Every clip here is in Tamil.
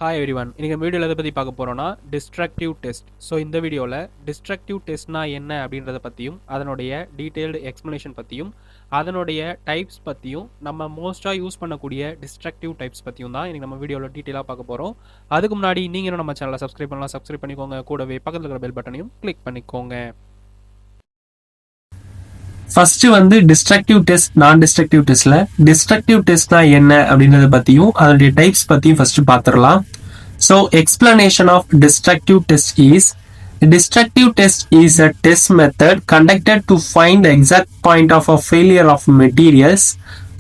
Hi everyone. இன்னைக்கு வீடியோவில் எதை பற்றி பார்க்க போகிறோன்னா டிஸ்ட்ரக்டிவ் டெஸ்ட். ஸோ இந்த வீடியோவில் டிஸ்ட்ரக்டிவ் டெஸ்ட்னா என்ன அப்படின்றத பற்றியும் அதனுடைய டீட்டெயில்டு எக்ஸ்ப்ளனேஷன் பற்றியும் அதனுடைய டைப்ஸ் பற்றியும் நம்ம மோஸ்ட்டாக யூஸ் பண்ணக்கூடிய டிஸ்ட்ரக்டிவ் டைப்ஸ் பற்றியும் தான் இன்றைக்கி நம்ம வீடியோவில் டீட்டெயிலாக பார்க்க போகிறோம். அதுக்கு முன்னாடி நீங்கள் நம்ம சேனலை சப்ஸ்கிரைப் பண்ணலாம், சப்ஸ்கிரைப் பண்ணிக்கோங்க. கூடவே பக்கத்தில் இருக்கிற பெல் பட்டனையும் கிளிக் பண்ணிக்கோங்க. ஃபர்ஸ்ட் வந்து டிஸ்ட்ரக்டிவ் டெஸ்ட், நான் டிஸ்ட்ரக்டிவ் டெஸ்ட்ல டிஸ்ட்ரக்டிவ் டெஸ்ட்னா என்ன அப்படின்றத பத்தியும் அதோட டைப்ஸ் பத்தியும் ஃபர்ஸ்ட் பார்த்துடலாம். So explanation of destructive test is: destructive test is a test method conducted to find the exact point of a failure of materials,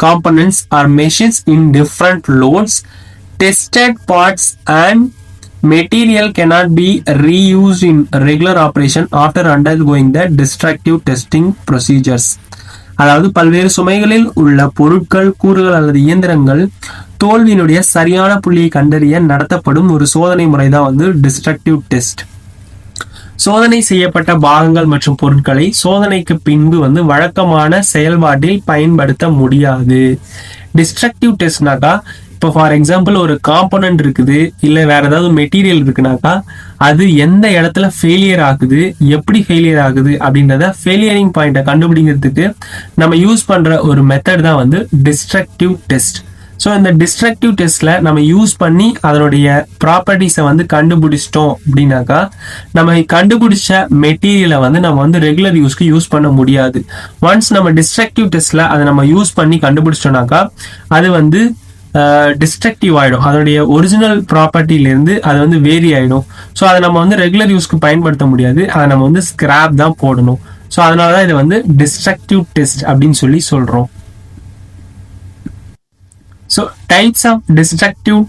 components or machines in different loads. Tested parts and material cannot be reused in regular operation after undergoing the destructive testing procedures. அதாவது பல்வேறு சுமைகளில் உள்ள பொருட்கள், கூறுகள் அல்லது இயந்திரங்கள் தோல்வியினுடைய சரியான புள்ளியை கண்டறிய நடத்தப்படும் ஒரு சோதனை முறை தான் வந்து டிஸ்ட்ரக்டிவ் டெஸ்ட். சோதனை செய்யப்பட்ட பாகங்கள் மற்றும் பொருட்களை சோதனைக்கு பின்பு வந்து வழக்கமான செயல்பாட்டில் பயன்படுத்த முடியாது. டிஸ்ட்ரக்டிவ் டெஸ்ட்னாக்கா, இப்போ ஃபார் எக்ஸாம்பிள் ஒரு காம்போனன்ட் இருக்குது, இல்லை வேற ஏதாவது மெட்டீரியல் இருக்குனாக்கா அது எந்த இடத்துல ஃபெயிலியர் ஆகுது, எப்படி ஃபெயிலியர் ஆகுது அப்படின்றத ஃபெயிலியரிங் பாயிண்ட்டை கண்டுபிடிக்கிறதுக்கு நம்ம யூஸ் பண்ற ஒரு மெத்தட் தான் வந்து டிஸ்ட்ரக்டிவ் டெஸ்ட். ஸோ இந்த டிஸ்ட்ரக்டிவ் டெஸ்ட்ல நம்ம யூஸ் பண்ணி அதனுடைய ப்ராப்பர்ட்டிஸை வந்து கண்டுபிடிச்சிட்டோம் அப்படின்னாக்கா நம்ம கண்டுபிடிச்ச மெட்டீரியலை வந்து நம்ம வந்து ரெகுலர் யூஸ்க்கு யூஸ் பண்ண முடியாது. ஒன்ஸ் நம்ம டிஸ்ட்ரக்டிவ் டெஸ்ட்ல அதை நம்ம யூஸ் பண்ணி கண்டுபிடிச்சிட்டோம்னாக்கா அது வந்து டிஸ்ட்ரக்டிவ் ஆகிடும். அதனுடைய ஒரிஜினல் ப்ராப்பர்ட்டிலேருந்து அது வந்து வேரி ஆகிடும். ஸோ அதை நம்ம வந்து ரெகுலர் யூஸ்க்கு பயன்படுத்த முடியாது, அதை நம்ம வந்து ஸ்கிராப் தான் போடணும். ஸோ அதனால தான் இதை வந்து டிஸ்ட்ரக்டிவ் டெஸ்ட் அப்படின்னு சொல்லி சொல்கிறோம். So types of destructive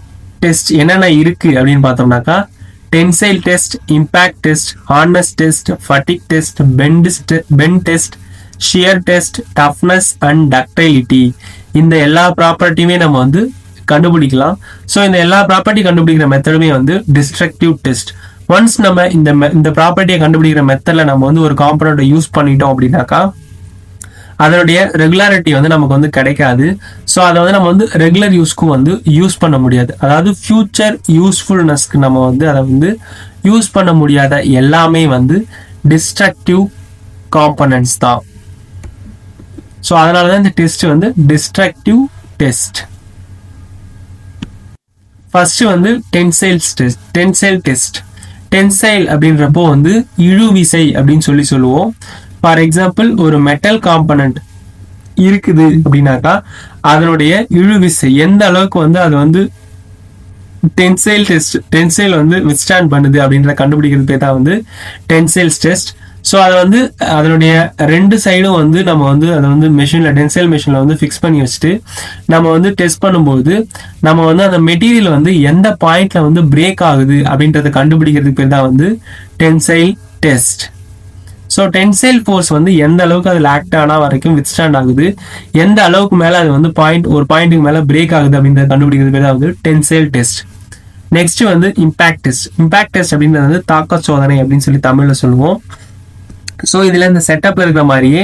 test என்னென்ன இருக்கு அப்படின்னு பார்த்தோம்னாக்கா, tensile test, impact test, hardness test, fatigue test, bend test, shear test, toughness and ductility. இந்த எல்லா ப்ராப்பர்ட்டியுமே நம்ம வந்து கண்டுபிடிக்கலாம். ஸோ இந்த எல்லா ப்ராப்பர்ட்டி கண்டுபிடிக்கிற மெத்தடுமே வந்து டிஸ்ட்ரக்டிவ் டெஸ்ட். ஒன்ஸ் நம்ம இந்த ப்ராப்பர்ட்டியை கண்டுபிடிக்கிற மெத்தட்ல நம்ம வந்து ஒரு காம்பனண்ட்டை யூஸ் பண்ணிட்டோம் அப்படின்னாக்கா அதனுடைய ரெகுலாரிட்டி வந்து நமக்கு வந்து கிடைக்காது. ஸோ அதை வந்து நம்ம வந்து ரெகுலர் யூஸ்க்கும் வந்து யூஸ் பண்ண முடியாது. அதாவது ஃபியூச்சர் யூஸ்ஃபுல்னஸ்க்கு நம்ம வந்து அதை வந்து யூஸ் பண்ண முடியாத எல்லாமே வந்து டிஸ்ட்ரக்டிவ் காம்பனன்ட்ஸ் தான். ஸோ அதனால தான் இந்த டெஸ்ட் வந்து டிஸ்ட்ரக்டிவ் டெஸ்ட். ஃபர்ஸ்ட் வந்து டென்சைல் டெஸ்ட். டென்சைல் அப்படின்றப்போ வந்து இழுவிசை அப்படின்னு சொல்லுவோம். ஃபார் எக்ஸாம்பிள் ஒரு மெட்டல் காம்பனன்ட் இருக்குது அப்படின்னாக்கா அதனுடைய இழுவிசை எந்த அளவுக்கு வந்து அது வந்து டென்சைல் வந்து வித்ஸ்டாண்ட் பண்ணுது அப்படின்றத கண்டுபிடிக்கிறது பேர் தான் வந்து டென்சைல் டெஸ்ட். ஸோ அதை வந்து அதனுடைய ரெண்டு சைடும் வந்து நம்ம வந்து அதை வந்து மெஷினில் டென்சைல் மெஷினில் வந்து ஃபிக்ஸ் பண்ணி வச்சுட்டு நம்ம வந்து டெஸ்ட் பண்ணும்போது நம்ம வந்து அந்த மெட்டீரியல் வந்து எந்த பாயிண்ட்ல வந்து பிரேக் ஆகுது அப்படின்றத கண்டுபிடிக்கிறதுக்கு பேர் தான் வந்து tensile test. So tensile force வந்து எந்த அளவுக்கு அதில் ஆக்ட் ஆனால் வரைக்கும் வித்ஸ்டாண்ட் ஆகுது, எந்த அளவுக்கு மேலே அது வந்து ஒரு பாயிண்ட்டுக்கு மேலே பிரேக் ஆகுது அப்படின்றத கண்டுபிடிக்கிறது பேர் தான் வந்து டென்சைல் டெஸ்ட். நெக்ஸ்ட் வந்து இம்பாக்ட் டெஸ்ட். இம்பாக்ட் டெஸ்ட் அப்படின்றது வந்து தாக்க சோதனை அப்படின்னு சொல்லி தமிழில் சொல்லுவோம். ஸோ இதில் இந்த செட்டப்ல இருக்கிற மாதிரியே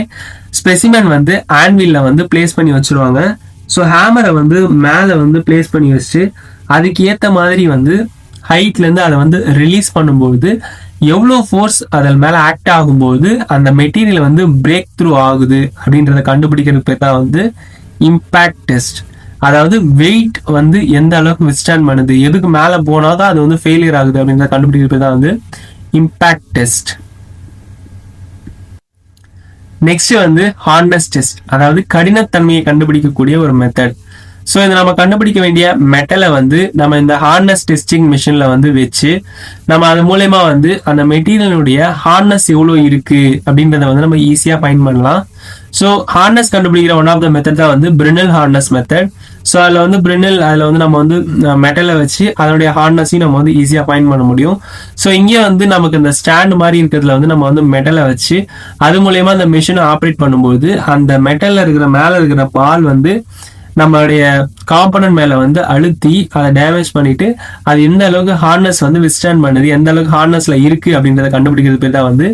ஸ்பெசிமென் வந்து ஆன்வில்ல வந்து பிளேஸ் பண்ணி வச்சிருவாங்க. ஸோ ஹேமரை வந்து மேலே வந்து பிளேஸ் பண்ணி வச்சு அதுக்கு ஏற்ற மாதிரி வந்து ஹைட்லேருந்து அதை வந்து ரிலீஸ் பண்ணும்போது எவ்வளோ ஃபோர்ஸ் அதில் மேலே ஆக்ட் ஆகும்போது அந்த மெட்டீரியல் வந்து பிரேக் த்ரூ ஆகுது அப்படின்றத கண்டுபிடிக்கிறது பேர் தான் வந்து இம்பாக்ட் டெஸ்ட். அதாவது வெயிட் வந்து எந்த அளவுக்கு வித்ஸ்டாண்ட் பண்ணுது, எதுக்கு மேலே போனால் தான் அது வந்து ஃபெயிலியர் ஆகுது அப்படின்றத கண்டுபிடிக்கிறது பேர் தான் வந்து இம்பாக்ட் டெஸ்ட். நெக்ஸ்ட் வந்து ஹார்ட்னஸ் டெஸ்ட், அதாவது கடினத்தன்மையை கண்டுபிடிக்கக்கூடிய ஒரு மெத்தட். ஸோ இதை நம்ம கண்டுபிடிக்க வேண்டிய மெட்டலை வந்து நம்ம இந்த ஹார்ட்னஸ் டெஸ்டிங் மிஷினில் வந்து வச்சு நம்ம அது மூலயமா வந்து அந்த மெட்டீரியலுடைய ஹார்ட்னஸ் எவ்வளோ இருக்கு அப்படின்றத வந்து நம்ம ஈஸியாக ஃபைண்ட் பண்ணலாம். ஸோ ஹார்ட்னஸ் கண்டுபிடிக்கிற ஒன் ஆஃப் த மெத்தட் தான் வந்து பிரினல் ஹார்ட்னஸ் மெத்தட். ஸோ அதில் வந்து அதில் வந்து நம்ம வந்து மெட்டலை வச்சு அதனுடைய ஹார்ட்னஸையும் நம்ம வந்து ஈஸியாக ஃபைண்ட் பண்ண முடியும். ஸோ இங்கே வந்து நமக்கு இந்த ஸ்டாண்ட் மாதிரி இருக்கிறதுல வந்து நம்ம வந்து மெட்டலை வச்சு அது மூலயமா அந்த மிஷினை ஆப்ரேட் பண்ணும்போது அந்த மெட்டலில் இருக்கிற மேலே இருக்கிற பால் வந்து நம்மளுடைய காம்பனன்ட் மேல வந்து அழுத்தி அதை டேமேஜ் பண்ணிட்டு அது எந்த அளவுக்கு ஹார்ட்னஸ் வந்து வித்ஸ்டாண்ட் பண்ணுது, எந்த அளவுக்கு ஹார்ட்னஸ்ல இருக்கு அப்படின்றத கண்டுபிடிக்கிறது பேர் தான் வந்து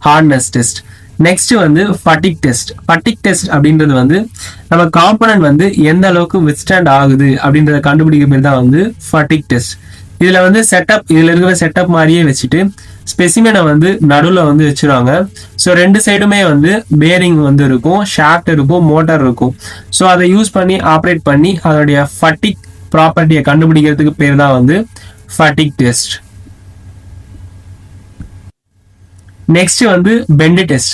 ஹார்ட்னஸ் டெஸ்ட். நெக்ஸ்ட் வந்து ஃபட்டிக் டெஸ்ட். ஃபட்டிக் டெஸ்ட் அப்படின்றது வந்து நம்ம காம்பனன்ட் வந்து எந்த அளவுக்கு வித்ஸ்டாண்ட் ஆகுது அப்படின்றத கண்டுபிடிக்கிறது பேர் தான் வந்து ஃபட்டிக் டெஸ்ட். இதுல வந்து செட்டப், இதுல இருக்கிற செட்டப் மாதிரியே வச்சுட்டு ஸ்பெசிமெனை வந்து நடுவில் வந்து வச்சிருவாங்க. ஸோ ரெண்டு சைடுமே வந்து பேரிங் வந்து இருக்கும், ஷாஃப்ட் இருக்கும், மோட்டார் இருக்கும். ஸோ அதை யூஸ் பண்ணி ஆப்ரேட் பண்ணி அதோடைய ஃபட்டிக் ப்ராப்பர்ட்டியை கண்டுபிடிக்கிறதுக்கு பேர் தான் வந்து ஃபட்டிக் டெஸ்ட். நெக்ஸ்ட் வந்து பெண்ட் டெஸ்ட்.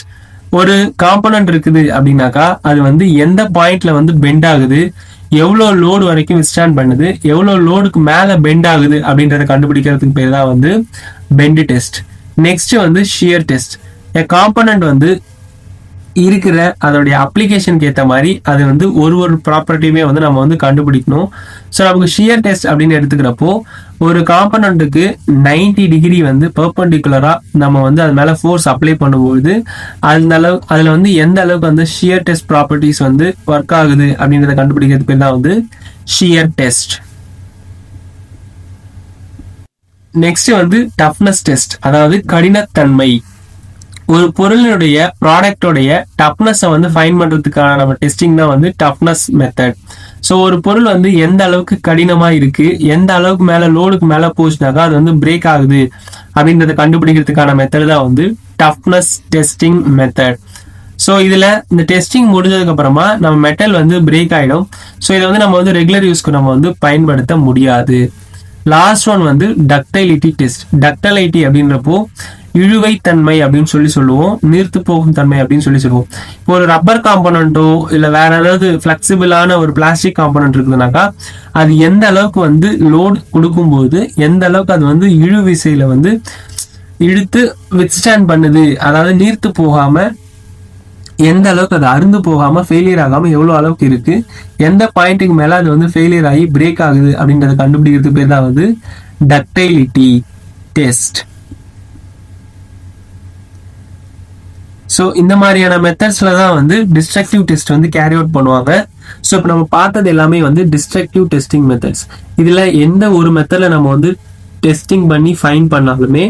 ஒரு காம்பனன்ட் இருக்குது அப்படின்னாக்கா அது வந்து எந்த பாயிண்ட்ல வந்து பெண்ட் ஆகுது, எவ்வளோ லோடு வரைக்கும் விஸ்டாண்ட் பண்ணுது, எவ்வளோ லோடுக்கு மேலே பெண்ட் ஆகுது அப்படின்றத கண்டுபிடிக்கிறதுக்கு பேர் தான் வந்து பெண்ட் டெஸ்ட். நெக்ஸ்ட் வந்து ஷியர் டெஸ்ட். காம்பனன்ட் வந்து இருக்கிற அதோடைய அப்ளிகேஷனுக்கு ஏற்ற மாதிரி அது வந்து ஒரு ப்ராப்பர்ட்டியுமே வந்து நம்ம வந்து கண்டுபிடிக்கணும். ஸோ நமக்கு ஷியர் டெஸ்ட் அப்படின்னு எடுத்துக்கிறப்போ ஒரு காம்பனண்ட்டுக்கு 90 டிகிரி வந்து பெர்பெண்டிகுலரா நம்ம வந்து அது மேலே ஃபோர்ஸ் அப்ளை பண்ணும்போது அதில் வந்து எந்த அளவுக்கு வந்து ஷியர் டெஸ்ட் ப்ராப்பர்ட்டிஸ் வந்து ஒர்க் ஆகுது அப்படின்றத கண்டுபிடிக்கிறதுக்கு பேர் தான் வந்து ஷியர் டெஸ்ட். நெக்ஸ்ட் வந்து டஃப்னஸ் டெஸ்ட், அதாவது கடினத்தன்மை. ஒரு பொருளினுடைய ப்ராடக்டோடைய டஃப்னஸை வந்து ஃபைன் பண்றதுக்கான நம்ம டெஸ்டிங் தான் வந்து டஃப்னஸ் மெத்தட். ஸோ ஒரு பொருள் வந்து எந்த அளவுக்கு கடினமா இருக்கு, எந்த அளவுக்கு மேல லோடுக்கு மேல போச்சுனாக்கா அது வந்து பிரேக் ஆகுது அப்படின்றத கண்டுபிடிக்கிறதுக்கான மெத்தட் தான் வந்து டஃப்னஸ் டெஸ்டிங் மெத்தட். ஸோ இதுல இந்த டெஸ்டிங் முடிஞ்சதுக்கு அப்புறமா நம்ம மெட்டல் வந்து பிரேக் ஆயிடும். ஸோ இதை வந்து நம்ம வந்து ரெகுலர் யூஸ்க்கு நம்ம வந்து பயன்படுத்த முடியாது. லாஸ்ட் ஒன் வந்து டக்டைலிட்டி டெஸ்ட். டக்டைலிட்டி அப்படின்றப்போ இழுவைத்தன்மை அப்படின்னு சொல்லுவோம், நீர்த்து போகும் தன்மை அப்படின்னு சொல்லுவோம். இப்போ ஒரு ரப்பர் காம்பனண்டோ இல்ல வேற ஏதாவது பிளெக்சிபிளான ஒரு பிளாஸ்டிக் காம்பனண்ட் இருக்குதுனாக்கா அது எந்த அளவுக்கு வந்து லோட் கொடுக்கும்போது எந்த அளவுக்கு அது வந்து இழு விசையில வந்து இழுத்து வித்ஸ்டாண்ட் பண்ணுது, அதாவது நீர்த்து போகாம எந்த அளவுக்கு அது அருந்து போகாம ஃபெயிலியர் ஆகாம எவ்வளவு அளவுக்கு இருக்கு, எந்த பாயிண்ட்டுக்கு மேல அது வந்து ஃபெயிலியர் ஆகி பிரேக் ஆகுது அப்படின்றத கண்டுபிடிக்கிறதுக்கு பேர் தான் வந்து டக்டைலிட்டி டெஸ்ட். ஸோ இந்த மாதிரியான மெத்தட்ஸ்ல தான் வந்து டிஸ்ட்ரக்டிவ் டெஸ்ட் வந்து கேரி அவுட் பண்ணுவாங்க. ஸோ இப்போ நம்ம பார்த்தது எல்லாமே வந்து டிஸ்ட்ரக்டிவ் டெஸ்டிங் மெத்தட்ஸ். இதுல எந்த ஒரு மெத்தட்ல நம்ம வந்து டெஸ்டிங் பண்ணி ஃபைன் பண்ணாலுமே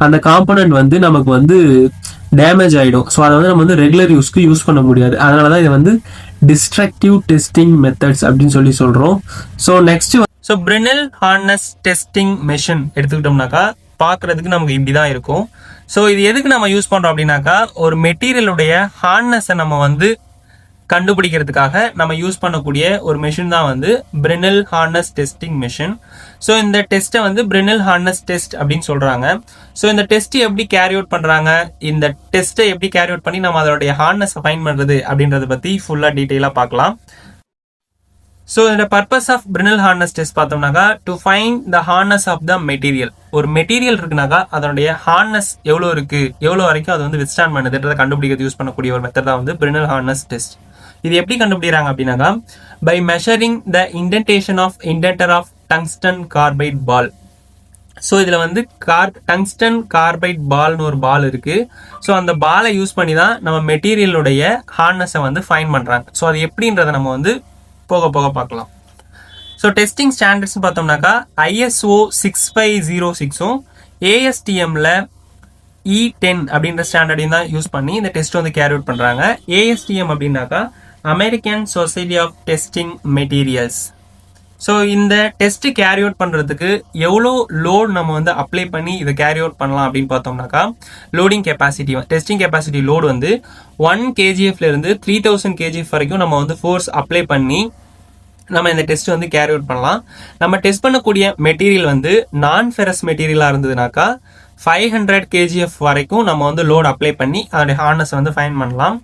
அந்த காம்பனன்ட் வந்து நமக்கு வந்து டேமேஜ் ஆயிடும். ஸோ அதை வந்து நம்ம வந்து ரெகுலர் யூஸ்க்கு யூஸ் பண்ண முடியாது. அதனாலதான் இது வந்து டிஸ்ட்ரக்டிவ் டெஸ்டிங் மெத்தட்ஸ் அப்படின்னு சொல்றோம். So next Brinell hardness testing machine எடுத்துக்கிட்டோம்னாக்கா பார்க்கறதுக்கு நமக்கு இப்படிதான் இருக்கும். ஸோ இது எதுக்கு நம்ம யூஸ் பண்றோம் அப்படின்னாக்கா ஒரு மெட்டீரியலுடைய ஹார்ட்னஸை நம்ம வந்து கண்டுபிடிக்கிறதுக்காக நம்ம யூஸ் பண்ணக்கூடிய ஒரு மெஷின் தான் வந்து பிரெனெல் ஹார்னஸ் டெஸ்டிங் மெஷின். ஸோ இந்த டெஸ்ட்டை வந்து பிரெனெல் ஹார்னஸ் டெஸ்ட் அப்படின்னு சொல்றாங்க. ஸோ இந்த டெஸ்ட் எப்படி கேரி அவுட் பண்றாங்க, இந்த டெஸ்ட்டை எப்படி கேரி அவுட் பண்ணி நம்ம அதோடைய ஹார்ட்னஸை ஃபைண்ட் பண்றது அப்படின்றத பத்தி ஃபுல்லா டீட்டெயிலா பார்க்கலாம். ஸோ இந்த purpose of Brinell hardness test பார்த்தோம்னாக்கா to find the hardness of the material. ஒரு மெட்டீரியல் இருக்குனாக்கா அதனுடைய ஹார்னஸ் எவ்வளோ இருக்கு, எவ்வளோ வரைக்கும் அது வந்து வித்ஸ்டாண்ட் பண்ணுதுன்றதை கண்டுபிடிக்கிறது யூஸ் பண்ணக்கூடிய ஒரு மெத்தட் தான் வந்து பிரெனெல் ஹார்னஸ் டெஸ்ட். இது எப்படி கண்டுபிடிக்கிறாங்க அப்படின்னாக்கா by measuring the indentation of indenter of tungsten carbide ball. So இதில் வந்து டங்ஸ்டன் கார்பைட் பால்னு ஒரு பால் இருக்கு. ஸோ அந்த பாலை யூஸ் பண்ணி தான் நம்ம மெட்டீரியலுடைய ஹார்ட்னஸை வந்து ஃபைன் பண்ணுறாங்க. ஸோ அது எப்படின்றத நம்ம வந்து போக போக பார்க்கலாம். ஸோ டெஸ்டிங் ஸ்டாண்டர்ட்ஸ் பார்த்தோம்னாக்கா ISO 6506 ASTMல E10 அப்படின்ற ஸ்டாண்டர்டையும் தான் யூஸ் பண்ணி இந்த டெஸ்ட் வந்து கேரி அவுட் பண்ணுறாங்க. ASTM அப்படின்னாக்கா American society of testing materials. So இந்த டெஸ்ட் கேரி அவுட் பண்ணுறதுக்கு எவ்வளோ லோட் நம்ம வந்து அப்ளை பண்ணி இதை கேரி அவுட் பண்ணலாம் அப்படின்னு பார்த்தோம்னாக்கா loading capacity, testing capacity load வந்து 1 kgfல இருந்து 3000 kgf வரைக்கும் நம்ம வந்து ஃபோர்ஸ் அப்ளை பண்ணி நம்ம இந்த டெஸ்ட் வந்து கேரி அவுட் பண்ணலாம். நம்ம டெஸ்ட் பண்ணக்கூடிய மெட்டீரியல் வந்து நான் ஃபெரஸ் மெட்டீரியலாக இருந்ததுனாக்கா 500 kgf வரைக்கும் நம்ம வந்து லோட் அப்ளை பண்ணி அதோடைய ஹார்ட்னஸ் வந்து ஃபைன் பண்ணலாம்.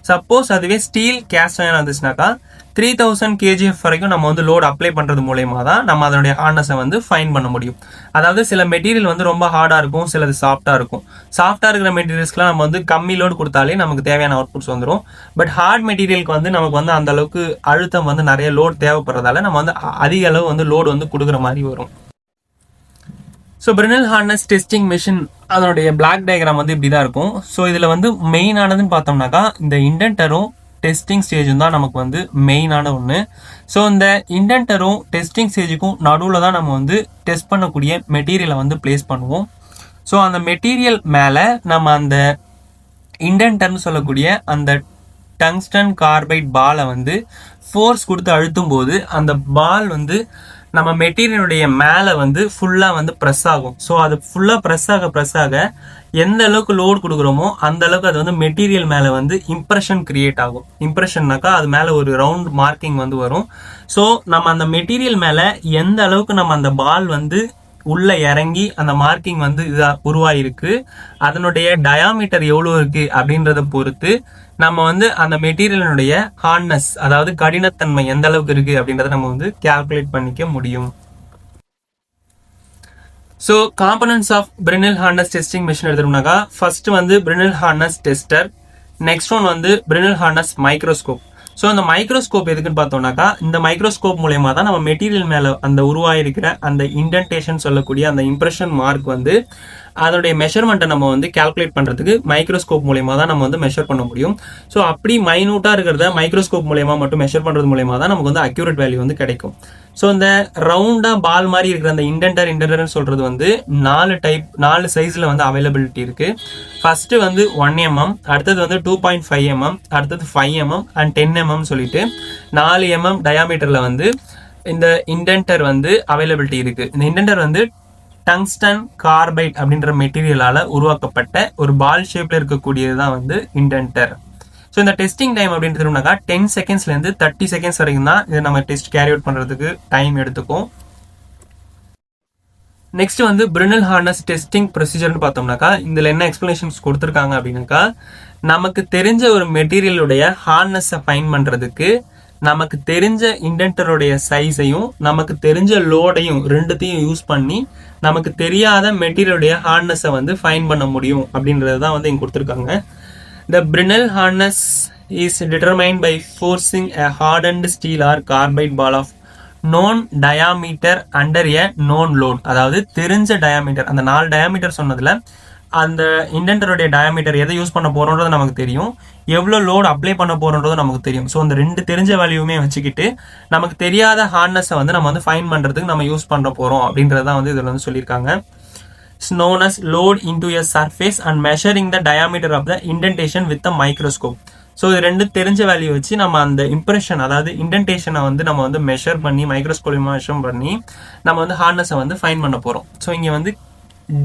சப்போஸ் அதுவே ஸ்டீல் கேஸ்ட் அயர்ன் இருந்துச்சுனாக்கா 3000 kgf வரைக்கும் நம்ம வந்து லோட் அப்ளை பண்றது மூலயமா தான் நம்ம அதனுடைய ஹார்ட்னஸை வந்து ஃபைன் பண்ண முடியும். அதாவது சில மெட்டீரியல் வந்து ரொம்ப ஹார்டா இருக்கும், சிலது சாஃப்டா இருக்கும். சாஃப்டா இருக்கிற மெட்டீரியல்ஸ்க்குலாம் நம்ம வந்து கம்மி லோடு கொடுத்தாலே நமக்கு தேவையான அவுட்புட்ஸ் வந்துடும். பட் ஹார்ட் மெட்டீரியலுக்கு வந்து நமக்கு வந்து அந்த அளவுக்கு அழுத்தம் வந்து நிறைய லோட் தேவைப்படுறதால நம்ம வந்து அதிக அளவு வந்து லோடு வந்து கொடுக்குற மாதிரி வரும். ஸோ பிரெனெல் ஹார்னஸ் டெஸ்டிங் மிஷின் அதனுடைய பிளாக் டயக்ராம் வந்து இப்படி தான் இருக்கும். ஸோ இதில் வந்து மெயினானதுன்னு பார்த்தோம்னாக்கா இந்த இண்டென்டரும் டெஸ்டிங் ஸ்டேஜும் தான் நமக்கு வந்து மெயினான ஒன்று. ஸோ இந்த இண்டென்டரும் டெஸ்டிங் ஸ்டேஜுக்கும் நடுவில் தான் நம்ம வந்து டெஸ்ட் பண்ணக்கூடிய மெட்டீரியலை வந்து பிளேஸ் பண்ணுவோம். ஸோ அந்த மெட்டீரியல் மேலே நம்ம அந்த இண்டென்டர்னு சொல்லக்கூடிய அந்த டங்ஸ்டன் கார்பைட் பாலை வந்து ஃபோர்ஸ் கொடுத்து அழுத்தும் போது அந்த பால் வந்து நம்ம மெட்டீரியலுடைய மேலே வந்து ஃபுல்லாக வந்து ப்ரெஸ் ஆகும். ஸோ அது ஃபுல்லாக ப்ரெஸ் ஆக எந்த அளவுக்கு லோடு கொடுக்குறோமோ அந்த அளவுக்கு அது வந்து மெட்டீரியல் மேலே வந்து இம்ப்ரெஷன் கிரியேட் ஆகும். இம்ப்ரெஷன்னாக்கா அது மேலே ஒரு ரவுண்ட் மார்க்கிங் வந்து வரும். ஸோ நம்ம அந்த மெட்டீரியல் மேலே எந்த அளவுக்கு நம்ம அந்த பால் வந்து உள்ள இறங்கி அந்த மார்க்கிங் வந்து உருவாயிருக்கு, அதனுடைய டயாமீட்டர் எவ்வளோ இருக்கு அப்படின்றத பொறுத்து நம்ம வந்து அந்த மெட்டீரியலினுடைய ஹார்ட்னஸ், அதாவது கடினத்தன்மை எந்த அளவுக்கு இருக்கு அப்படின்றத நம்ம வந்து கால்குலேட் பண்ணிக்க முடியும். So components of Brinell hardness testing machine எடுத்துட்டோம்னாக்கா ஃபர்ஸ்ட் வந்து Brinell hardness tester, next one வந்து Brinell ஹார்ட்னஸ் மைக்ரோஸ்கோப். ஸோ இந்த மைக்ரோஸ்கோப் எதுக்குன்னு பார்த்தோம்னாக்கா இந்த மைக்ரோஸ்கோப் மூலயமா தான் நம்ம மெட்டீரியல் மேலே அந்த உருவாயிருக்கிற அந்த இன்டென்டேஷன் சொல்லக்கூடிய அந்த இம்ப்ரெஷன் மார்க் வந்து அதோடைய மெஷர்மெண்ட்டை நம்ம வந்து கால்குலேட் பண்ணுறதுக்கு மைக்ரோஸ்கோப் மூலயமா தான் நம்ம வந்து மெஷர் பண்ண முடியும். ஸோ அப்படி மைனூட்டாக இருக்கிறத மைக்ரோஸ்கோப் மூலயமா மட்டும் மெஷர் பண்ணுறது மூலயமா தான் நமக்கு வந்து அக்யூரேட் வேல்யூ வந்து கிடைக்கும். ஸோ இந்த ரவுண்டாக பால் மாதிரி இருக்கிற அந்த இன்டென்டர்னு சொல்கிறது வந்து 4 சைஸில் வந்து அவைலபிலிட்டி இருக்குது. ஃபர்ஸ்ட் வந்து 1 mm, அடுத்தது வந்து 2.5 mm, அடுத்தது 5 mm அண்ட் 10 mm சொல்லிட்டு 4 mm டயாமீட்டரில் வந்து இந்த இன்டென்டர் வந்து அவைலபிலிட்டி இருக்குது. இந்த இன்டென்டர் வந்து டங்ஸ்டன் கார்பைட் அப்படின்ற மெட்டீரியலால உருவாக்கப்பட்ட ஒரு பால் ஷேப்ல இருக்கக்கூடியது தான் வந்து இன்டென்டர். ஸோ இந்த டெஸ்டிங் டைம் அப்படின்றதுனாக்கா 10 செகண்ட்ஸ்லேருந்து 30 செகண்ட்ஸ் வரைக்கும் தான் இதை நம்ம டெஸ்ட் கேரி அவுட் பண்ணுறதுக்கு டைம் எடுத்துக்கும். நெக்ஸ்ட் வந்து Brinell ஹார்ட்னஸ் டெஸ்டிங் ப்ரொசீஜர்னு பார்த்தோம்னாக்கா இதில் என்ன எக்ஸ்பிளனேஷன்ஸ் கொடுத்துருக்காங்க அப்படின்னாக்கா நமக்கு தெரிஞ்ச ஒரு மெட்டீரியலுடைய ஹார்ட்னஸை ஃபைன் பண்ணுறதுக்கு நமக்கு தெரிஞ்ச இன்டென்டருடைய சைஸையும் நமக்கு தெரிஞ்ச லோடையும் ரெண்டுத்தையும் யூஸ் பண்ணி நமக்கு தெரியாத மெட்டீரியலுடைய ஹார்ட்னஸை வந்து ஃபைன் பண்ண முடியும் அப்படின்றது தான் வந்து இங்கே கொடுத்துருக்காங்க. The Brinell harness is determined by forcing a hardened steel or carbide ball of known diameter under a known load. அதாவது தெரிஞ்ச டயாமீட்டர், அந்த 4 டயாமீட்டர் சொன்னதுல அந்த இன்டென்டருடைய டயாமீட்டர் எதை யூஸ் பண்ண போறோன்றது நமக்கு தெரியும், எவ்வளோ லோடு அப்ளை பண்ண போறோன்றது நமக்கு தெரியும். ஸோ அந்த 2 தெரிஞ்ச வேல்யூமே வச்சுக்கிட்டு நமக்கு தெரியாத ஹார்ட்னஸை வந்து நம்ம வந்து ஃபைன் பண்ணுறதுக்கு நம்ம யூஸ் பண்ண போகிறோம் அப்படின்றதான் வந்து இதில் வந்து சொல்லியிருக்காங்க. It's known as load into a surface and measuring the diameter of the indentation with a microscope. So இது 2 தெரிஞ்ச வேல்யூ வச்சு நம்ம அந்த இம்ப்ரெஷன், அதாவது இன்டென்டேஷனை வந்து நம்ம வந்து மெஷர் பண்ணி மைக்ரோஸ்கோப் மெஷர் பண்ணி நம்ம வந்து ஹார்ட்னஸை வந்து ஃபைன் பண்ண போகிறோம். ஸோ இங்கே வந்து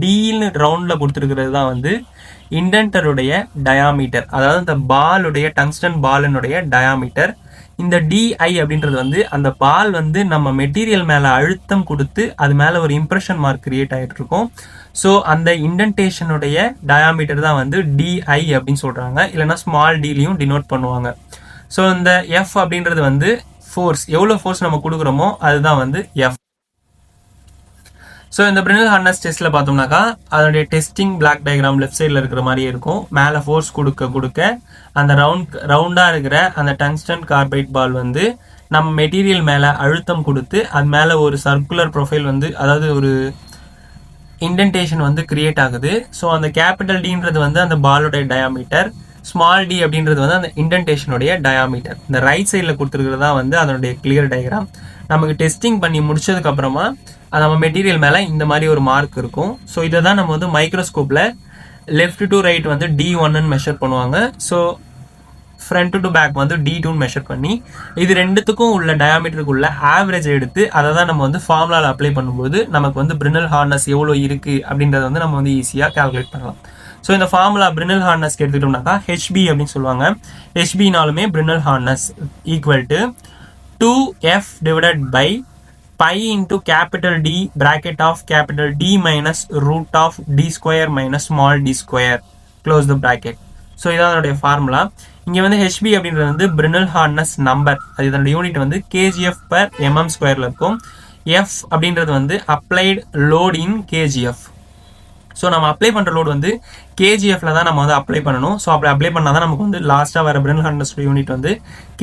டீல்னு ரவுண்டில் கொடுத்துருக்கிறது தான் வந்து இன்டென்டருடைய டயாமீட்டர், அதாவது இந்த பாலுடைய டங்ஸ்டன் பாலினுடைய டயாமீட்டர். இந்த டிஐ அப்படின்றது வந்து அந்த பால் வந்து நம்ம மெட்டீரியல் மேலே அழுத்தம் கொடுத்து அது மேலே ஒரு இம்ப்ரெஷன் மார்க் கிரியேட் ஆகிட்டு இருக்கும். ஸோ அந்த இன்டென்டேஷனுடைய டயாமீட்டர் தான் வந்து டிஐ அப்படின்னு சொல்கிறாங்க, இல்லைன்னா ஸ்மால் டிலையும் டினோட் பண்ணுவாங்க. ஸோ இந்த எஃப் அப்படின்றது வந்து ஃபோர்ஸ், எவ்வளோ ஃபோர்ஸ் நம்ம கொடுக்குறோமோ அதுதான் வந்து எஃப். ஸோ இந்த Brinell ஹார்ட்னஸ் டெஸ்ட்டில் பார்த்தோம்னாக்கா அதனுடைய டெஸ்டிங் பிளாக் டயக்ராம் லெஃப்ட் சைடில் இருக்கிற மாதிரியே இருக்கும். மேலே ஃபோர்ஸ் கொடுக்க அந்த ரவுண்டாக இருக்கிற அந்த டங்ஸ்டன் கார்பைட் பால் வந்து நம்ம மெட்டீரியல் மேலே அழுத்தம் கொடுத்து அது மேலே ஒரு சர்க்குலர் ப்ரொஃபைல் வந்து, அதாவது ஒரு இன்டென்டேஷன் வந்து கிரியேட் ஆகுது. ஸோ அந்த கேபிட்டல் டின்றது வந்து அந்த பாலோடைய டயாமீட்டர், ஸ்மால் டி அப்படின்றது வந்து அந்த இன்டென்டேஷனுடைய டயாமீட்டர். இந்த ரைட் சைடில் கொடுத்துருக்கிறதா வந்து அதனுடைய கிளியர் டயக்ராம். நமக்கு டெஸ்டிங் பண்ணி முடிச்சதுக்கு அப்புறமா நம்ம மெட்டீரியல் மேலே இந்த மாதிரி ஒரு மார்க் இருக்கும். ஸோ இதை தான் நம்ம வந்து மைக்ரோஸ்கோப்பில் லெஃப்ட் டு ரைட் வந்து D1 மெஷர் பண்ணுவாங்க. ஸோ ஃப்ரண்ட் டு பேக் வந்து D2 மெஷர் பண்ணி இது ரெண்டுத்துக்கும் உள்ள டயாமீட்டருக்குள்ள ஆவரேஜ் எடுத்து அதை தான் நம்ம வந்து ஃபார்முலாவில் அப்ளை பண்ணும்போது நமக்கு வந்து Brinell ஹார்ட்னஸ் எவ்வளோ இருக்குது அப்படின்றத வந்து நம்ம வந்து ஈஸியாக கால்குலேட் பண்ணலாம். ஸோ இந்த ஃபார்முலா Brinell ஹார்ட்னஸ்க்கு எடுத்துக்கிட்டோம்னாக்கா HB அப்படின்னு சொல்லுவாங்க. HBனாலுமே Brinell hardness equal to 2F divided by pi into capital D bracket of capital D minus root of D square minus small d square, close the bracket. So இதான் அதனுடைய ஃபார்முலா. இங்கே வந்து HB அப்படின்றது வந்து Brinell ஹார்ட்னஸ் நம்பர், அது இதனுடைய யூனிட் வந்து kgf per mm ஸ்கொயரில் இருக்கும். F அப்படின்றது வந்து அப்ளைடு லோட் இன் kgf. ஸோ நம்ம அப்ளை பண்ணுற லோடு வந்து கேஜிஎஃப்ல தான் நம்ம வந்து அப்ளை பண்ணணும். ஸோ அப்படி அப்ளை பண்ணால் தான் நமக்கு வந்து லாஸ்ட்டாக வர Brinell ஹார்ட்னஸ் யூனிட் வந்து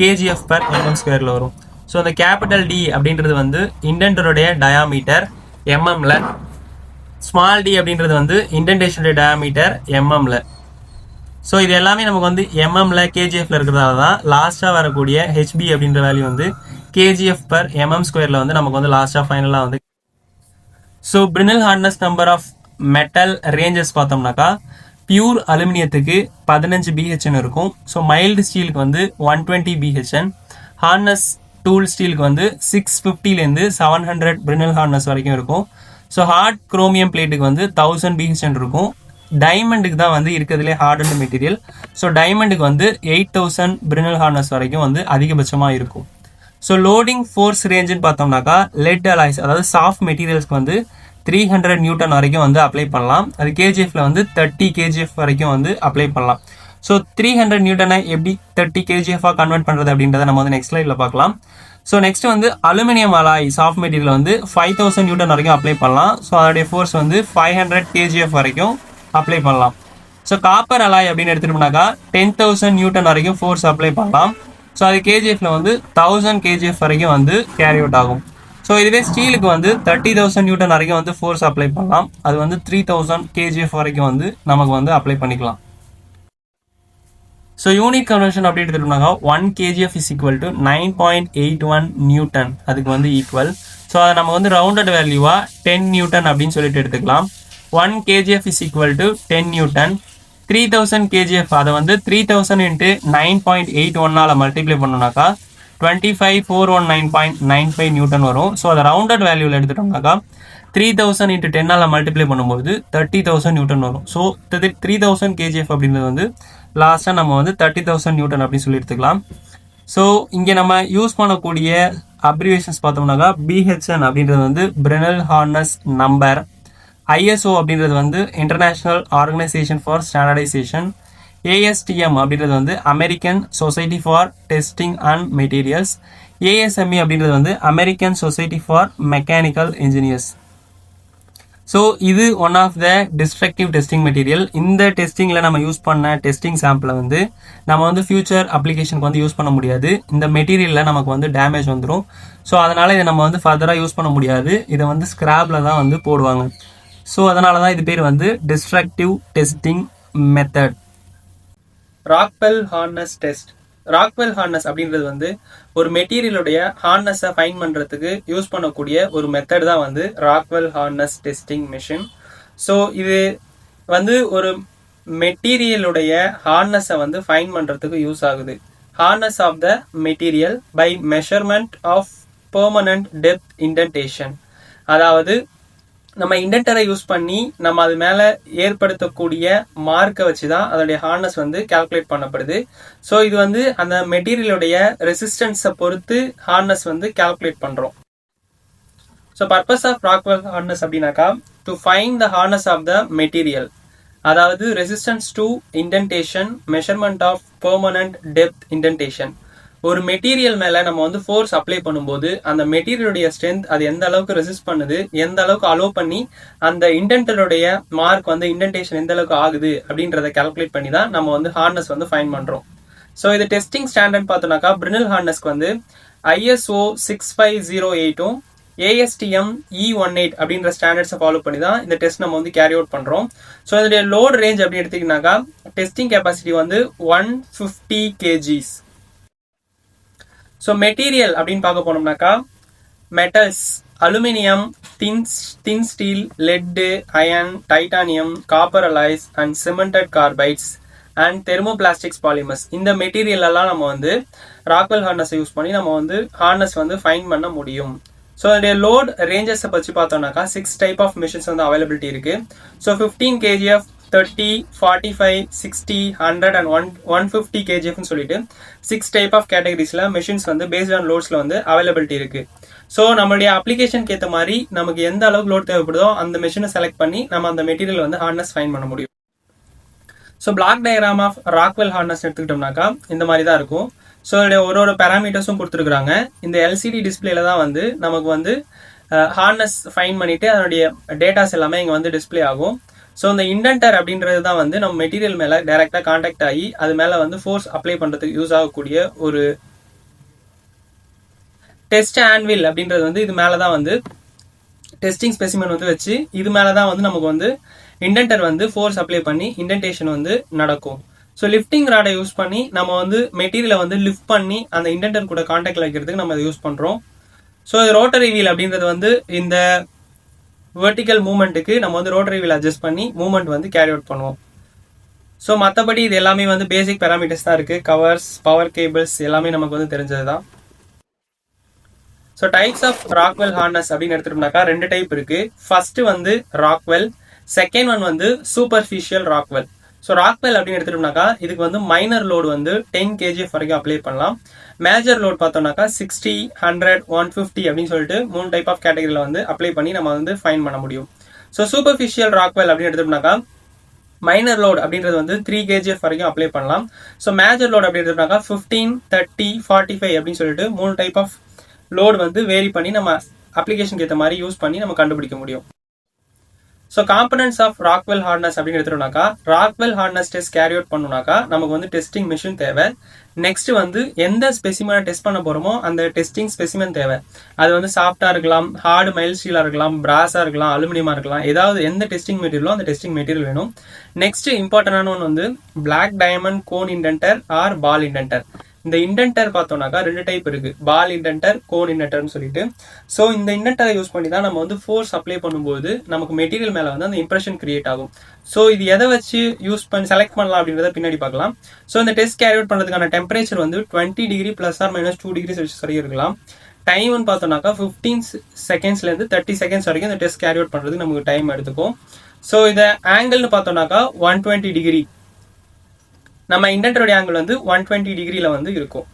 kgf per mm ஸ்கொயரில் வரும். ஸோ அந்த கேபிட்டல் டி அப்படின்றது வந்து இன்டென்டருடைய டயாமீட்டர் எம்எம்ல, ஸ்மால் டி அப்படின்றது வந்து இன்டென்டேஷனுடைய டயாமீட்டர் எம்எம்ல. ஸோ இது எல்லாமே நமக்கு வந்து எம்எம்ல கேஜிஎஃப்ல இருக்கிறதால தான் லாஸ்ட்டாக வரக்கூடிய ஹெச்பி அப்படின்ற வேல்யூ வந்து கேஜிஎஃப் பர் எம்எம் ஸ்கொயரில் வந்து நமக்கு வந்து லாஸ்ட்டாக ஃபைனலாக வந்து. So Brinell hardness number of metal ranges பார்த்தோம்னாக்கா பியூர் அலுமினியத்துக்கு 15 BHN இருக்கும். ஸோ மைல்டு ஸ்டீலுக்கு வந்து 120 BHN. ஹார்ட்னஸ் டூல் ஸ்டீலுக்கு வந்து 650லேருந்து 700 பிரினல் ஹார்ட்னஸ் வரைக்கும் இருக்கும். ஸோ ஹார்ட் குரோமியம் பிளேட்டுக்கு வந்து 1000 BHN இருக்கும். டைமண்டுக்கு தான் வந்து இருக்கிறதுலே ஹார்டன்டு மெட்டீரியல். ஸோ டைமண்டுக்கு வந்து 8000 பிரினல் ஹார்ட்னஸ் வரைக்கும் வந்து அதிகபட்சமாக இருக்கும். ஸோ லோடிங் ஃபோர்ஸ் ரேஞ்சுன்னு பார்த்தோம்னாக்கா லெட் அலாய்ஸ் அதாவது சாஃப்ட் மெட்டீரியல்ஸ்க்கு வந்து 300 நியூட்டன் வரைக்கும் வந்து அப்ளை பண்ணலாம். அது கேஜிஎஃப்ல வந்து 30 கேஜிஎஃப் வரைக்கும் வந்து அப்ளை பண்ணலாம். ஸோ 300 நியூட்டனை எப்படி 30 கேஜிஎஃபாக கன்வெர்ட் பண்ணுறது அப்படின்றத நம்ம வந்து நெக்ஸ்ட் ஸ்லைடில் பார்க்கலாம். ஸோ நெக்ஸ்ட் வந்து அலுமினியம் அலாய் சாஃப்ட் மெட்டீரியல் வந்து 5000 நியூட்டன் வரைக்கும் அப்ளை பண்ணலாம். ஸோ அதோடைய ஃபோர்ஸ் வந்து 500 கேஜிஎஃப் வரைக்கும் அப்ளை பண்ணலாம். ஸோ காப்பர் அலாய் அப்படின்னு எடுத்துட்டோம்னாக்கா 10,000 நியூட்டன் வரைக்கும் ஃபோர்ஸ் அப்ளை பண்ணலாம். ஸோ அது கேஜிஎஃப்ல வந்து 1000 கேஜிஎஃப் வரைக்கும் வந்து கேரி அவுட் ஆகும். ஸோ இதுவே ஸ்டீலுக்கு வந்து 30,000 நியூட்டன் வரைக்கும் வந்து ஃபோர்ஸ் அப்ளை பண்ணலாம். அது வந்து 3000 கேஜிஎஃப் வரைக்கும் வந்து நமக்கு வந்து அப்ளை பண்ணிக்கலாம். ஸோ யூனிட் கன்வர்ஷன் அப்படி எடுத்துட்டோம்னாக்கா 1 kgf is equal to 9.81 Newton அதுக்கு வந்து ஈக்குவல். ஸோ அதை நம்ம வந்து ரவுண்டட் வேல்யூவா 10 நியூட்டன் அப்படின்னு சொல்லிட்டு எடுத்துக்கலாம். 1 kgf is equal to 10 Newton. 3000 kgf அதை வந்து 3000 இன்ட்டு 9.81 மல்டிப்ளை பண்ணோம்னாக்கா 25,419.95 நியூட்டன் வரும். ஸோ அதை ரவுண்டட் வேல்யூவில் எடுத்துட்டோம்னாக்கா 3000 இன்ட்டு 10 மல்டிப்ளை பண்ணும்போது 30,000 நியூட்டன் வரும். ஸோ 3000 kgf அப்படின்றது வந்து லாஸ்ட்டாக நம்ம வந்து 30,000 நியூட்டன் அப்படின்னு சொல்லி எடுத்துக்கலாம். ஸோ இங்கே நம்ம யூஸ் பண்ணக்கூடிய அப்ரிவேஷன்ஸ் பார்த்தோம்னாக்கா BHN அப்படின்றது வந்து பிரெனல் ஹார்னஸ் நம்பர், ISO அப்படின்றது வந்து international organisation for standardisation, ASTM அப்படின்றது வந்து American society for testing and materials, ASME அப்படின்றது வந்து American society for mechanical engineers. So இது one of the destructive testing material. இந்த டெஸ்டிங்கில் நம்ம யூஸ் பண்ண டெஸ்டிங் சாம்பிளை வந்து நம்ம வந்து ஃபியூச்சர் அப்ளிகேஷனுக்கு வந்து யூஸ் பண்ண முடியாது. இந்த மெட்டீரியலில் நமக்கு வந்து டேமேஜ் வந்துடும். ஸோ அதனால் இதை நம்ம வந்து ஃபர்தராக யூஸ் பண்ண முடியாது. இதை வந்து ஸ்கிராப்பில் தான் வந்து போடுவாங்க. ஸோ அதனால தான் இது பேர் வந்து destructive testing method. Rockwell hardness test. Rockwell harness அப்படின்றது வந்து ஒரு மெட்டீரியலுடைய ஹார்னஸை ஃபைண்ட் பண்ணுறதுக்கு யூஸ் பண்ணக்கூடிய ஒரு மெத்தட் தான் வந்து Rockwell harness testing machine. So இது வந்து ஒரு மெட்டீரியலுடைய ஹார்னஸை வந்து ஃபைண்ட் பண்ணுறதுக்கு யூஸ் ஆகுது. Hardness of the material by measurement of permanent depth indentation. அதாவது நம்ம இண்டென்டரை யூஸ் பண்ணி நம்ம அது மேலே ஏற்படுத்தக்கூடிய மார்க்கை வச்சு தான் அதோடைய ஹார்னஸ் வந்து கால்குலேட் பண்ணப்படுது. ஸோ இது வந்து அந்த மெட்டீரியலுடைய ரெசிஸ்டன்ஸை பொறுத்து ஹார்னஸ் வந்து கால்குலேட் பண்ணுறோம். So purpose of Rockwell hardness அப்படின்னாக்கா to find the hardness of the material, அதாவது resistance to indentation, measurement of permanent depth indentation. ஒரு மெட்டீரியல் மேலே நம்ம வந்து ஃபோர்ஸ் அப்ளை பண்ணும்போது அந்த மெட்டீரியலுடைய ஸ்ட்ரென்த் அது எந்த அளவுக்கு ரெசிஸ்ட் பண்ணுது, எந்த அளவுக்கு அலோவ் பண்ணி அந்த இண்டென்டருடைய மார்க் வந்து இண்டென்டேஷன் எந்த அளவுக்கு ஆகுது அப்படின்றத கால்குலேட் பண்ணி தான் நம்ம வந்து ஹார்னஸ் வந்து ஃபைண்ட் பண்ணுறோம். ஸோ இது டெஸ்டிங் ஸ்டாண்டர்ட் பார்த்தோம்னாக்கா பிரினல் ஹார்னஸ்க்கு வந்து ISO 6508 ASTM E18 அப்படின்ற ஸ்டாண்டர்ட்ஸை ஃபாலோ பண்ணி தான் இந்த டெஸ்ட் நம்ம வந்து கேரி அவுட் பண்ணுறோம். ஸோ இதனுடைய லோட் ரேஞ்ச் அப்படின்னு எடுத்திங்கனாக்கா டெஸ்டிங் கெப்பாசிட்டி வந்து 150 kgs. ஸோ மெட்டீரியல் அப்படின்னு பார்க்க போனோம்னாக்கா metals, aluminium, thin steel, lead, iron, titanium, copper alloys and cemented carbides and thermoplastics polymers. இந்த மெட்டீரியல் எல்லாம் நம்ம வந்து ராக்வெல் ஹார்னஸை யூஸ் பண்ணி நம்ம வந்து ஹார்னஸ் வந்து ஃபைண்ட் பண்ண முடியும். ஸோ அதோடைய லோட் ரேஞ்சஸை பற்றி பார்த்தோம்னாக்கா 6 டைப் ஆஃப் மிஷின்ஸ் வந்து அவைலபிலிட்டி இருக்கு. ஸோ 15 kgf, 30, 45, 60, 100 and 150 kgf சொல்லிட்டு 6 டைப் ஆஃப் கேட்டகரிஸ்ல மெஷின்ஸ் வந்து பேஸ்ட் ஆன் லோட்ஸ்ல வந்து அவைலபிலிட்டி இருக்கு. ஸோ நம்மளுடைய அப்ளிகேஷனுக்கு ஏற்ற மாதிரி நமக்கு எந்த அளவுக்கு லோட் தேவைப்படுதோ அந்த மெஷினை செலக்ட் பண்ணி நம்ம அந்த மெட்டீரியல் வந்து ஹார்னஸ் ஃபைண்ட் பண்ண முடியும். So block diagram of Rockwell hardness எடுத்துக்கிட்டோம்னாக்கா இந்த மாதிரி தான் இருக்கும். ஸோ இதோடைய ஒரு பேராமீட்டர்ஸும் கொடுத்துருக்குறாங்க. இந்த LCD டிஸ்பிளேல தான் வந்து நமக்கு வந்து ஹார்னஸ் ஃபைண்ட் பண்ணிட்டு அதனுடைய டேட்டாஸ் எல்லாமே இங்கே வந்து டிஸ்பிளே ஆகும். ஸோ இந்த இண்டென்டர் அப்படின்றது தான் வந்து நம்ம மெட்டீரியல் மேலே டைரெக்டாக கான்டாக்ட் ஆகி அது மேலே வந்து ஃபோர்ஸ் அப்ளை பண்ணுறதுக்கு யூஸ் ஆகக்கூடிய ஒரு டெஸ்ட் ஆன்வில் அப்படின்றது வந்து இது மேலே தான் வந்து டெஸ்டிங் ஸ்பெசிமென் வந்து வச்சு இது மேலே தான் வந்து நமக்கு வந்து இண்டென்டர் வந்து ஃபோர்ஸ் அப்ளை பண்ணி இண்டென்டேஷன் வந்து நடக்கும். ஸோ லிஃப்டிங் ராடை யூஸ் பண்ணி நம்ம வந்து மெட்டீரியலை வந்து லிஃப்ட் பண்ணி அந்த இண்டென்டர் கூட கான்டாக்டில் வைக்கிறதுக்கு நம்ம அதை யூஸ் பண்ணுறோம். ஸோ இது ரோட்டரி வீல் அப்படின்றது வந்து இந்த வெர்டிக்கல் மூவ்மெண்ட்டுக்கு நம்ம வந்து ரோட்டரி வீல் அட்ஜஸ்ட் பண்ணி மூவ்மெண்ட் வந்து கேரி அவுட் பண்ணுவோம். ஸோ மற்றபடி இது எல்லாமே வந்து பேசிக் பேராமீட்டர்ஸ் தான் இருக்குது. கவர்ஸ், பவர் கேபிள்ஸ் எல்லாமே நமக்கு வந்து தெரிஞ்சது தான். So types of Rockwell hardness அப்படின்னு எடுத்துட்டோம்னாக்கா 2 டைப் இருக்கு. ஃபர்ஸ்ட் வந்து ராக்வெல், செகண்ட் ஒன் வந்து சூப்பர்ஃபிஷியல் ராக்வெல். ஸோ ராக்வெல் அப்படின்னு எடுத்துட்டோம்னாக்கா இதுக்கு வந்து மைனர் லோடு வந்து 10 kgf வரைக்கும் அப்ளை பண்ணலாம். மேஜர் லோட் பார்த்தோம்னாக்கா 60, 100, 150 அப்படின்னு சொல்லிட்டு 3 டைப் ஆஃப் கேட்டகரியில வந்து அப்ளை பண்ணி நம்ம வந்து ஃபைன் பண்ண முடியும். ஸோ சூப்பர்ஃபிஷியல் ராக்வெல் அப்படின்னு எடுத்துட்டோம்னாக்கா மைனர் லோட் அப்படின்றது வந்து 3 kgf வரைக்கும் அப்ளை பண்ணலாம். ஸோ மேஜர் லோட் அப்படின்னு எடுத்துட்டோம்னாக்கா 15, 30, 45 அப்படின்னு சொல்லிட்டு 3 டைப் ஆஃப் லோடு வந்து வேரி பண்ணி நம்ம அப்ளிகேஷனுக்கு ஏற்ற மாதிரி யூஸ் பண்ணி நம்ம கண்டுபிடிக்க முடியும். So components of Rockwell hardness அப்படின்னு எடுத்துட்டோம்னாக்கா Rockwell hardness test carry out பண்ணணும்னாக்கா நமக்கு வந்து டெஸ்டிங் மிஷின் தேவை. நெக்ஸ்ட் வந்து எந்த ஸ்பெசிமனை டெஸ்ட் பண்ண போறோமோ அந்த டெஸ்டிங் ஸ்பெசிமன் தேவை. அது வந்து சாஃப்டா இருக்கலாம், ஹார்டு மைல் ஸ்டீலா இருக்கலாம், பிராஸா இருக்கலாம், அலுமினியமா இருக்கலாம், ஏதாவது எந்த டெஸ்டிங் மெட்டீரியலோ அந்த டெஸ்டிங் மெட்டீரியல் வேணும். நெக்ஸ்ட் இம்பார்ட்டன்டான ஒன்று வந்து பிளாக் டயமண்ட் கோன் இண்டென்டர் ஆர் பால் இண்டென்டர். இந்த இண்டென்டர் பார்த்தோம்னாக்கா 2 டைப் இருக்கு, பால் இண்டென்டர், கோன் இண்டென்டர்னு சொல்லிட்டு. ஸோ இந்த இண்டென்டரை யூஸ் பண்ணி தான் நம்ம வந்து ஃபோர்ஸ் அப்ளை பண்ணும்போது நமக்கு மெட்டீரியல் மேல வந்து அந்த இம்ப்ரெஷன் கிரியேட் ஆகும். ஸோ இது எதை வச்சு யூஸ் பண்ணி செலக்ட் பண்ணலாம் அப்படின்றத பின்னாடி பார்க்கலாம். ஸோ இந்த டெஸ்ட் கேரி அவுட் பண்ணுறதுக்கான டெம்பரேச்சர் வந்து 20 டிகிரி ± 2 டிகிரி செல்சியஸ் வரைக்கும் இருக்கலாம். டைம்னு பார்த்தோம்னாக்கா 15 செகண்ட்ஸ்லேருந்து 30 செகண்ட்ஸ் வரைக்கும் இந்த டெஸ்ட் கேரி அவுட் பண்ணுறதுக்கு நமக்கு டைம் எடுத்துக்கும். ஸோ இதை ஆங்கிள்னு பார்த்தோம்னாக்கா 120 டிகிரி, நம்ம இண்டென்டருடைய ஆங்கிள் வந்து 120 டிகிரியில வந்து இருக்கும்.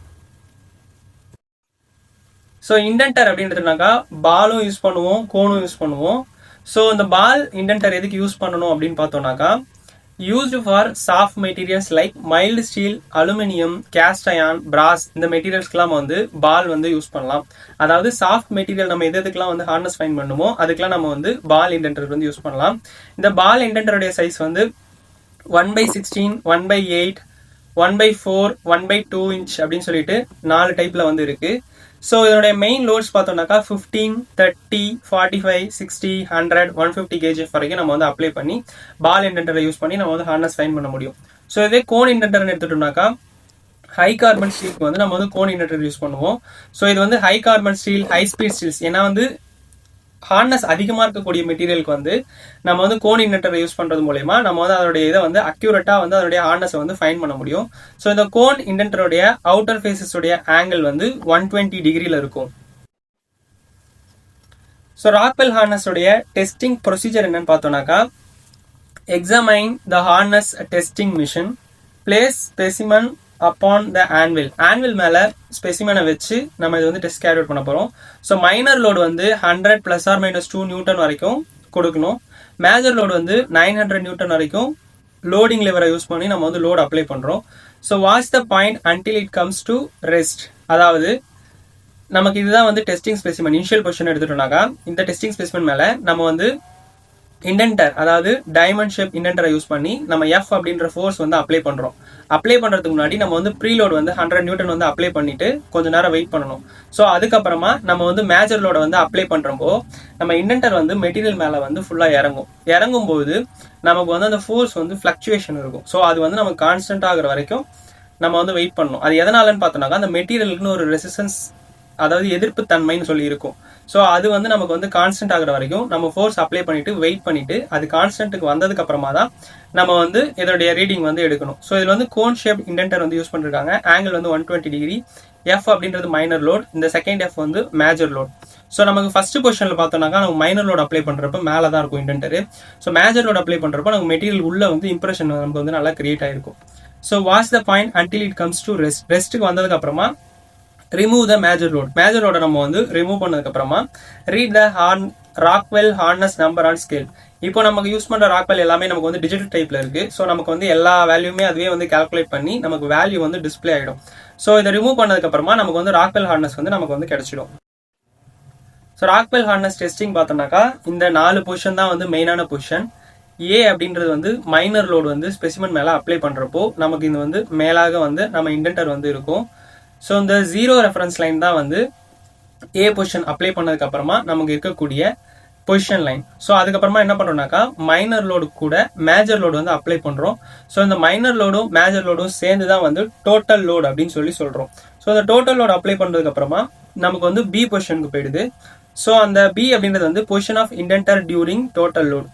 ஸோ இண்டென்டர் அப்படின்றதுனாக்கா பாலும் யூஸ் பண்ணுவோம், கோனும் யூஸ் பண்ணுவோம். ஸோ இந்த பால் இண்டென்டர் எதுக்கு யூஸ் பண்ணணும் அப்படின்னு பார்த்தோம்னாக்கா used for soft materials like mild steel, aluminium, cast iron, brass இந்த மெட்டீரியல்ஸ்க்குலாம் வந்து பால் வந்து யூஸ் பண்ணலாம். அதாவது சாஃப்ட் மெட்டீரியல் நம்ம எதுக்கெல்லாம் வந்து ஹார்னஸ் ஃபைன் பண்ணுமோ அதுக்கெல்லாம் நம்ம வந்து பால் இண்டென்டர் வந்து யூஸ் பண்ணலாம். இந்த பால் இண்டென்டருடைய சைஸ் வந்து 1/16, 1/8, 1/4, 1/2 இன்ச் அப்படின்னு சொல்லிட்டு 4 டைப்ல வந்து இருக்கு. ஸோ இதனுடைய மெயின் லோட்ஸ் பார்த்தோம்னாக்கா 15, 30, 45, 60, 100, 150 kgf வரைக்கும் நம்ம வந்து அப்ளை பண்ணி பால் இண்டென்டரை யூஸ் பண்ணி நம்ம வந்து ஹார்னஸ் ஃபைன் பண்ண முடியும். ஸோ இதே கோன் இண்டென்டர்னு எடுத்துட்டோம்னாக்கா ஹை கார்பன் ஸ்டீலுக்கு வந்து நம்ம வந்து கோன் இண்டென்டர் யூஸ் பண்ணுவோம். ஸோ இது வந்து high carbon steel, high speed Steeles, ஏன்னா வந்து ஹார்னஸ் அதிகமாக இருக்கக்கூடிய மெட்டீரியலுக்கு வந்து நம்ம வந்து கோன் இண்டென்டரை யூஸ் பண்றது மூலமா நம்ம வந்து அதோடைய இதை வந்து அக்யூரேட்டா வந்து அதோடைய ஹார்னஸை வந்து ஃபைன் பண்ண முடியும். ஸோ இந்த கோன் இண்டென்டருடைய அவுட்டர் ஃபேஸஸ் உடைய ஆங்கிள் வந்து 120 டிகிரியில இருக்கும். ஸோ ராக்வெல் ஹார்னஸ் உடைய டெஸ்டிங் ப்ரொசீஜர் என்னன்னு பார்த்தோம்னாக்கா examine the harness testing machine, place specimen upon the anvil. Anvil மேல ஸ்பெசிமனை வச்சு நம்ம இது வந்து டெஸ்ட் கேரி அவுட் பண்ண போறோம். ஸோ மைனர் லோடு வந்து 100 ± 2 நியூட்டன் வரைக்கும் கொடுக்கணும். மேஜர் லோடு வந்து 900 நியூட்டன் வரைக்கும் லோடிங் லெவரை யூஸ் பண்ணி நம்ம வந்து லோடு அப்ளை பண்றோம். So watch the point until it comes to rest. அதாவது நமக்கு இதுதான் வந்து டெஸ்டிங் ஸ்பெசிமன். இனிஷியல் பொசிஷன் எடுத்துட்டோம்னாக்கா இந்த டெஸ்டிங் ஸ்பெசிமன் மேல நம்ம வந்து இண்டென்டர், அதாவது டைமண்ட் ஷேப் இண்டென்டரை யூஸ் பண்ணி நம்ம எஃப் அப்படின்ற ஃபோர்ஸ் வந்து அப்ளை பண்றோம். அப்ளை பண்றதுக்கு முன்னாடி நம்ம வந்து ப்ரீலோட் வந்து 100 நியூட்டன் வந்து அப்ளை பண்ணிட்டு கொஞ்ச நேரம் வெயிட் பண்ணணும். ஸோ அதுக்கப்புறமா நம்ம வந்து மேஜர் லோட வந்து அப்ளை பண்றப்போ நம்ம இண்டென்டர் வந்து மெட்டீரியல் மேல வந்து ஃபுல்லா இறங்கும் போது நமக்கு வந்து அந்த ஃபோர்ஸ் வந்து ஃபிளக்சுவேஷன் இருக்கும். ஸோ அது வந்து நமக்கு கான்ஸ்டன்ட் ஆகுற வரைக்கும் நம்ம வந்து வெயிட் பண்ணணும். அது எதனாலன்னு பார்த்தோம்னாக்கா அந்த மெட்டீரியலுக்குன்னு ஒரு ரெசிஸ்டன்ஸ், அதாவது எதிர்ப்பு தன்மைன்னு சொல்லி இருக்கும். ஸோ அது வந்து நமக்கு வந்து கான்ஸ்டன்ட் ஆகுற வரைக்கும் நம்ம ஃபோர்ஸ் அப்ளை பண்ணிட்டு வெயிட் பண்ணிட்டு அது கான்ஸ்டன்ட்டுக்கு வந்ததுக்கு அப்புறமா தான் நம்ம வந்து இதோடைய ரீடிங் வந்து எடுக்கணும். ஸோ இதில் வந்து கோன் ஷேப் இண்டென்டர் வந்து யூஸ் பண்ணிருக்காங்க. ஆங்கிள் வந்து 120 டிகிரி. எஃப் அப்படின்றது மைனர் லோட், இந்த செகண்ட் எஃப் வந்து மேஜர் லோட். ஸோ நமக்கு ஃபர்ஸ்ட் பொசிஷன்ல பார்த்தோம்னாக்கா நம்ம மைனர் லோட் அப்ளை பண்றப்ப மேலே தான் இருக்கும் இண்டென்டர். ஸோ மேஜர் லோட் அப்ளை பண்றப்ப நமக்கு மெட்டீரியல் உள்ள வந்து இம்ப்ரெஷன் நமக்கு வந்து நல்லா கிரியேட் ஆயிருக்கும். So watch the point until it comes to rest. ரெஸ்ட்டுக்கு வந்ததுக்கு அப்புறமா remove the major load. Major லோட நம்ம வந்து ரிமூவ் பண்ணதுக்கு அப்புறமா read the Rockwell hardness number on scale. இப்போ நமக்கு யூஸ் பண்ற ராக்வெல் எல்லாமே நமக்கு வந்து டிஜிட்டல் டைப்ல இருக்கு. ஸோ நமக்கு வந்து எல்லா வேல்யூமே அதுவே வந்து கால்குலேட் பண்ணி நமக்கு வேல்யூ வந்து டிஸ்பிளே ஆகிடும். ஸோ இதை ரிமூவ் பண்ணதுக்கு அப்புறமா நமக்கு வந்து ராக்வெல் ஹார்னஸ் வந்து நமக்கு வந்து கிடைச்சிடும். ஸோ ராக்வெல் ஹார்னஸ் டெஸ்டிங் பார்த்தோம்னாக்கா இந்த 4 பொசிஷன் தான் வந்து மெயினான பொசிஷன். ஏ அப்படின்றது வந்து மைனர் லோடு வந்து ஸ்பெசிமன் மேல அப்ளை பண்றப்போ நமக்கு இது வந்து மேலாக வந்து நம்ம இண்டென்டர் வந்து இருக்கும். ஸோ இந்த 0 ரெஃபரன்ஸ் லைன் தான் வந்து ஏ பொசிஷன் அப்ளை பண்ணதுக்கு அப்புறமா நமக்கு இருக்கக்கூடிய பொசிஷன் லைன். ஸோ அதுக்கப்புறமா என்ன பண்றோம்னாக்கா மைனர் லோடு கூட மேஜர் லோடு வந்து அப்ளை பண்றோம். ஸோ இந்த மைனர் லோடும் மேஜர் லோடும் சேர்ந்து தான் வந்து டோட்டல் லோடு அப்படின்னு சொல்லி சொல்றோம். ஸோ இந்த டோட்டல் லோடு அப்ளை பண்ணதுக்கு அப்புறமா நமக்கு வந்து பி பொசிஷனுக்கு போயிடுது. ஸோ அந்த பி அப்படின்றது வந்து position of indenter during total load.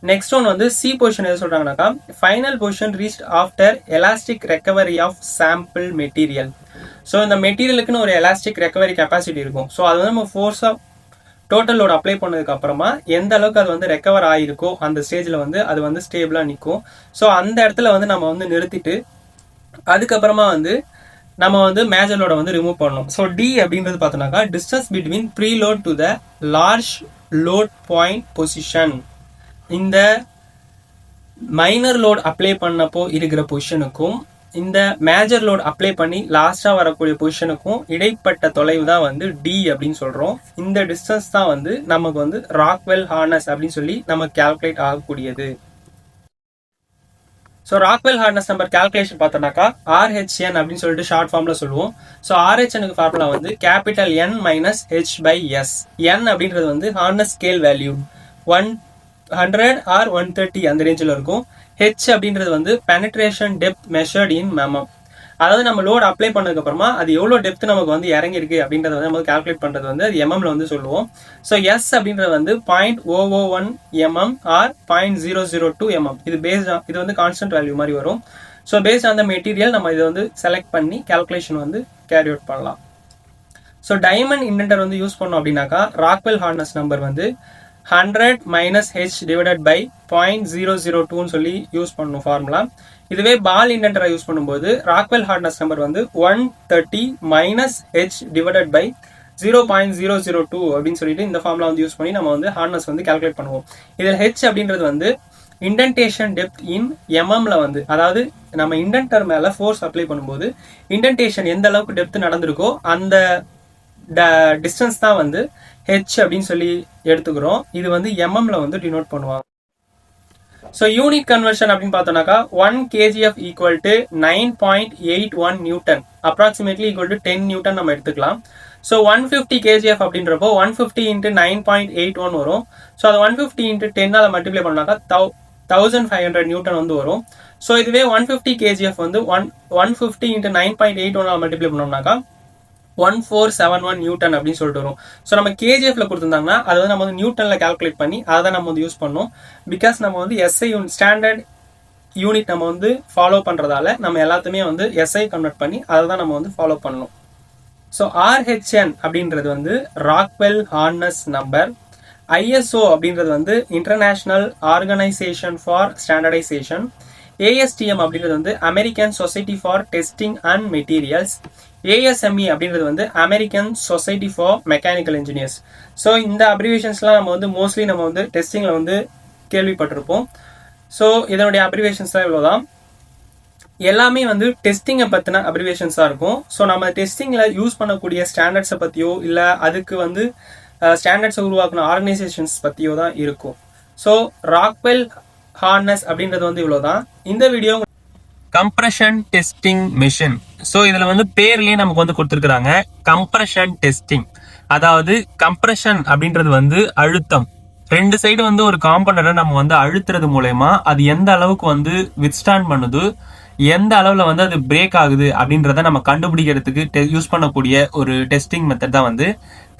Next one வந்து சி பொசிஷன் எது சொல்றாங்கன்னாக்கா final position reached after elastic recovery of sample material. So இந்த மெட்டீரியலுக்குன்னு ஒரு எலாஸ்டிக் ரெக்கவரி கெப்பாசிட்டி இருக்கும். ஸோ அது வந்து நம்ம ஃபோர்ஸாக டோட்டல் லோட் அப்ளை பண்ணதுக்கு அப்புறமா எந்த அளவுக்கு அது வந்து ரெக்கவர் ஆகிருக்கோ அந்த ஸ்டேஜில் வந்து அது வந்து ஸ்டேபிளாக நிற்கும். ஸோ அந்த இடத்துல வந்து நம்ம வந்து நிறுத்திட்டு அதுக்கப்புறமா வந்து நம்ம வந்து மேஜர் லோட வந்து ரிமூவ் பண்ணணும். ஸோ டி அப்படின்றது பார்த்தோம்னாக்கா distance between pre load to the large load point position. இந்த மைனர் லோட் அப்ளை பண்ணப்போ இருக்கிற பொசிஷனுக்கும் இந்த மேஜர் லோட் அப்ளை பண்ணி லாஸ்டா வரக்கூடிய பொசிஷனுக்கும் இடைப்பட்ட தொலைவு தான் வந்து டி அப்படின்னு சொல்றோம். இந்த டிஸ்டன்ஸ் தான் வந்து நமக்கு வந்து ராக்வெல் ஹார்னஸ் அப்படின்னு சொல்லி நம்ம கால்குலேட் ஆகக்கூடியது. So Rockwell hardness number calculation பார்த்தோம்னாக்கா RHN அப்படின்னு சொல்லிட்டு ஷார்ட் ஃபார்ம்ல சொல்லுவோம். ஸோ RHNக்கு ஃபார்முலா வந்து capital N minus H/S. N அப்படின்றது வந்து ஹார்னஸ் ஸ்கேல் வேல்யூ 100 ஆர் 130 அந்த ரேஞ்சில் இருக்கும். H அப்படின்றது வந்து பெனட்ரேஷன் டெப்த் மெஷர்ட் இன் mm. அதாவது நம்ம லோட் அப்ளை பண்ணதுக்கு அப்புறமா அது எவ்வளோ டெப்த் நமக்கு வந்து இறங்கிருக்கு அப்படின்றத வந்து நம்ம கால்குலேட் பண்றது வந்து அது எம்எம்ல வந்து சொல்லுவோம். ஸோ S அப்படின்றது வந்து 0.001 mm ஆர் 0.002 mm. இது வந்து கான்ஸ்டன்ட் வேல்யூ மாதிரி வரும். So based on the material நம்ம இதை வந்து செலக்ட் பண்ணி கால்குலேஷன் வந்து கேரி அவுட் பண்ணலாம். ஸோ டைமண்ட் இண்டென்டர் வந்து யூஸ் பண்ணோம் அப்படின்னாக்கா ராக்வெல் ஹார்னஸ் நம்பர் வந்து 100 மைனஸ் H டிவைடட் பை 0.002 சொல்லி யூஸ் பண்ணணும் ஃபார்முலா. இதுவே பால் இண்டென்டரை யூஸ் பண்ணும்போது ராக்வெல் ஹார்னஸ் நம்பர் வந்து 130 மைனஸ் H டிவைடட் பை 0.002 அப்படின்னு சொல்லிட்டு இந்த ஃபார்முலா வந்து யூஸ் பண்ணி நம்ம வந்து ஹார்னஸ் வந்து கால்குலேட் பண்ணுவோம். இதில் H அப்படின்றது வந்து இண்டென்டேஷன் டெப்த் இன் எம்எம்ல வந்து, அதாவது நம்ம இண்டென்டர் மேல ஃபோர்ஸ் அப்ளை பண்ணும்போது இண்டென்டேஷன் எந்த அளவுக்கு டெப்த் நடந்திருக்கோ அந்த டிஸ்டன்ஸ் தான் வந்து H அப்படின்னு சொல்லி எடுத்துக்கிறோம். இது வந்து எம்எம்ல வந்து டினோட் பண்ணுவாங்க. ஸோ யூனிட் கன்வர்ஷன் அப்படின்னு பார்த்தோம்னாக்கா 1 kgf equal to 9.81 Newton, approximately equal to 10 Newton நம்ம எடுத்துக்கலாம். ஸோ 150 kgf அப்படின்றப்போ 150 இன்ட்டு 9.81 வரும். ஸோ அது 150 இன்ட்டு 10 மல்டிப்ளை பண்ணாக்கா 1500 நியூட்டன் வந்து வரும். ஸோ இதுவே 150 kgf வந்து 150 இன்ட்டு 9.81 மல்டிப்ளை பண்ணோம்னாக்கா 1471 நியூட்டன் அப்படின்னு சொல்லிட்டு வரும். ஸோ நம்ம கேஜிஎஃப்ல கொடுத்துருந்தாங்கன்னா அதை வந்து நம்ம வந்து நியூட்டன்ல கால்குலேட் பண்ணி அதை தான் நம்ம வந்து யூஸ் பண்ணோம். பிகாஸ் நம்ம வந்து எஸ்ஐ ஸ்டாண்டர்ட் யூனிட் நம்ம வந்து ஃபாலோ பண்றதால நம்ம எல்லாத்தையுமே வந்து எஸ்ஐ கன்வெர்ட் பண்ணி அதை தான் நம்ம வந்து ஃபாலோ பண்ணணும். ஸோ RHN அப்படின்றது வந்து ராக்வெல் ஹார்னஸ் நம்பர். ISO அப்படின்றது வந்து international organisation for standardisation. ASTM அப்படின்றது வந்து American society for testing and materials. ASME அப்படின்றது வந்து American society for mechanical engineers. So இந்த அப்ரிவேஷன்ஸ்லாம் நம்ம வந்து மோஸ்ட்லி நம்ம வந்து டெஸ்டிங்கில் வந்து கேள்விப்பட்டிருப்போம். ஸோ இதனுடைய அப்ரிவேஷன்ஸ்லாம் இவ்வளோதான். எல்லாமே வந்து டெஸ்டிங்கை பற்றின அப்ரிவேஷன்ஸாக இருக்கும். ஸோ நம்ம டெஸ்டிங்கில் யூஸ் பண்ணக்கூடிய ஸ்டாண்டர்ட்ஸை பற்றியோ இல்லை அதுக்கு வந்து ஸ்டாண்டர்ட்ஸை உருவாக்குன ஆர்கனைசேஷன்ஸ் பற்றியோ தான் இருக்கும். ஸோ ராக்வெல் ஹார்னஸ் அப்படின்றது வந்து இவ்வளோதான். இந்த video compression testing machine. So இதுல வந்து பேர்லயே நமக்கு வந்து கொடுத்துருக்காங்க கம்ப்ரஷன் டெஸ்டிங். அதாவது கம்ப்ரஷன் அப்படின்றது வந்து அழுத்தம். ரெண்டு சைடு வந்து ஒரு காம்பனரை நம்ம வந்து அழுத்துறது மூலயமா அது எந்த அளவுக்கு வந்து வித்ஸ்டாண்ட் பண்ணுது, எந்த அளவுல வந்து அது பிரேக் ஆகுது அப்படின்றத நம்ம கண்டுபிடிக்கிறதுக்கு யூஸ் பண்ணக்கூடிய ஒரு டெஸ்டிங் மெத்தட் தான் வந்து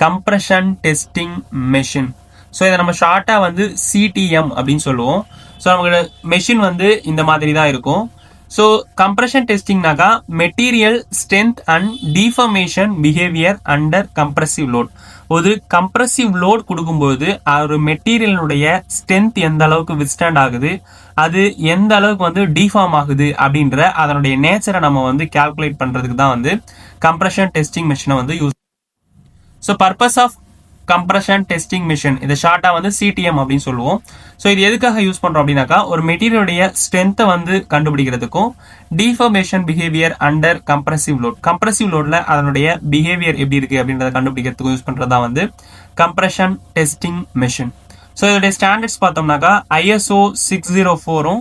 கம்ப்ரஷன் டெஸ்டிங் மெஷின். ஸோ இதை நம்ம ஷார்ட்டா வந்து CTM அப்படின்னு சொல்லுவோம். ஸோ நமக்கு மெஷின் வந்து இந்த மாதிரி தான் இருக்கும். ஸோ கம்ப்ரஷன் டெஸ்டிங்னாக்கா material strength and deformation behaviour under compressive load. ஒரு கம்ப்ரசிவ் லோட் கொடுக்கும்போது ஒரு மெட்டீரியலுடைய ஸ்ட்ரென்த் எந்த அளவுக்கு வித்ஸ்டாண்ட் ஆகுது, அது எந்த அளவுக்கு வந்து டிஃபார்ம் ஆகுது அப்படின்ற அதனுடைய நேச்சரை நம்ம வந்து கால்குலேட் பண்றதுக்கு தான் வந்து கம்ப்ரஷன் டெஸ்டிங் மிஷினை வந்து use. So purpose of compression testing machine, இதை ஷார்ட்டா வந்து CTM அப்படின்னு சொல்லுவோம். ஸோ இது எதுக்காக யூஸ் பண்றோம் அப்படின்னாக்கா ஒரு மெட்டீரியலுடைய ஸ்ட்ரென்த்தை வந்து கண்டுபிடிக்கிறதுக்கும் deformation behaviour under compressive load, compressive லோட்ல அதனுடைய பிஹேவியர் எப்படி இருக்கு அப்படின்றத கண்டுபிடிக்கிறதுக்கும் யூஸ் பண்றதா வந்து கம்ப்ரஷன் டெஸ்டிங் மிஷின். ஸோ இதோடைய ஸ்டாண்டர்ட்ஸ் பார்த்தோம்னாக்கா ISO 604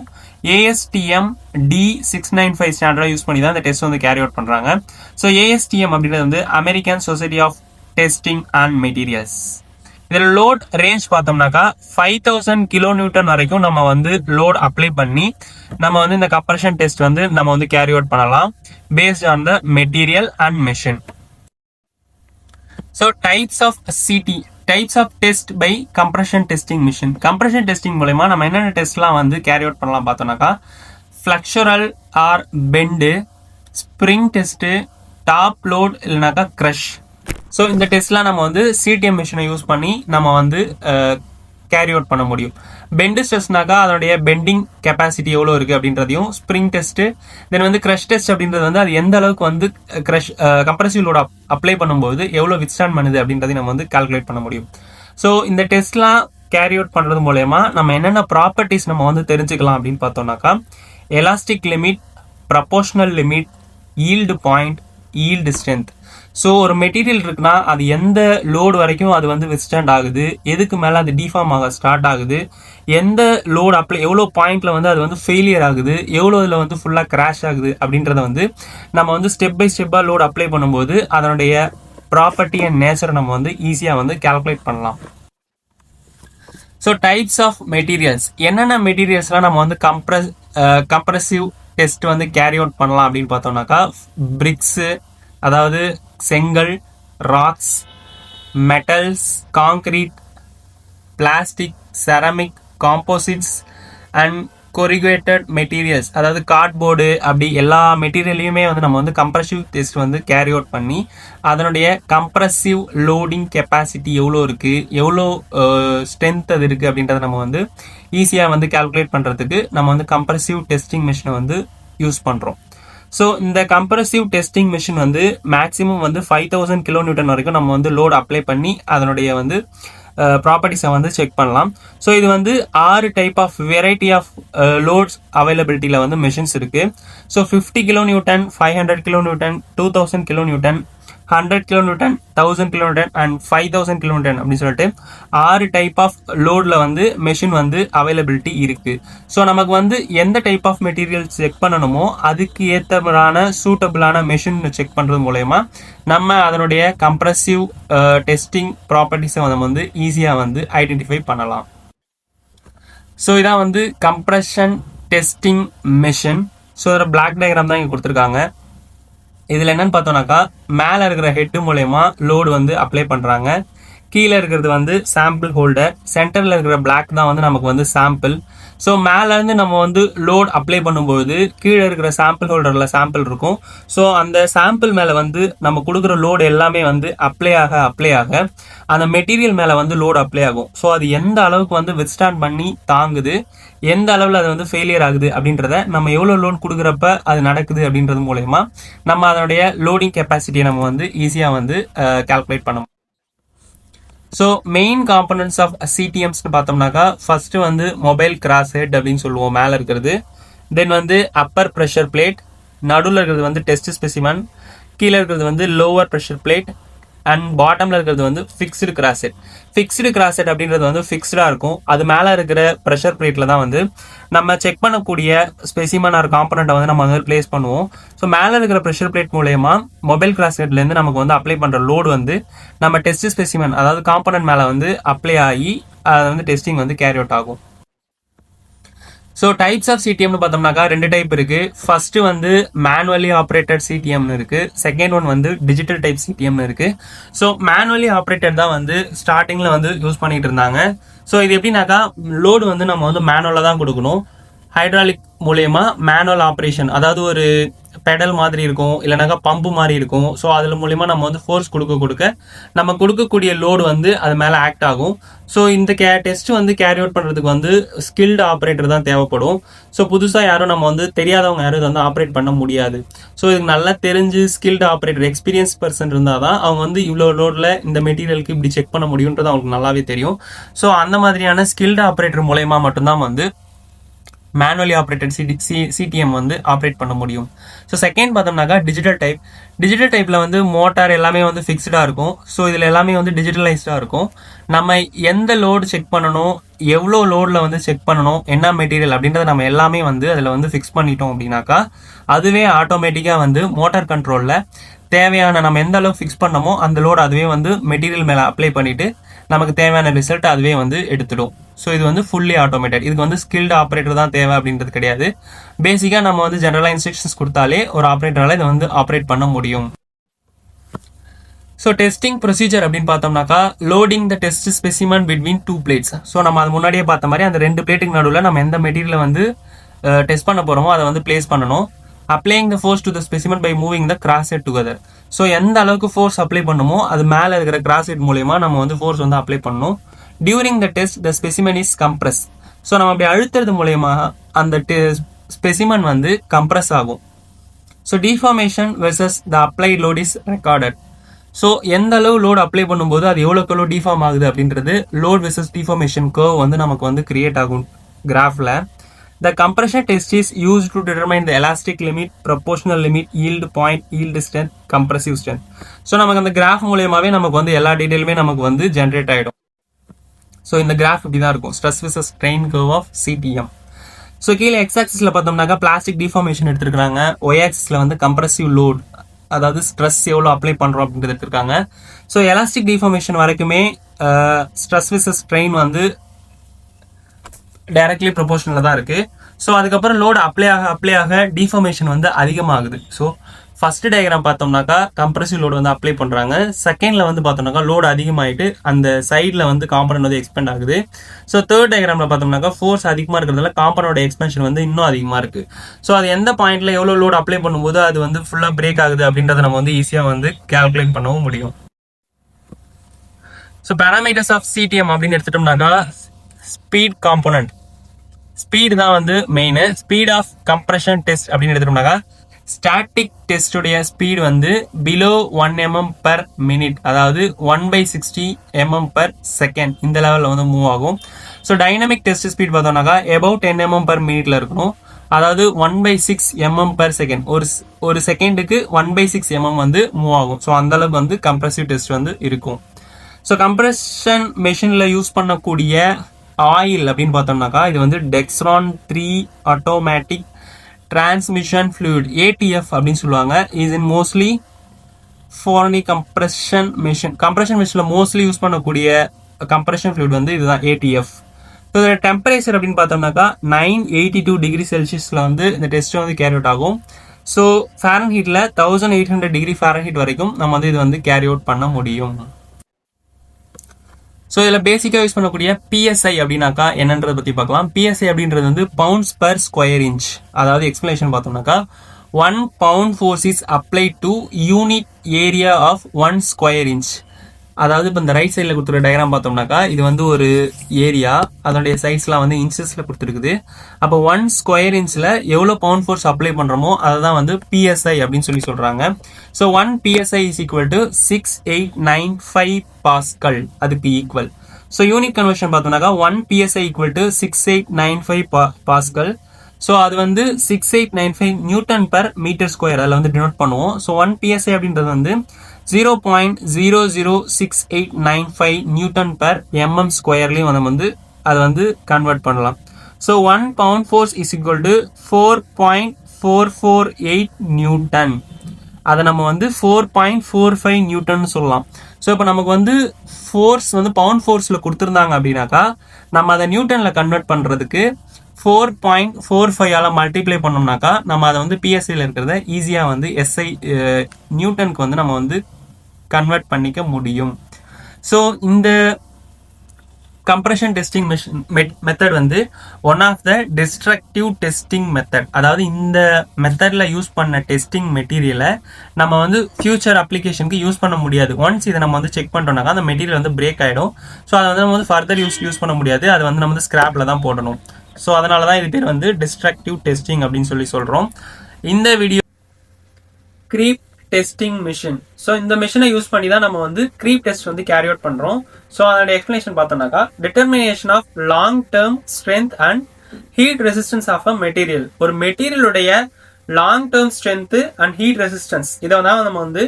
ASTM D695 ஸ்டாண்டர்டை யூஸ் பண்ணி தான் இந்த டெஸ்ட் வந்து கேரி அவுட் பண்றாங்க. ஸோ ASTM அப்படின்றது வந்து American society of testing and materials. இதில் லோட் ரேஞ்ச் பார்த்தோம்னாக்கா 5000 கிலோநியூட்டன் வரைக்கும் நம்ம வந்து லோட் அப்ளை பண்ணி நம்ம வந்து இந்த கம்ப்ரஷன் டெஸ்ட் வந்து நம்ம வந்து கேரி அவுட் பண்ணலாம் based on the material and machine. So types of test by compression testing machine. Compression testing மூலமா நம்ம என்னென்ன டெஸ்ட்லாம் வந்து கேரி அவுட் பண்ணலாம் பார்த்தோம்னாக்கா flexural or bend, spring test, top load இல்லைனாக்கா க்ரஷ். ஸோ இந்த டெஸ்ட்லாம் நம்ம வந்து சிடிஎம் மிஷினை யூஸ் பண்ணி நம்ம வந்து கேரி அவுட் பண்ண முடியும். பெண்டு ஸ்ட்ரெஸ்னாக்கா அதனுடைய பெண்டிங் கெப்பாசிட்டி எவ்வளோ இருக்குது அப்படின்றதையும், ஸ்ப்ரிங் டெஸ்ட்டு, தென் வந்து க்ரஷ் டெஸ்ட் அப்படின்றது வந்து அது எந்த அளவுக்கு வந்து கம்ப்ரசிவ் லோட் அப்ளை பண்ணும்போது எவ்வளோ வித்ஸ்டாண்ட் பண்ணுது அப்படின்றதையும் நம்ம வந்து கால்குலேட் பண்ண முடியும். ஸோ இந்த டெஸ்ட்லாம் கேரி அவுட் பண்ணுறது மூலயமா நம்ம என்னென்ன ப்ராப்பர்ட்டிஸ் நம்ம வந்து தெரிஞ்சுக்கலாம் அப்படின்னு பார்த்தோம்னாக்கா, elastic limit, proportional limit, yield point, yield strength. So ஒரு மெட்டீரியல் இருக்குன்னா அது எந்த லோடு வரைக்கும் அது வந்து வித்ஸ்டாண்ட் ஆகுது, எதுக்கு மேலே அது டிஃபார்ம் ஆக ஸ்டார்ட் ஆகுது, எந்த லோடு அப்ளை எவ்வளோ பாயிண்ட்ல வந்து அது வந்து ஃபெயிலியர் ஆகுது, எவ்வளோ இதில் வந்து ஃபுல்லாக கிராஷ் ஆகுது அப்படின்றத வந்து நம்ம வந்து ஸ்டெப் பை ஸ்டெப்பாக லோடு அப்ளை பண்ணும்போது அதனுடைய ப்ராப்பர்ட்டி அண்ட் நேச்சரை நம்ம வந்து ஈஸியாக வந்து கால்குலேட் பண்ணலாம். ஸோ டைப்ஸ் ஆஃப் மெட்டீரியல்ஸ், என்னென்ன மெட்டீரியல்ஸ்லாம் நம்ம வந்து கம்ப்ரசிவ் டெஸ்ட் வந்து கேரி அவுட் பண்ணலாம் அப்படின்னு பார்த்தோம்னாக்கா, பிரிக்ஸு, அதாவது செங்கல், rocks, metals, concrete, plastic, ceramic, composites and corrugated materials, அதாவது கார்ட்போர்டு, அப்படி எல்லா மெட்டீரியலையுமே வந்து நம்ம வந்து கம்ப்ரசிவ் டெஸ்ட் வந்து கேரி அவுட் பண்ணி அதனுடைய கம்ப்ரசிவ் லோடிங் கெப்பாசிட்டி எவ்வளோ இருக்குது, எவ்வளோ ஸ்ட்ரென்த் அது இருக்குது அப்படின்றத நம்ம வந்து ஈஸியாக வந்து கால்குலேட் பண்ணுறதுக்கு நம்ம வந்து கம்ப்ரசிவ் டெஸ்டிங் மிஷினை வந்து யூஸ் பண்ணுறோம். ஸோ இந்த கம்ப்ரசிவ் டெஸ்டிங் மிஷின் வந்து மேக்ஸிமம் வந்து 5000 kN வரைக்கும் நம்ம வந்து லோட் அப்ளை பண்ணி அதனுடைய வந்து ப்ராப்பர்ட்டிஸை வந்து செக் பண்ணலாம். ஸோ இது வந்து 6 type of variety of loads அவைலபிலிட்டியில் வந்து மிஷின்ஸ் இருக்குது. So 50 kN, 500 kN, 2000 kN, 100 kN, 1000 kN and 5000 kN அப்படின்னு சொல்லிட்டு 6 டைப் ஆஃப் லோடில் வந்து மெஷின் வந்து அவைலபிலிட்டி இருக்குது. ஸோ நமக்கு வந்து எந்த டைப் ஆஃப் மெட்டீரியல் செக் பண்ணணுமோ அதுக்கு ஏற்றமான சூட்டபிளான மெஷின் செக் பண்ணுறது மூலயமா நம்ம அதனுடைய கம்ப்ரசிவ் டெஸ்டிங் ப்ராப்பர்ட்டிஸை நம்ம வந்து ஈஸியாக வந்து ஐடென்டிஃபை பண்ணலாம். ஸோ இதான் வந்து கம்ப்ரஷன் டெஸ்டிங் மெஷின். ஸோ இதில் பிளாக் டயக்ராம் தான் இங்கே கொடுத்துருக்காங்க. இதில் என்னன்னு பார்த்தோம்னாக்கா, மேலே இருக்கிற ஹெட்டு மூலயமா லோடு வந்து அப்ளை பண்ணுறாங்க, கீழே இருக்கிறது வந்து சாம்பிள் ஹோல்டர், சென்டரில் இருக்கிற பிளாக் தான் வந்து நமக்கு வந்து சாம்பிள். ஸோ மேலேருந்து நம்ம வந்து லோட் அப்ளை பண்ணும்போது கீழே இருக்கிற சாம்பிள் ஹோல்டரில் சாம்பிள் இருக்கும். ஸோ அந்த சாம்பிள் மேலே வந்து நம்ம கொடுக்குற லோடு எல்லாமே வந்து அப்ளை ஆக அந்த மெட்டீரியல் மேலே வந்து லோடு அப்ளை ஆகும். ஸோ அது எந்த அளவுக்கு வந்து வித்ஸ்டாண்ட் பண்ணி தாங்குது, எந்த அளவில் அது வந்து ஃபெயிலியர் ஆகுது அப்படின்றத நம்ம எவ்வளோ லோட் கொடுக்குறப்ப அது நடக்குது அப்படின்றது மூலயமா நம்ம அதனுடைய லோடிங் கெப்பாசிட்டியை நம்ம வந்து ஈஸியாக வந்து கால்குலேட் பண்ண முடியும். ஸோ மெயின் காம்பனன்ட்ஸ் ஆஃப் சிடிஎம்ஸ்னு பார்த்தோம்னாக்கா, ஃபர்ஸ்ட் வந்து மொபைல் கிராஸ் ஹெட் அப்படின்னு சொல்லுவோம் மேலே இருக்கிறது, தென் வந்து அப்பர் ப்ரெஷர் பிளேட், நடுவில் இருக்கிறது வந்து டெஸ்ட் ஸ்பெசிமன், கீழே இருக்கிறது வந்து லோவர் ப்ரெஷர் பிளேட் அண்ட் பாட்டமில் இருக்கிறது வந்து fixed cross head. Fixed cross head அப்படின்றது வந்து ஃபிக்ஸ்டாக இருக்கும். அது மேலே இருக்கிற ப்ரெஷர் பிளேட்டில் தான் வந்து நம்ம செக் பண்ணக்கூடிய ஸ்பெசிமன் ஆர் காம்பனண்ட்டை வந்து நம்ம வந்து பிளேஸ் பண்ணுவோம். ஸோ மேலே இருக்கிற ப்ரெஷர் பிளேட் மூலயமா மொபைல் கிராஸ் ஹெட்லேருந்து நமக்கு வந்து அப்ளை பண்ணுற லோடு வந்து நம்ம டெஸ்ட் ஸ்பெசிமன் அதாவது காம்பனண்ட் மேலே வந்து அப்ளை ஆகி அது வந்து டெஸ்டிங் வந்து கேரி அவுட் ஆகும். ஸோ டைப்ஸ் ஆஃப் சிடிஎம்னு பார்த்தோம்னாக்கா 2 டைப் இருக்குது. ஃபர்ஸ்ட் வந்து மேனுவலி ஆப்ரேட்டட் சிடிஎம்னு இருக்குது, செகண்ட் ஒன் வந்து டிஜிட்டல் டைப் சிடிஎம்னு இருக்குது. ஸோ மேனுவலி ஆப்ரேட்டட் தான் வந்து ஸ்டார்டிங்கில் வந்து யூஸ் பண்ணிட்டு இருந்தாங்க. ஸோ இது எப்படின்னாக்கா, லோடு வந்து நம்ம வந்து மேனுவலாக தான் கொடுக்கணும். ஹைட்ராலிக் மூலயமா மேனுவல் ஆப்ரேஷன், அதாவது ஒரு பெடல் மாதிரி இருக்கும், இல்லைனாக்கா பம்பு மாதிரி இருக்கும். ஸோ அதில் மூலயமா நம்ம வந்து ஃபோர்ஸ் கொடுக்க நம்ம கொடுக்கக்கூடிய லோடு வந்து அது மேலே ஆக்ட் ஆகும். ஸோ இந்த டெஸ்ட் வந்து கேரி அவுட் பண்ணுறதுக்கு வந்து ஸ்கில்டு ஆப்ரேட்டர் தான் தேவைப்படும். ஸோ புதுசாக யாரும் நம்ம வந்து தெரியாதவங்க யாரும் இதை வந்து ஆப்ரேட் பண்ண முடியாது. ஸோ இதுக்கு நல்லா தெரிஞ்சு ஸ்கில்டு ஆப்ரேட்டர் எக்ஸ்பீரியன்ஸ் பர்சன் இருந்தால் தான் அவங்க வந்து இவ்வளோ லோடில் இந்த மெட்டீரியலுக்கு இப்படி செக் பண்ண முடியுன்றது அவங்களுக்கு நல்லாவே தெரியும். ஸோ அந்த மாதிரியான ஸ்கில்டு ஆப்ரேட்டர் மூலயமா மட்டும்தான் வந்து மேனுவலி ஆப்ரேட்டட் சிடிஎம் வந்து ஆப்ரேட் பண்ண முடியும். ஸோ செகண்ட் பார்த்தோம்னாக்கா டிஜிட்டல் டைப்பில் வந்து மோட்டார் எல்லாமே வந்து ஃபிக்ஸ்டாக இருக்கும். ஸோ இதில் எல்லாமே வந்து டிஜிட்டலைஸ்டாக இருக்கும். நம்ம எந்த லோடு செக் பண்ணணும், எவ்வளோ லோடில் வந்து செக் பண்ணணும், என்ன மெட்டீரியல் அப்படின்றத நம்ம எல்லாமே வந்து அதில் வந்து ஃபிக்ஸ் பண்ணிட்டோம் அப்படின்னாக்கா அதுவே ஆட்டோமேட்டிக்காக வந்து மோட்டார் கண்ட்ரோலில் தேவையான நம்ம எந்த அளவுக்கு ஃபிக்ஸ் பண்ணமோ அந்த லோடு அதுவே வந்து மெட்டீரியல் மேலே அப்ளை பண்ணிவிட்டு நமக்கு தேவையான ரிசல்ட் அதுவே வந்து எடுத்துடும். ஸோ இது வந்து ஃபுல்லி ஆட்டோமேட்டட். இதுக்கு வந்து ஸ்கில்டு ஆப்ரேட்டர் தான் தேவை அப்படின்றது கிடையாது. பேசிக்காக நம்ம வந்து ஜெனரலாக இன்ஸ்ட்ரக்ஷன்ஸ் கொடுத்தாலே ஒரு ஆப்ரேட்டரால் இதை வந்து ஆப்ரேட் பண்ண முடியும். ஸோ டெஸ்டிங் ப்ரொசீஜர் அப்படின்னு பார்த்தோம்னாக்கா, loading the test specimen between 2 plates. So நம்ம அது முன்னாடியே பார்த்த மாதிரி அந்த 2 பிளேட்டுக்கு நடுவில் நம்ம எந்த மெட்டீரியலை வந்து டெஸ்ட் பண்ண போகிறோமோ அதை வந்து பிளேஸ் பண்ணணும். Applying the force to the specimen by moving the cross head together. So எந்த அளவுக்கு ஃபோர்ஸ் அப்ளை பண்ணுமோ அது மேலே இருக்கிற கிராஸ் ஹெட் மூலயமா நம்ம வந்து ஃபோர்ஸ் வந்து அப்ளை பண்ணணும். During the test the specimen is compress. So நம்ம அப்படி அழுத்துறது மூலயமா அந்த ஸ்பெசிமன் வந்து கம்ப்ரஸ் ஆகும். So deformation versus the applied load is recorded. So எந்த அளவு லோட் அப்ளை பண்ணும்போது அது எவ்வளோக்கு எவ்வளோ டிஃபார்ம் ஆகுது அப்படின்றது லோட் வெர்சஸ் டிஃபார்மேஷன் கர்வ் வந்து நமக்கு வந்து கிரியேட் ஆகும் கிராஃபில். The compression test is use to determine the elastic limit, proportional limit, yield point, yield strength, compressive strength. So நமக்கு அந்த கிராஃப் மூலியமாகவே நமக்கு வந்து எல்லா டீட்டெயிலுமே நமக்கு வந்து ஜென்ரேட் ஆகிடும். ஸோ இந்த கிராஃப் இப்படி தான் இருக்கும், stress versus strain curve of CTM. So கீழே எக்ஸ் ஆக்சிஸில் பார்த்தோம்னாக்கா பிளாஸ்டிக் டிஃபார்மேஷன் எடுத்துருக்காங்க, ஒய் ஆக்சிஸில் வந்து கம்ப்ரசிவ் லோட் அதாவது ஸ்ட்ரெஸ் எவ்வளோ அப்ளை பண்ணுறோம் அப்படின்றது எடுத்துருக்காங்க. ஸோ எலாஸ்டிக் டிஃபார்மேஷன் வரைக்குமே ஸ்ட்ரெஸ் வெர்சஸ் ஸ்ட்ரெயின் வந்து டைரக்ட்லி ப்ரொபோஷனலாக தான் இருக்குது. ஸோ அதுக்கப்புறம் லோடு அப்ளை ஆக டிஃபார்மேஷன் வந்து அதிகமாகுது. ஸோ ஃபர்ஸ்ட் டயக்ராம் பார்த்தோம்னாக்கா கம்ப்ரசிவ் லோடு வந்து அப்ளை பண்ணுறாங்க, செகண்டில் வந்து பார்த்தோம்னாக்கா லோடு அதிகமாகிட்டு அந்த சைடில் வந்து காம்பனண்ட் வந்து எக்ஸ்பெண்ட் ஆகுது. ஸோ தேர்ட் டயக்ராமில் பார்த்தோம்னாக்கா ஃபோர்ஸ் அதிகமாக இருக்கிறதுனால காம்பனோட எக்ஸ்பென்ஷன் வந்து இன்னும் அதிகமாக இருக்குது. ஸோ அது எந்த பாயிண்ட்ல எவ்வளோ லோடு அப்ளை பண்ணும்போது அது வந்து ஃபுல்லாக பிரேக் ஆகுது அப்படின்றத நம்ம வந்து ஈஸியாக வந்து கால்குலேட் பண்ணவும் முடியும். ஸோ பேராமீட்டர்ஸ் ஆஃப் சிடிஎம் அப்படின்னு எடுத்துட்டோம்னாக்கா ஸ்பீட் காம்போனன்ட், ஸ்பீடு தான் வந்து main. Speed of compression test அப்படின்னு எடுத்துட்டோம்னாக்கா ஸ்டாட்டிக் டெஸ்டுடைய ஸ்பீடு வந்து பிலோ 1 mm per minute, அதாவது 1/60 mm per second இந்த லெவலில் வந்து மூவ் ஆகும். ஸோ டைனமிக் டெஸ்ட் ஸ்பீட் பார்த்தோம்னாக்கா above 10 mm per minute இருக்கணும், அதாவது 1/6 mm per second, ஒரு செகண்டுக்கு 1/6 mm வந்து மூவ் ஆகும். ஸோ அந்த அளவுக்கு வந்து கம்ப்ரசிவ் டெஸ்ட் வந்து இருக்கும். ஸோ கம்ப்ரஷன் மெஷினில் யூஸ் பண்ணக்கூடிய ஆயில் அப்படின்னு பார்த்தோம்னாக்கா இது வந்து டெக்ஸ்ரான் 3 ஆட்டோமேட்டிக் டிரான்ஸ்மிஷன் ஃப்ளூயிட், ஏடிஎஃப் அப்படின்னு சொல்லுவாங்க. இது மோஸ்ட்லி ஃபார் கம்ப்ரஷன் மெஷினில் மோஸ்ட்லி யூஸ் பண்ணக்கூடிய கம்ப்ரஷன் ஃப்ளூயிட் வந்து இதுதான் ஏடிஎஃப். ஸோ இதோட டெம்பரேச்சர் அப்படின்னு பார்த்தோம்னாக்கா 982 டிகிரி செல்சியஸில் வந்து இந்த டெஸ்ட் வந்து கேரி அவுட் ஆகும். ஸோ ஃபாரன்ஹீட்டில் 1800 டிகிரி ஃபாரன்ஹீட் வரைக்கும் நம்ம வந்து இது வந்து கேரி அவுட் பண்ண முடியும். ஸோ இதில் பேசிக்காக யூஸ் பண்ணக்கூடிய பிஎஸ்ஐ அப்படின்னாக்கா என்னன்றதை பற்றி பார்க்கலாம். பிஎஸ்ஐ அப்படின்றது வந்து பவுண்ட்ஸ் பர் ஸ்கொயர் இன்ச், அதாவது எக்ஸ்பிளேஷன் பார்த்தோம்னாக்கா 1 pound force is applied to unit area of 1 square inch. அதாவது இப்போ இந்த ரைட் சைடில் கொடுத்துருக்க டயக்ராம் பார்த்தோம்னாக்கா இது வந்து ஒரு ஏரியா, அதனுடைய சைஸ்லாம் வந்து இன்ச்சஸில் கொடுத்துருக்குது. அப்போ 1 ஸ்கொயர் இன்ச்சில் எவ்வளோ பவுண்ட் ஃபோர்ஸ் அப்ளை பண்ணுறோமோ அதை தான் வந்து பிஎஸ்ஐ அப்படின்னு சொல்லி சொல்கிறாங்க. So 1 PSI is equal to 6895 pascal, அது P equal. So unit conversion பார்த்தோம்னாக்கா 1 PSI equal to 6895 pascal. So அது வந்து 6895 நியூட்டன் பர் மீட்டர் ஸ்கொயர் அதில் வந்து டினோட் பண்ணுவோம். ஸோ 1 PSI அப்படின்றது வந்து 0.006895 நியூட்டன் பர் mm ஸ்கொயர்லையும் நம்ம வந்து அதை வந்து கன்வெர்ட் பண்ணலாம். So 1 pound force is equal to 4.448 Newton, அதை நம்ம வந்து 4.45 நியூட்டன் சொல்லலாம். ஸோ இப்போ நமக்கு வந்து ஃபோர்ஸ் வந்து பவுண்ட் ஃபோர்ஸில் கொடுத்துருந்தாங்க அப்படின்னாக்கா நம்ம அதை நியூட்டனில் கன்வெர்ட் பண்ணுறதுக்கு 4.45 மல்டிப்ளை பண்ணோம்னாக்கா நம்ம அதை வந்து பிஎஸ்ஐயில் இருக்கிறத ஈஸியாக வந்து எஸ்ஐ நியூட்டனுக்கு வந்து நம்ம வந்து கன்வெர்ட் பண்ணிக்க முடியும். ஸோ இந்த கம்ப்ரஷன் டெஸ்டிங் மெத்தட் வந்து one of the destructive testing method. அதாவது இந்த மெத்தடில் யூஸ் பண்ண டெஸ்டிங் மெட்டீரியலை நம்ம வந்து ஃபியூச்சர் அப்ளிகேஷனுக்கு யூஸ் பண்ண முடியாது. ஒன்ஸ் இதை நம்ம வந்து செக் பண்ணிட்டோம்னாக்கா அந்த மெட்டீரியல் வந்து பிரேக் ஆகிடும். ஸோ அதை வந்து நம்ம வந்து ஃபர்தர் யூஸ் பண்ண முடியாது, அது வந்து நம்ம வந்து ஸ்கிராப்பில் தான் போடணும். ஸோ அதனால தான் இது பேர் வந்து டிஸ்ட்ரக்டிவ் டெஸ்டிங் அப்படின்னு சொல்லி சொல்கிறோம். இந்த video creep testing machine. So இந்த மிஷினை யூஸ் பண்ணி தான் நம்ம வந்து க்ரீப் டெஸ்ட் வந்து கேரி அவுட் பண்ணுறோம். ஸோ அதோட எக்ஸ்பிளேஷன் பார்த்தோம்னாக்கா determination of long term strength and heat resistance of a material. ஒரு மெட்டீரியலுடைய long term strength and heat resistance இதை தான் நம்ம வந்து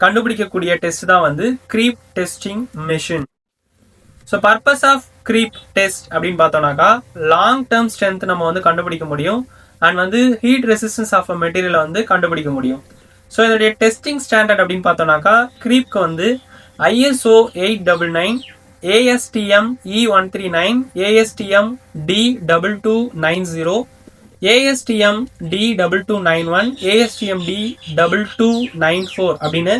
கண்டுபிடிக்கக்கூடிய டெஸ்ட் தான் வந்து creep testing machine. So purpose of creep test அப்படின்னு பார்த்தோம்னாக்கா லாங் டேர்ம் ஸ்ட்ரென்த் நம்ம வந்து கண்டுபிடிக்க முடியும் அண்ட் வந்து ஹீட் ரெசிஸ்டன்ஸ் ஆஃப் அ மெட்டீரியலை வந்து கண்டுபிடிக்க முடியும். ஸோ இதோடைய டெஸ்டிங் ஸ்டாண்டர்ட் அப்படின்னு பார்த்தோம்னாக்கா க்ரீப்க்கு வந்து ISO 899, ASTM E139, ASTM D2290, ASTM D2291, ASTM D2294 அப்படின்னு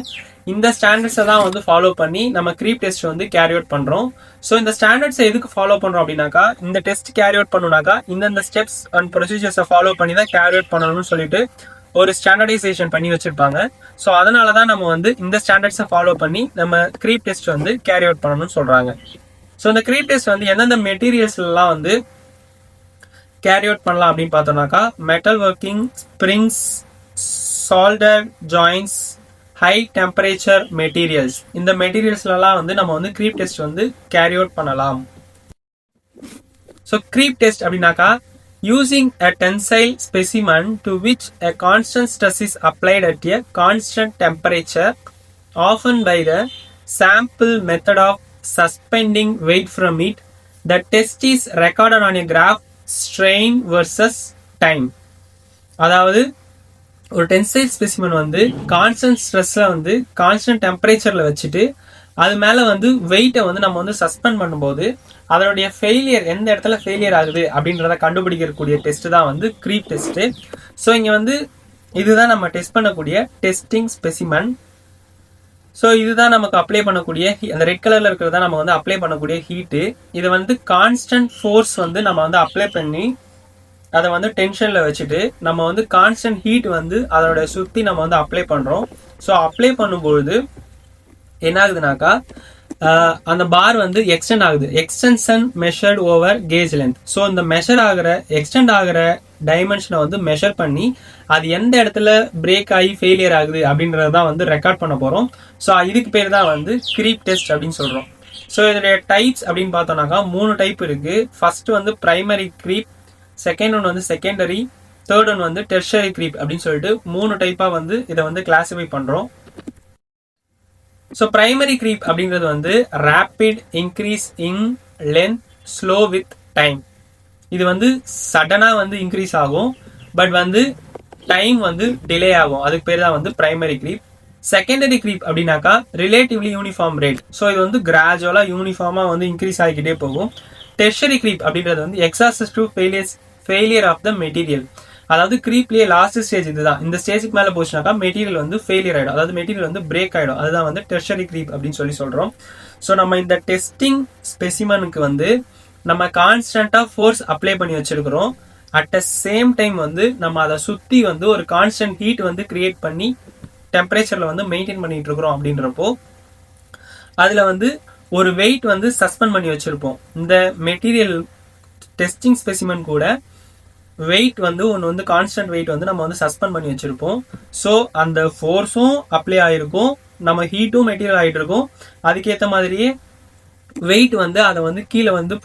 இந்த ஸ்டாண்டர்ட்ஸை தான் வந்து ஃபாலோ பண்ணி நம்ம க்ரீப் டெஸ்ட் வந்து கேரி அவுட் பண்ணுறோம். ஸோ இந்த ஸ்டாண்டர்ட்ஸை எதுக்கு ஃபாலோ பண்ணுறோம் அப்படின்னாக்கா இந்த டெஸ்ட் கேரி அவுட் பண்ணணும்னாக்கா இந்தந்த ஸ்டெப்ஸ் அண்ட் ப்ரொசீஜர்ஸை ஃபாலோ பண்ணி தான் கேரி அவுட் பண்ணணும்னு சொல்லிட்டு ஒரு ஸ்டாண்டர்டைசேஷன் பண்ணி வச்சிருப்பாங்க. ஸோ அதனால தான் நம்ம வந்து இந்த ஸ்டாண்டர்ட்ஸை ஃபாலோ பண்ணி நம்ம க்ரீப் டெஸ்ட் வந்து கேரி அவுட் பண்ணணும்னு சொல்றாங்க. ஸோ இந்த க்ரீப் டெஸ்ட் வந்து எந்தெந்த மெட்டீரியல்ஸ்லாம் வந்து கேரி அவுட் பண்ணலாம் அப்படின்னு பார்த்தோம்னாக்கா, metal working, springs, solder joints, high temperature materials, இந்த மெட்டீரியல்ஸ்லாம் வந்து நம்ம வந்து க்ரீப் டெஸ்ட் வந்து கேரி அவுட் பண்ணலாம். ஸோ க்ரீப் டெஸ்ட் அப்படின்னாக்கா, using a tensile specimen to which a constant stress is applied at a constant temperature, often by the sample method of suspending weight from it. The test is recorded on a graph, strain versus time. அதாவது ஒரு டென்சைல் ஸ்பெசிமன் வந்து கான்ஸ்டன்ட் ஸ்ட்ரெஸ்ல வந்து கான்ஸ்டன்ட் டெம்பரேச்சர்ல வச்சுட்டு அது மேல வந்து வெயிட்டை வந்து நம்ம வந்து சஸ்பெண்ட் பண்ணும்போது அதனுடைய ஃபெயிலியர் எந்த இடத்துல ஃபெயிலியர் ஆகுது அப்படின்றத கண்டுபிடிக்கக்கூடிய டெஸ்ட் தான் வந்து க்ரீப் டெஸ்ட். ஸோ இங்க வந்து இதுதான் நம்ம டெஸ்ட் பண்ணக்கூடிய டெஸ்டிங் ஸ்பெசிமன். ஸோ இதுதான் நமக்கு அப்ளை பண்ணக்கூடிய அந்த ரெட் கலர்ல இருக்கிறதா நம்ம வந்து அப்ளை பண்ணக்கூடிய ஹீட்டு. இது வந்து கான்ஸ்டன்ட் ஃபோர்ஸ் வந்து நம்ம வந்து அப்ளை பண்ணி அதை வந்து டென்ஷன்ல வச்சுட்டு நம்ம வந்து கான்ஸ்டன்ட் ஹீட் வந்து அதோட சுத்தி நம்ம வந்து அப்ளை பண்றோம். ஸோ அப்ளை பண்ணும்பொழுது என்ன ஆகுதுனாக்கா, அந்த பார் வந்து எக்ஸ்டெண்ட் ஆகுது. Extension measured over gauge length. So இந்த மெஷர் ஆகிற எக்ஸ்டெண்ட் ஆகிற டைமென்ஷனை வந்து மெஷர் பண்ணி அது எந்த இடத்துல பிரேக் ஆகி ஃபெயிலியர் ஆகுது அப்படின்றதான் வந்து ரெக்கார்ட் பண்ண போறோம். ஸோ இதுக்கு பேர் தான் வந்து க்ரீப் டெஸ்ட் அப்படின்னு சொல்றோம். ஸோ இதோடைய டைப்ஸ் அப்படின்னு பார்த்தோம்னாக்கா 3 டைப் இருக்கு. ஃபர்ஸ்ட் வந்து பிரைமரி க்ரீப், செகண்ட் ஒன் வந்து செகண்டரி, தேர்ட் ஒன் வந்து டெர்ஷரி க்ரீப் அப்படின்னு சொல்லிட்டு 3 டைப்பா வந்து இதை வந்து கிளாசிஃபை பண்றோம். ஸோ பிரைமரி க்ரீப் அப்படிங்கிறது வந்து rapid increase in length, slow with time. இது வந்து சடனா வந்து இன்க்ரீஸ் ஆகும், பட் வந்து டைம் வந்து டிலே ஆகும். அதுக்கு பேர் தான் வந்து பிரைமரி க்ரீப். செகண்டரி க்ரீப் அப்படின்னாக்கா ரிலேட்டிவ்லி யூனிஃபார்ம் ரேட். ஸோ இது வந்து கிராஜுவலா யூனிஃபார்மா வந்து இன்க்ரீஸ் ஆகிக்கிட்டே போகும். டெர்ஷரி க்ரீப் அப்படின்றது வந்து exhaustive failure of the material. அதாவது க்ரீப்லயே லாஸ்ட் ஸ்டேஜ் இதுதான். இந்த ஸ்டேஜுக்கு மேல போச்சுனாக்கா மெட்டீரியல் வந்து ஃபெயிலியர் ஆயிடும், அதாவது மெட்டீரியல் வந்து பிரேக் ஆயிடும். அதுதான் வந்து டெர்ஷரி க்ரீப் அப்படின்னு சொல்றோம். ஸோ நம்ம இந்த டெஸ்டிங் ஸ்பெசிமனுக்கு வந்து நம்ம கான்ஸ்டன்டா ஃபோர்ஸ் அப்ளை பண்ணி வச்சிருக்கிறோம். அட் த சேம் டைம் வந்து நம்ம அதை சுத்தி வந்து ஒரு கான்ஸ்டன்ட் ஹீட் வந்து கிரியேட் பண்ணி டெம்பரேச்சர்ல வந்து மெயின்டைன் பண்ணிட்டு இருக்கிறோம். அப்படின்றப்போ அதுல வந்து ஒரு வெயிட் வந்து சஸ்பெண்ட் பண்ணி வச்சிருப்போம். இந்த மெட்டீரியல் டெஸ்டிங் ஸ்பெசிமன் கூட வெயிட் வந்து ஒன்று வந்து கான்ஸ்டன்ட் வெயிட் வந்து நம்ம வந்து சஸ்பெண்ட் பண்ணி வச்சிருப்போம். ஸோ அந்த ஃபோர்ஸும் அப்ளை ஆயிருக்கும், நம்ம ஹீட்டும் மெட்டீரியல் ஆகிட்டு இருக்கும். அதுக்கேற்ற மாதிரியே வெயிட் வந்து அதை வந்து கீழே வந்து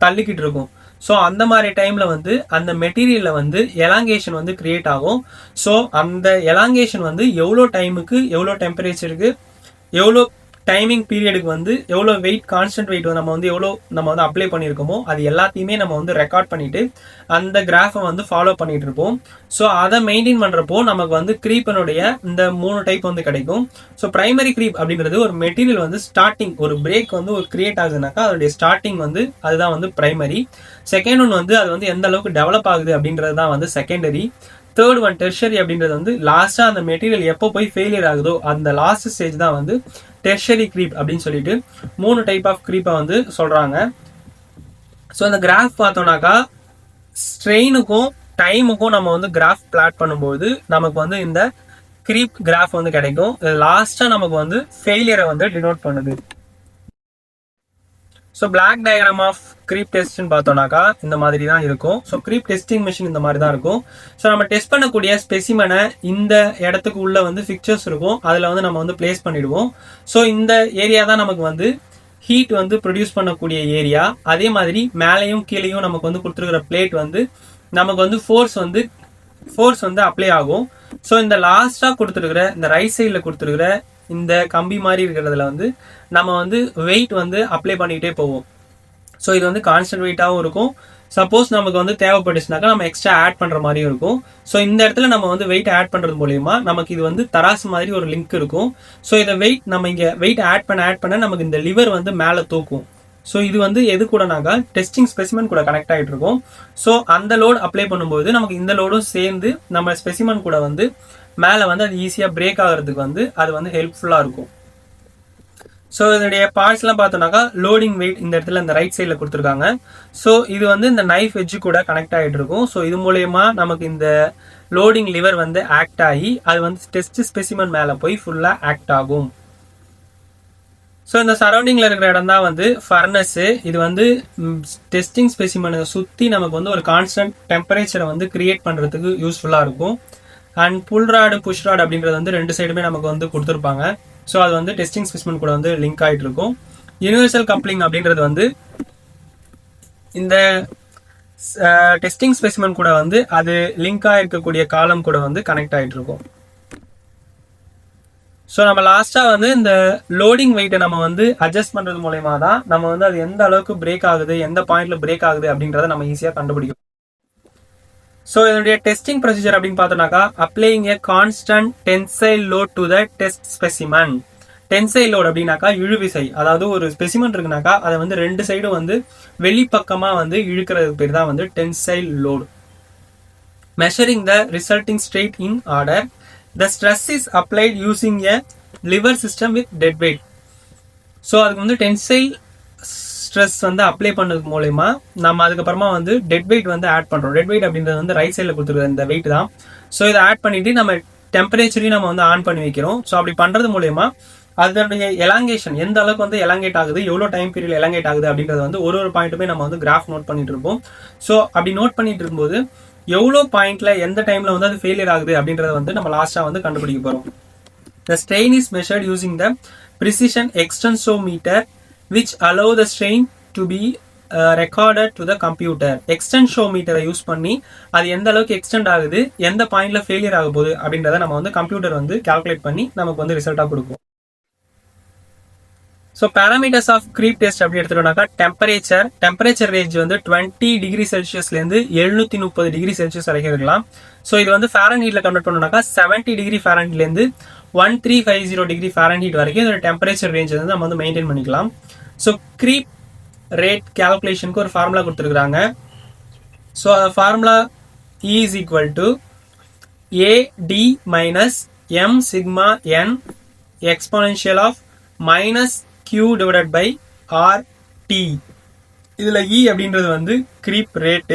தள்ளிக்கிட்டு இருக்கும். ஸோ அந்த மாதிரி டைம்ல வந்து அந்த மெட்டீரியல்ல வந்து எலாங்கேஷன் வந்து கிரியேட் ஆகும். ஸோ அந்த எலாங்கேஷன் வந்து எவ்வளோ டைமுக்கு, எவ்வளோ டெம்பரேச்சருக்கு, எவ்வளோ டைமிங் பீரியடுக்கு வந்து எவ்வளோ வெயிட், கான்ஸ்டன்ட் வெயிட் நம்ம வந்து அப்ளை பண்ணியிருக்கோமோ அது எல்லாத்தையுமே நம்ம வந்து ரெக்கார்ட் பண்ணிட்டு அந்த கிராஃபை வந்து ஃபாலோ பண்ணிட்டு இருப்போம். ஸோ அதை மெயின்டைன் பண்றப்போ நமக்கு வந்து க்ரீப்பனுடைய இந்த 3 டைப் வந்து கிடைக்கும். ஸோ பிரைமரி க்ரீப் அப்படின்றது ஒரு மெட்டீரியல் வந்து ஸ்டார்டிங் ஒரு பிரேக் வந்து ஒரு கிரியேட் ஆகுதுனாக்கா அதோடைய ஸ்டார்டிங் வந்து அதுதான் வந்து பிரைமரி. செகண்ட் ஒன் வந்து அது வந்து எந்த அளவுக்கு டெவலப் ஆகுது அப்படின்றது தான் வந்து செகண்டரி. தேர்ட் ஒன் டெர்ஷரி அப்படின்றது வந்து லாஸ்டா அந்த மெட்டீரியல் எப்போ போய் ஃபெயிலியர் ஆகுதோ அந்த லாஸ்ட் ஸ்டேஜ் தான் வந்து டெர்ஷரி க்ரீப் அப்படின்னு சொல்லிட்டு 3 டைப் ஆஃப் க்ரீப்பை வந்து சொல்றாங்க. ஸோ அந்த கிராஃப் பார்த்தோம்னாக்கா ஸ்ட்ரெயினுக்கும் டைமுக்கும் நம்ம வந்து கிராஃப் பிளாட் பண்ணும்போது நமக்கு வந்து இந்த க்ரீப் கிராஃப் வந்து கிடைக்கும். லாஸ்டா நமக்கு வந்து ஃபெயிலியரை வந்து டினோட் பண்ணுது. So block diagram of creep டெஸ்ட்னு பார்த்தோம்னாக்கா இந்த மாதிரி தான் இருக்கும். ஸோ க்ரீப் டெஸ்டிங் மிஷின் இந்த மாதிரி தான் இருக்கும். ஸோ நம்ம டெஸ்ட் பண்ணக்கூடிய ஸ்பெசிமனை இந்த இடத்துக்கு உள்ள வந்து ஃபிக்சர்ஸ் இருக்கும், அதில் வந்து நம்ம வந்து பிளேஸ் பண்ணிடுவோம். ஸோ இந்த ஏரியா தான் நமக்கு வந்து ஹீட் வந்து ப்ரொடியூஸ் பண்ணக்கூடிய ஏரியா. அதே மாதிரி மேலேயும் கீழேயும் நமக்கு வந்து கொடுத்துருக்கிற பிளேட் வந்து நமக்கு வந்து ஃபோர்ஸ் வந்து அப்ளை ஆகும். ஸோ இந்த லாஸ்டா கொடுத்துருக்கிற இந்த ரைட் சைடில் கொடுத்துருக்கிற இந்த கம்பி மாதிரி இருக்கிறதுல வந்து நம்ம வந்து வெயிட் வந்து அப்ளை பண்ணிக்கிட்டே போவோம். ஸோ இது வந்து கான்ஸ்டன்ட் வெயிட்டாகவும் இருக்கும். சப்போஸ் நமக்கு வந்து தேவைப்பட்டுச்சுனாக்கா நம்ம எக்ஸ்ட்ரா ஆட் பண்ற மாதிரியும் இருக்கும். ஸோ இந்த இடத்துல நம்ம வந்து வெயிட் ஆட் பண்றது மூலயமா நமக்கு இது வந்து தராசு மாதிரி ஒரு லிங்க் இருக்கும். ஸோ இதை நம்ம இங்க வெயிட் ஆட் பண்ண நமக்கு இந்த லிவர் வந்து மேலே தூக்கும். ஸோ இது வந்து எது கூடனாக்கா டெஸ்டிங் ஸ்பெசிமன் கூட கனெக்ட் ஆகிட்டு இருக்கும். ஸோ அந்த லோடு அப்ளை பண்ணும்போது நமக்கு இந்த லோடும் சேர்ந்து நம்ம ஸ்பெசிமன் கூட வந்து மேலே வந்து அது ஈஸியாக பிரேக் ஆகிறதுக்கு வந்து அது வந்து ஹெல்ப்ஃபுல்லாக இருக்கும். ஸோ இதனுடைய பார்ட்ஸ்லாம் பார்த்தோம்னாக்கா லோடிங் வெயிட் இந்த இடத்துல இந்த ரைட் சைடில் கொடுத்துருக்காங்க. ஸோ இது வந்து இந்த நைஃப் எட்ஜு கூட கனெக்ட் ஆகிட்டு இருக்கும். ஸோ இது மூலயமா நமக்கு இந்த லோடிங் லிவர் வந்து ஆக்ட் ஆகி அது வந்து டெஸ்ட் ஸ்பெசிமன் மேலே போய் ஃபுல்லாக ஆக்ட் ஆகும். ஸோ இந்த சரௌண்டிங்கில் இருக்கிற இடம் தான் வந்து ஃபர்னஸு. இது வந்து டெஸ்டிங் ஸ்பெசிமனை சுற்றி நமக்கு வந்து ஒரு கான்ஸ்டன்ட் டெம்பரேச்சரை வந்து கிரியேட் பண்ணுறதுக்கு யூஸ்ஃபுல்லாக இருக்கும். And pull rod push rod அப்படின்றது வந்து ரெண்டு சைடுமே நமக்கு வந்து கொடுத்துருப்பாங்க. ஸோ அது வந்து டெஸ்டிங் ஸ்பெசிமன் கூட வந்து லிங்க் ஆகிட்டு இருக்கும். யூனிவர்சல் கப்ளிங் அப்படின்றது வந்து இந்த டெஸ்டிங் ஸ்பெசிமன் கூட வந்து அது லிங்க் ஆகிருக்கக்கூடிய காலம் கூட வந்து கனெக்ட் ஆகிட்டு இருக்கும். ஸோ நம்ம லாஸ்ட்டாக வந்து இந்த லோடிங் வெயிட்டை நம்ம வந்து அட்ஜஸ்ட் பண்ணுறது மூலயமா தான் நம்ம வந்து அது எந்த அளவுக்கு பிரேக் ஆகுது, எந்த பாயிண்ட்ல பிரேக் ஆகுது அப்படின்றத நம்ம ஈஸியாக கண்டுபிடிக்கும். ஸோ இதனுடைய டெஸ்டிங் ப்ரொசீஜர் அப்படின்னு பார்த்தோம்னாக்கா applying a constant tensile load to the test specimen. Tensile load அப்படின்னாக்கா இழுவிசை, அதாவது ஒரு ஸ்பெசிமன் இருக்குனாக்கா அதை வந்து ரெண்டு சைடும் வந்து வெளிப்பக்கமாக வந்து இழுக்கிறது பேர் தான் வந்து tensile load. Measuring the resulting straight in order. The stress is applied using a lever system with dead weight. So அதுக்கு வந்து டென்சைல் ஸ்ட்ரெஸ் வந்து அப்ளை பண்ணது மூலயமா நம்ம அதுக்கப்புறமா வந்து டெட் வெயிட் வந்து ஆட் பண்ணுறோம். டெட் வெயிட் அப்படின்றது வந்து ரைட் சைடில் கொடுத்துருக்க இந்த வெயிட் தான். ஸோ இதை ஆட் பண்ணிட்டு நம்ம டெம்பரேச்சரையும் நம்ம வந்து ஆன் பண்ணி வைக்கிறோம். ஸோ அப்படி பண்ணுறது மூலயமா அதனுடைய எலாங்கேஷன் எந்த அளவுக்கு வந்து எலாங்கேட் ஆகுது, எவ்வளோ டைம் பீரியட் எலாங்கேட் ஆகுது அப்படின்றது வந்து ஒரு பாயிண்ட்டுமே நம்ம வந்து கிராஃப் நோட் பண்ணிட்டு இருப்போம். ஸோ அப்படி நோட் பண்ணிட்டு இருக்கும்போது எவ்வளோ பாயிண்ட்ல எந்த டைம்ல வந்து அது ஃபெயிலியர் ஆகுது அப்படின்றத வந்து நம்ம லாஸ்டா வந்து கண்டுபிடிக்க போறோம். The strain is measured using the precision extensometer which allow the strain to be recorded to the computer. extensometer use பண்ணி அது எந்த அளவுக்கு எக்ஸ்டெண்ட் ஆகுது, எந்த பாயிண்ட்ல ஃபெயிலியர் ஆக போகுது அப்படின்றத நம்ம வந்து கம்ப்யூட்டர் வந்து கால்குலேட் பண்ணி நமக்கு வந்து ரிசல்ட்டா கொடுக்கும். So parameters of creep test அப்படி எடுத்துட்டோம்னாக்கா டெம்பரேச்சர் ரேஞ்ச் வந்து 20 டிகிரி செல்சியஸ்லேருந்து 730 டிகிரி செல்சியஸ் வரைக்கும் இருக்கலாம். ஸோ இது வந்து ஃபாரன்ஹீட்டில் கன்வெர்ட் பண்ணோம்னாக்கா 70 டிகிரி ஃபாரன்ஹீட்லேருந்து 1350 டிகிரி ஃபாரன்ஹீட் வரைக்கும் இதோட டெம்பரேச்சர் ரேஞ்ச் வந்து நம்ம வந்து மெயின்டைன் பண்ணிக்கலாம். ஸோ க்ரீப் ரேட் கேல்குலேஷனுக்கு ஒரு ஃபார்முலா கொடுத்துருக்குறாங்க. ஸோ அந்த formula E is equal to AD minus M sigma N exponential of minus Q divided by RT. இதுல E அப்படின்றது வந்து creep rate,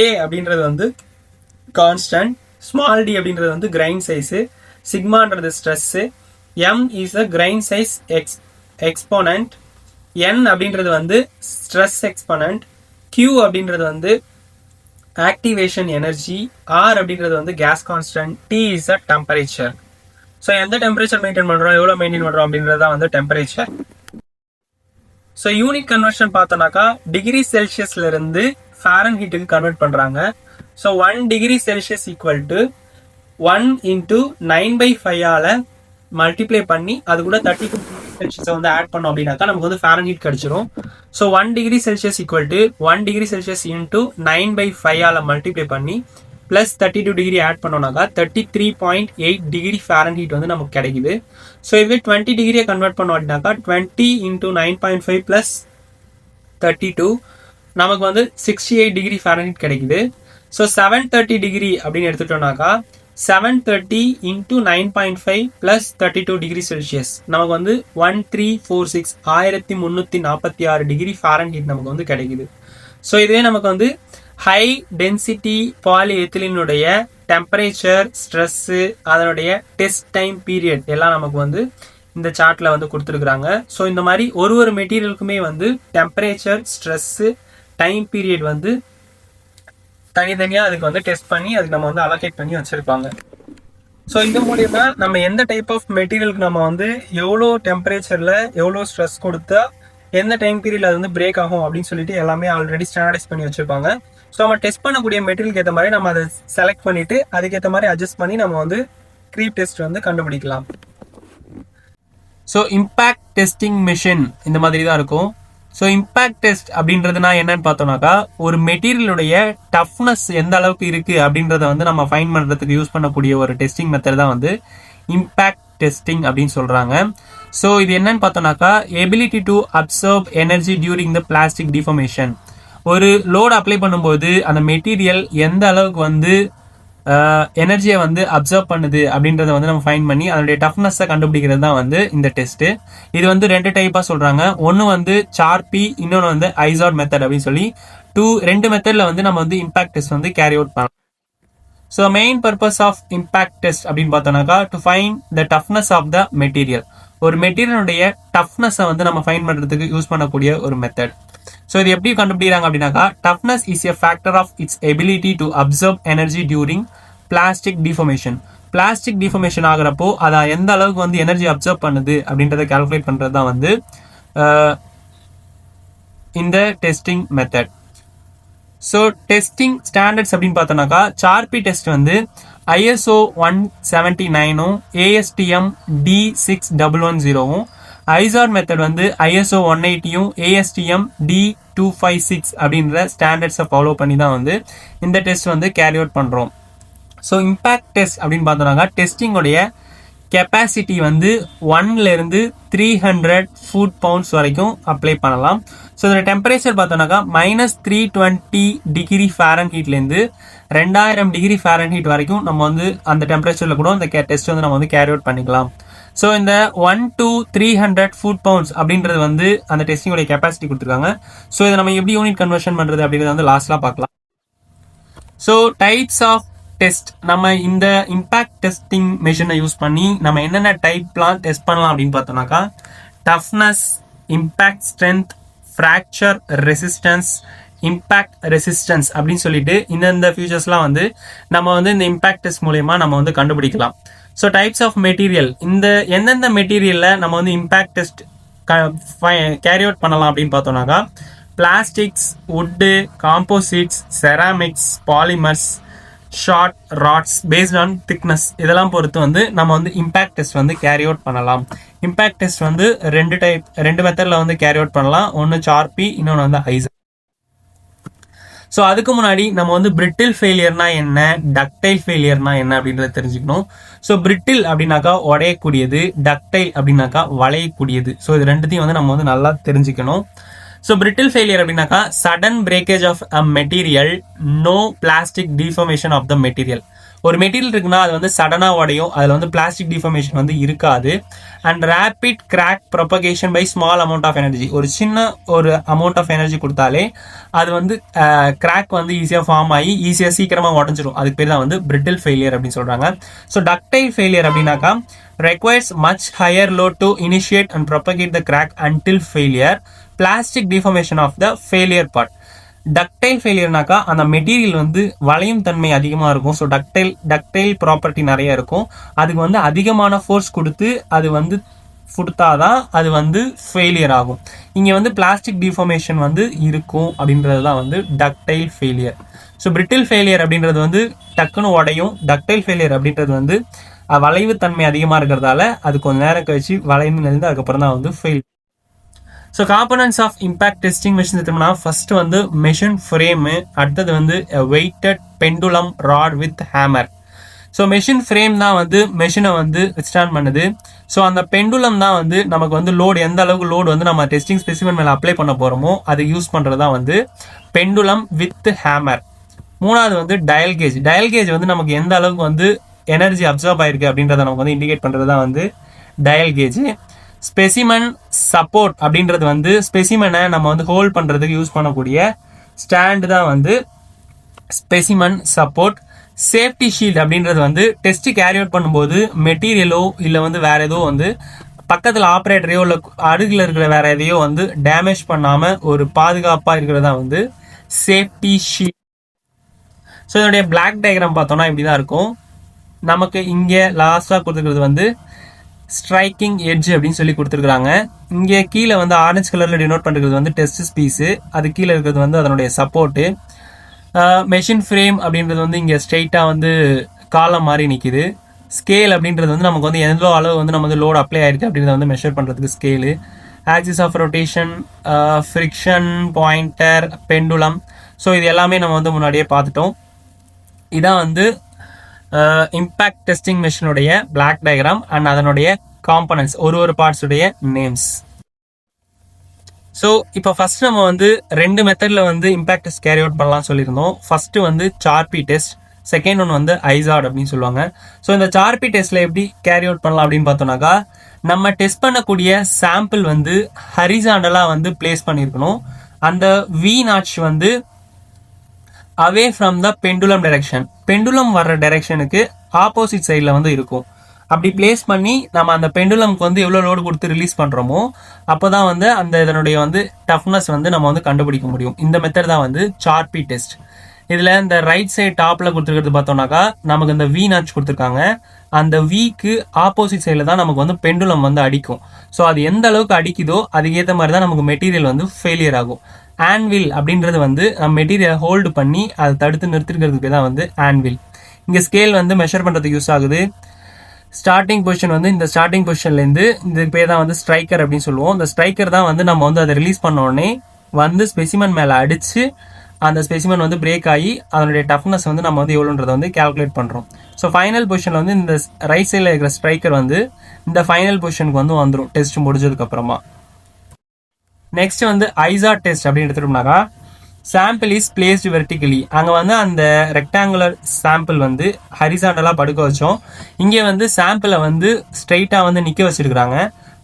A அப்படின்றது வந்து constant, small d அப்படின்றது வந்து grain size, sigmaன்றது stress, M is a grain size exponent, N அப்படின்றது வந்து stress exponent, Q அப்படின்றது வந்து activation energy, R அப்படின்றது வந்து gas constant, T is a temperature. So எந்த டெம்பரேச்சர் மெயின்டைன் பண்ணுறோம், எவ்வளோ மெயின்டைன் பண்ணுறோம் அப்படின்றது தான் வந்து டெம்பரேச்சர். ஸோ யூனிட் கன்வர்ஷன் பார்த்தோம்னாக்கா டிகிரி செல்சியஸ்லேருந்து ஃபாரன்ஹீட்டுக்கு கன்வெர்ட் பண்ணுறாங்க. So 1 degree Celsius equal to 1 into 9/5 multiply பண்ணி அது கூட 32 செல்சியஸை வந்து ஆட் பண்ணோம் அப்படின்னாக்கா நமக்கு வந்து ஃபாரன்ஹீட் கிடைச்சிரும். So 1 degree Celsius equal to 1 degree Celsius into 9/5 multiply பண்ணி பிளஸ் 32 டிகிரி ஆட் பண்ணோம்னாக்கா 33.8 டிகிரி ஃபாரன்ஹீட் வந்து நமக்கு கிடைக்குது. ஸோ இதுவே 20 டிகிரியை கன்வெர்ட் பண்ணோம் அப்படின்னாக்கா 20 இன்ட்டு 9.5 பிளஸ் 32 நமக்கு வந்து 68 டிகிரி ஃபாரன்ஹீட் கிடைக்குது. ஸோ 730 டிகிரி அப்படின்னு எடுத்துட்டோம்னாக்கா 730 இன்ட்டு 9.5 பிளஸ் 32 டிகிரி செல்சியஸ் நமக்கு வந்து 1346 1346 டிகிரி ஃபாரன்ஹீட் நமக்கு வந்து கிடைக்குது. ஸோ இதுவே நமக்கு வந்து ஹை டென்சிட்டி பாலிஎத்திலினுடைய டெம்பரேச்சர், ஸ்ட்ரெஸ்ஸு, அதனுடைய டெஸ்ட் டைம் பீரியட் எல்லாம் நமக்கு வந்து இந்த சார்ட்ல வந்து கொடுத்துருக்குறாங்க. ஸோ இந்த மாதிரி ஒரு மெட்டீரியலுக்குமே வந்து டெம்பரேச்சர், ஸ்ட்ரெஸ்ஸு, டைம் பீரியட் வந்து தனித்தனியாக அதுக்கு வந்து டெஸ்ட் பண்ணி அதுக்கு நம்ம வந்து அலோகேட் பண்ணி வச்சிருப்பாங்க. ஸோ இந்த மூலியமா நம்ம எந்த டைப் ஆஃப் மெட்டீரியலுக்கு நம்ம வந்து எவ்வளோ டெம்பரேச்சர்ல எவ்வளோ ஸ்ட்ரெஸ் கொடுத்தா எந்த டைம் பீரியட்ல அது வந்து பிரேக் ஆகும் அப்படின்னு சொல்லிட்டு எல்லாமே ஆல்ரெடி ஸ்டாண்டர்டைஸ் பண்ணி வச்சிருப்பாங்க. ஸோ நம்ம டெஸ்ட் பண்ணக்கூடிய மெட்டீரியலுக்கு ஏற்ற மாதிரி நம்ம அதை செலக்ட் பண்ணிட்டு அதுக்கேற்ற மாதிரி அட்ஜஸ்ட் பண்ணி நம்ம வந்து க்ரீப் டெஸ்ட் வந்து கண்டுபிடிக்கலாம். ஸோ இம்பேக்ட் டெஸ்டிங் மிஷின் இந்த மாதிரி தான் இருக்கும். ஸோ இம்பேக்ட் டெஸ்ட் அப்படின்றதுனா என்னன்னு பார்த்தோம்னாக்கா ஒரு மெட்டீரியலுடைய டஃப்னஸ் எந்த அளவுக்கு இருக்கு அப்படின்றத வந்து நம்ம ஃபைண்ட் பண்றதுக்கு யூஸ் பண்ணக்கூடிய ஒரு டெஸ்டிங் மெத்தட் தான் வந்து இம்பேக்ட் டெஸ்டிங் அப்படின்னு சொல்றாங்க. ஸோ இது என்னன்னு பார்த்தோம்னாக்கா ability to absorb energy during the plastic deformation. ஒரு லோடு அப்ளை பண்ணும்போது அந்த மெட்டீரியல் எந்த அளவுக்கு வந்து எனர்ஜியை வந்து அப்சர்வ் பண்ணுது அப்படின்றத வந்து நம்ம ஃபைண்ட் பண்ணி அதனுடைய டஃப்னஸை கண்டுபிடிக்கிறது தான் வந்து இந்த டெஸ்ட். இது வந்து 2 டைப்பா சொல்றாங்க. ஒன்னு வந்து சார்பி, இன்னொன்னு வந்து ஐசார்ட் மெத்தட் அப்படின்னு சொல்லி 2 மெத்தட்ல வந்து நம்ம வந்து இம்பாக்ட் டெஸ்ட் வந்து கேரி அவுட் பண்ணலாம். So main purpose of impact test அப்படின்னு பார்த்தோம்னாக்கா to find the toughness of the material. ஒரு மெட்டீரியலுடைய டஃப்னஸை வந்து நம்ம ஃபைண்ட் பண்றதுக்கு யூஸ் பண்ணக்கூடிய ஒரு மெத்தட். ஸோ இது எப்படி கண்டுபிடிக்கிறாங்க அப்படின்னாக்கா toughness is a factor of its ability to absorb energy during plastic deformation. Plastic deformation ஆகிறப்போ அதை எந்த அளவுக்கு வந்து எனர்ஜி அப்சர்வ் பண்ணுது அப்படின்றத கால்குலேட் பண்றது தான் வந்து இந்த testing method. So testing standards அப்படின்னு பார்த்தோம்னாக்கா சார்பி டெஸ்ட் வந்து ISO 179 ASTM D6110 ஐசார்ட் மெத்தட் வந்து ISO 180 ASTM D256 அப்படின்ற ஸ்டாண்டர்ட்ஸை ஃபாலோ பண்ணி தான் வந்து இந்த டெஸ்ட் வந்து கேரி அவுட் பண்ணுறோம். ஸோ இம்பாக்ட் டெஸ்ட் அப்படின்னு பார்த்தோம்னாக்கா டெஸ்டிங்கோடைய கெப்பாசிட்டி வந்து 1ல இருந்து 300 ஃபுட் பவுண்ட்ஸ் வரைக்கும் அப்ளை பண்ணலாம். ஸோ இதோட டெம்பரேச்சர் பார்த்தோம்னாக்கா -320 டிகிரி ஃபாரன்ஹீட்லேருந்து 2000 டிகிரி ஃபாரன்ஹீட் வரைக்கும் நம்ம வந்து அந்த டெம்பரேச்சரில் கூட இந்த டெஸ்ட் வந்து நம்ம வந்து கேரி அவுட் பண்ணிக்கலாம். ஸோ இந்த 1 to 300 ஃபுட் பவுண்ட்ஸ் அப்படின்றது வந்து அந்த டெஸ்டிங்கோடைய கெப்பாசிட்டி கொடுத்துருக்காங்க. ஸோ இதை நம்ம எப்படி யூனிட் கன்வர்ஷன் பண்ணுறது அப்படின்றத வந்து லாஸ்ட்லாம் பார்க்கலாம். ஸோ டைப்ஸ் ஆஃப் டெஸ்ட், நம்ம இந்த இம்பாக்ட் டெஸ்டிங் மெஷினை யூஸ் பண்ணி நம்ம என்னென்ன டைப்லாம் டெஸ்ட் பண்ணலாம் அப்படின்னு பார்த்தோம்னாக்கா toughness, impact strength, fracture resistance, impact resistance அப்படின்னு சொல்லிட்டு இந்த ஃபியூச்சர்ஸ்லாம் வந்து நம்ம வந்து இந்த இம்பாக்ட் டெஸ்ட் மூலயமா நம்ம வந்து கண்டுபிடிக்கலாம். ஸோ டைப்ஸ் ஆஃப் மெட்டீரியல், இந்த எந்தெந்த மெட்டீரியலில் நம்ம வந்து இம்பாக்ட் டெஸ்ட் கேரி அவுட் பண்ணலாம் அப்படின்னு பார்த்தோம்னாக்கா plastics, wood, composites, ceramics, polymers, short rods based on thickness இதெல்லாம் பொறுத்து வந்து நம்ம வந்து இம்பாக்ட் டெஸ்ட் வந்து கேரி அவுட் பண்ணலாம். இம்பாக்ட் டெஸ்ட் வந்து 2 மெத்தட்ல வந்து கேரி அவுட் பண்ணலாம். ஒன்று சார்பி, இன்னொன்று வந்து ஐசார்ட். ஸோ அதுக்கு முன்னாடி நம்ம வந்து பிரிட்டில் ஃபெயிலியர்னா என்ன, டக்டைல் ஃபெயிலியர்னா என்ன அப்படின்றத தெரிஞ்சுக்கணும். ஸோ பிரிட்டில் அப்படின்னாக்கா உடையக்கூடியது, டக்டைல் அப்படின்னாக்கா வளையக்கூடியது. ஸோ இது ரெண்டுத்தையும் வந்து நம்ம வந்து நல்லா தெரிஞ்சுக்கணும். ஸோ பிரிட்டில் ஃபெயிலியர் அப்படின்னாக்கா sudden breakage of a material, no plastic deformation of the material. ஒரு மெட்டீரியல் இருக்குன்னா அது வந்து சடனாக உடையும், அதில் வந்து பிளாஸ்டிக் டிஃபர்மேஷன் வந்து இருக்காது. And rapid crack propagation by small amount of energy. ஒரு சின்ன அமௌண்ட் ஆஃப் எனர்ஜி கொடுத்தாலே அது வந்து கிராக் வந்து ஈஸியாக ஃபார்ம் ஆகி ஈஸியாக சீக்கிரமாக உடஞ்சிடும். அதுக்கு பேர் தான் வந்து பிரிட்டில் ஃபெயிலியர் அப்படின்னு சொல்கிறாங்க. ஸோ டக்டைல் ஃபெயிலியர் அப்படின்னாக்கா requires much higher load to initiate and propagate the crack until failure, plastic deformation of the failure part. Ductile ஃபெயிலியர்னாக்கா அந்த மெட்டீரியல் வந்து வளையும் தன்மை அதிகமாக இருக்கும். ஸோ டக்டைல் ப்ராப்பர்ட்டி நிறைய இருக்கும். அதுக்கு வந்து அதிகமான ஃபோர்ஸ் கொடுத்து அது வந்து கொடுத்தாதான் அது வந்து ஃபெயிலியர் ஆகும். இங்கே வந்து பிளாஸ்டிக் டிஃபார்மேஷன் வந்து இருக்கும் அப்படின்றது தான் வந்து ductile failure. So brittle failure அப்படின்றது வந்து டக்குன்னு உடையும். டக்டைல் ஃபெயிலியர் அப்படின்றது வந்து வளைவு தன்மை அதிகமாக இருக்கிறதால அது கொஞ்சம் நேரம் கழிச்சு வளைந்து நெளிந்து அதுக்கப்புறம் தான் வந்து fail. So components of impact testing machine எடுத்தோம்னா ஃபர்ஸ்ட் வந்து மெஷின் ஃப்ரேமு, அடுத்தது வந்து weighted pendulum rod with hammer. So machine frame தான் வந்து மெஷினை வந்து வித்ஸ்டாண்ட் பண்ணுது. ஸோ அந்த பெண்டுலம் தான் வந்து நமக்கு வந்து லோடு, எந்த அளவுக்கு லோடு வந்து நம்ம டெஸ்டிங் ஸ்பெசிமென் மேலே அப்ளை பண்ண போகிறோமோ அது யூஸ் பண்ணுறது தான் வந்து பெண்டுலம் வித் ஹேமர். மூணாவது வந்து டயல் கேஜ். டயல் கேஜ் வந்து நமக்கு எந்த அளவுக்கு வந்து எனர்ஜி அப்சர்வ் ஆயிருக்கு அப்படின்றத நமக்கு வந்து இண்டிகேட் பண்ணுறது தான் வந்து டயல் கேஜ். ஸ்பெசிமன் சப்போர்ட் அப்படின்றது வந்து ஸ்பெசிமனை நம்ம வந்து ஹோல்ட் பண்ணுறதுக்கு யூஸ் பண்ணக்கூடிய ஸ்டாண்டு தான் வந்து ஸ்பெசிமன் சப்போர்ட். சேஃப்டி ஷீல்ட் அப்படின்றது வந்து டெஸ்ட் கேரி அவுட் பண்ணும்போது மெட்டீரியலோ இல்லை வந்து வேற ஏதோ வந்து பக்கத்தில் ஆப்ரேட்டரையோ இல்லை அருகில் இருக்கிற வேற எதையோ வந்து டேமேஜ் பண்ணாமல் ஒரு பாதுகாப்பாக இருக்கிறதா வந்து சேஃப்டி ஷீல்ட். ஸோ இதனுடைய பிளாக் டயக்ராம் பார்த்தோம்னா இப்படி தான் இருக்கும். நமக்கு இங்கே லாஸ்ட்டாக கொடுத்துருக்கிறது வந்து ஸ்ட்ரைக்கிங் எட்ஜ் அப்படின்னு சொல்லி கொடுத்துருக்காங்க. இங்கே கீழே வந்து ஆரஞ்சு கலரில் டினோட் பண்ணுறது வந்து டெஸ்ட் பீஸு, அது கீழே இருக்கிறது வந்து அதனுடைய சப்போர்ட்டு. மெஷின் ஃப்ரேம் அப்படின்றது வந்து இங்கே ஸ்ட்ரெயிட்டாக வந்து காலம் மாதிரி நிற்கிது. ஸ்கேல் அப்படின்றது வந்து நமக்கு வந்து எவ்வளோ அளவு வந்து நம்ம வந்து லோடு அப்ளை ஆயிருக்கு அப்படின்றத வந்து மெஷர் பண்ணுறதுக்கு scale. Axis of rotation, friction pointer, pendulum. So இது எல்லாமே நம்ம வந்து முன்னாடியே பார்த்துட்டோம். இதான் வந்து இம்பாக்ட் டெஸ்டிங் மெஷினுடைய பிளாக் டயக்ராம் அண்ட் அதனுடைய காம்பனன்ட்ஸ், ஒரு பார்ட்ஸுடைய நேம்ஸ். ஸோ இப்போ ஃபர்ஸ்ட் நம்ம வந்து 2 மெத்தடில் வந்து இம்பாக்ட் டெஸ்ட் கேரி அவுட் பண்ணலாம் சொல்லியிருந்தோம். ஃபர்ஸ்ட் வந்து சார்பி டெஸ்ட், செகண்ட் ஒன் வந்து ஐசார்ட் அப்படின்னு சொல்லுவாங்க. ஸோ இந்த சார்பி டெஸ்ட்ல எப்படி கேரி அவுட் பண்ணலாம் அப்படின்னு பார்த்தோம்னாக்கா, நம்ம டெஸ்ட் பண்ணக்கூடிய சாம்பிள் வந்து ஹரிசாண்டலாக வந்து பிளேஸ் பண்ணியிருக்கணும். அந்த வி நாட்ச் வந்து away from the pendulum direction, pendulum வர்ற டைரக்ஷனுக்கு ஆப்போசிட் சைடில் வந்து இருக்கும். அப்படி பிளேஸ் பண்ணி நம்ம அந்த பெண்டுலம்க்கு வந்து எவ்வளோ லோடு கொடுத்து ரிலீஸ் பண்ணுறோமோ அப்போ தான் வந்து அந்த இதனுடைய வந்து டஃப்னஸ் வந்து நம்ம வந்து கண்டுபிடிக்க முடியும். இந்த மெத்தட் தான் வந்து சார்பி டெஸ்ட். இதில் இந்த ரைட் சைடு டாப்பில் கொடுத்துருக்கிறது பார்த்தோம்னாக்கா நமக்கு இந்த வி நாட்ச் கொடுத்துருக்காங்க. அந்த விக்கு ஆப்போசிட் சைடில் தான் நமக்கு வந்து பெண்டுலம் வந்து அடிக்கும். ஸோ அது எந்த அளவுக்கு அடிக்குதோ அதுக்கேற்ற மாதிரி தான் நமக்கு மெட்டீரியல் வந்து ஃபெயிலியர் ஆகும். ஆன்வில் அப்படின்றது வந்து நம்ம மெட்டீரியலை ஹோல்டு பண்ணி அதை தடுத்து நிறுத்திருக்கிறதுக்கு தான் வந்து ஆன்வில். இங்கே ஸ்கேல் வந்து மெஷர் பண்ணுறதுக்கு யூஸ் ஆகுது. ஸ்டார்டிங் பொசிஷன் வந்து இந்த ஸ்டார்டிங் பொசிஷன்லேருந்து இந்த பேர் தான் வந்து ஸ்ட்ரைக்கர் அப்படின்னு சொல்லுவோம். இந்த ஸ்ட்ரைக்கர் தான் வந்து நம்ம வந்து அதை ரிலீஸ் பண்ண உடனே வந்து ஸ்பெசிமன் மேலே அடித்து அந்த ஸ்பெசிமன் வந்து பிரேக் ஆகி அதனுடைய டஃப்னஸ் வந்து நம்ம வந்து எவ்வளோன்றதை வந்து கால்குலேட் பண்ணுறோம். ஸோ ஃபைனல் பொசிஷனில் வந்து இந்த ரைட் சைடில் இருக்கிற ஸ்ட்ரைக்கர் வந்து இந்த ஃபைனல் பொசிஷனுக்கு வந்து வந்துடும் டெஸ்ட் முடிஞ்சதுக்கப்புறமா. நெக்ஸ்ட் வந்து ஐசார்ட் டெஸ்ட் அப்படின்னு எடுத்துட்டோம்னாக்கா, சாம்பிள் இஸ் பிளேஸ்டு வெர்டிகலி. அங்கே வந்து அந்த ரெக்டாங்குலர் சாம்பிள் வந்து ஹரிசாண்டலாக படுக்க வச்சோம். இங்கே வந்து சாம்பிளை வந்து ஸ்ட்ரைட்டாக வந்து நிற்க வச்சிருக்கிறாங்க.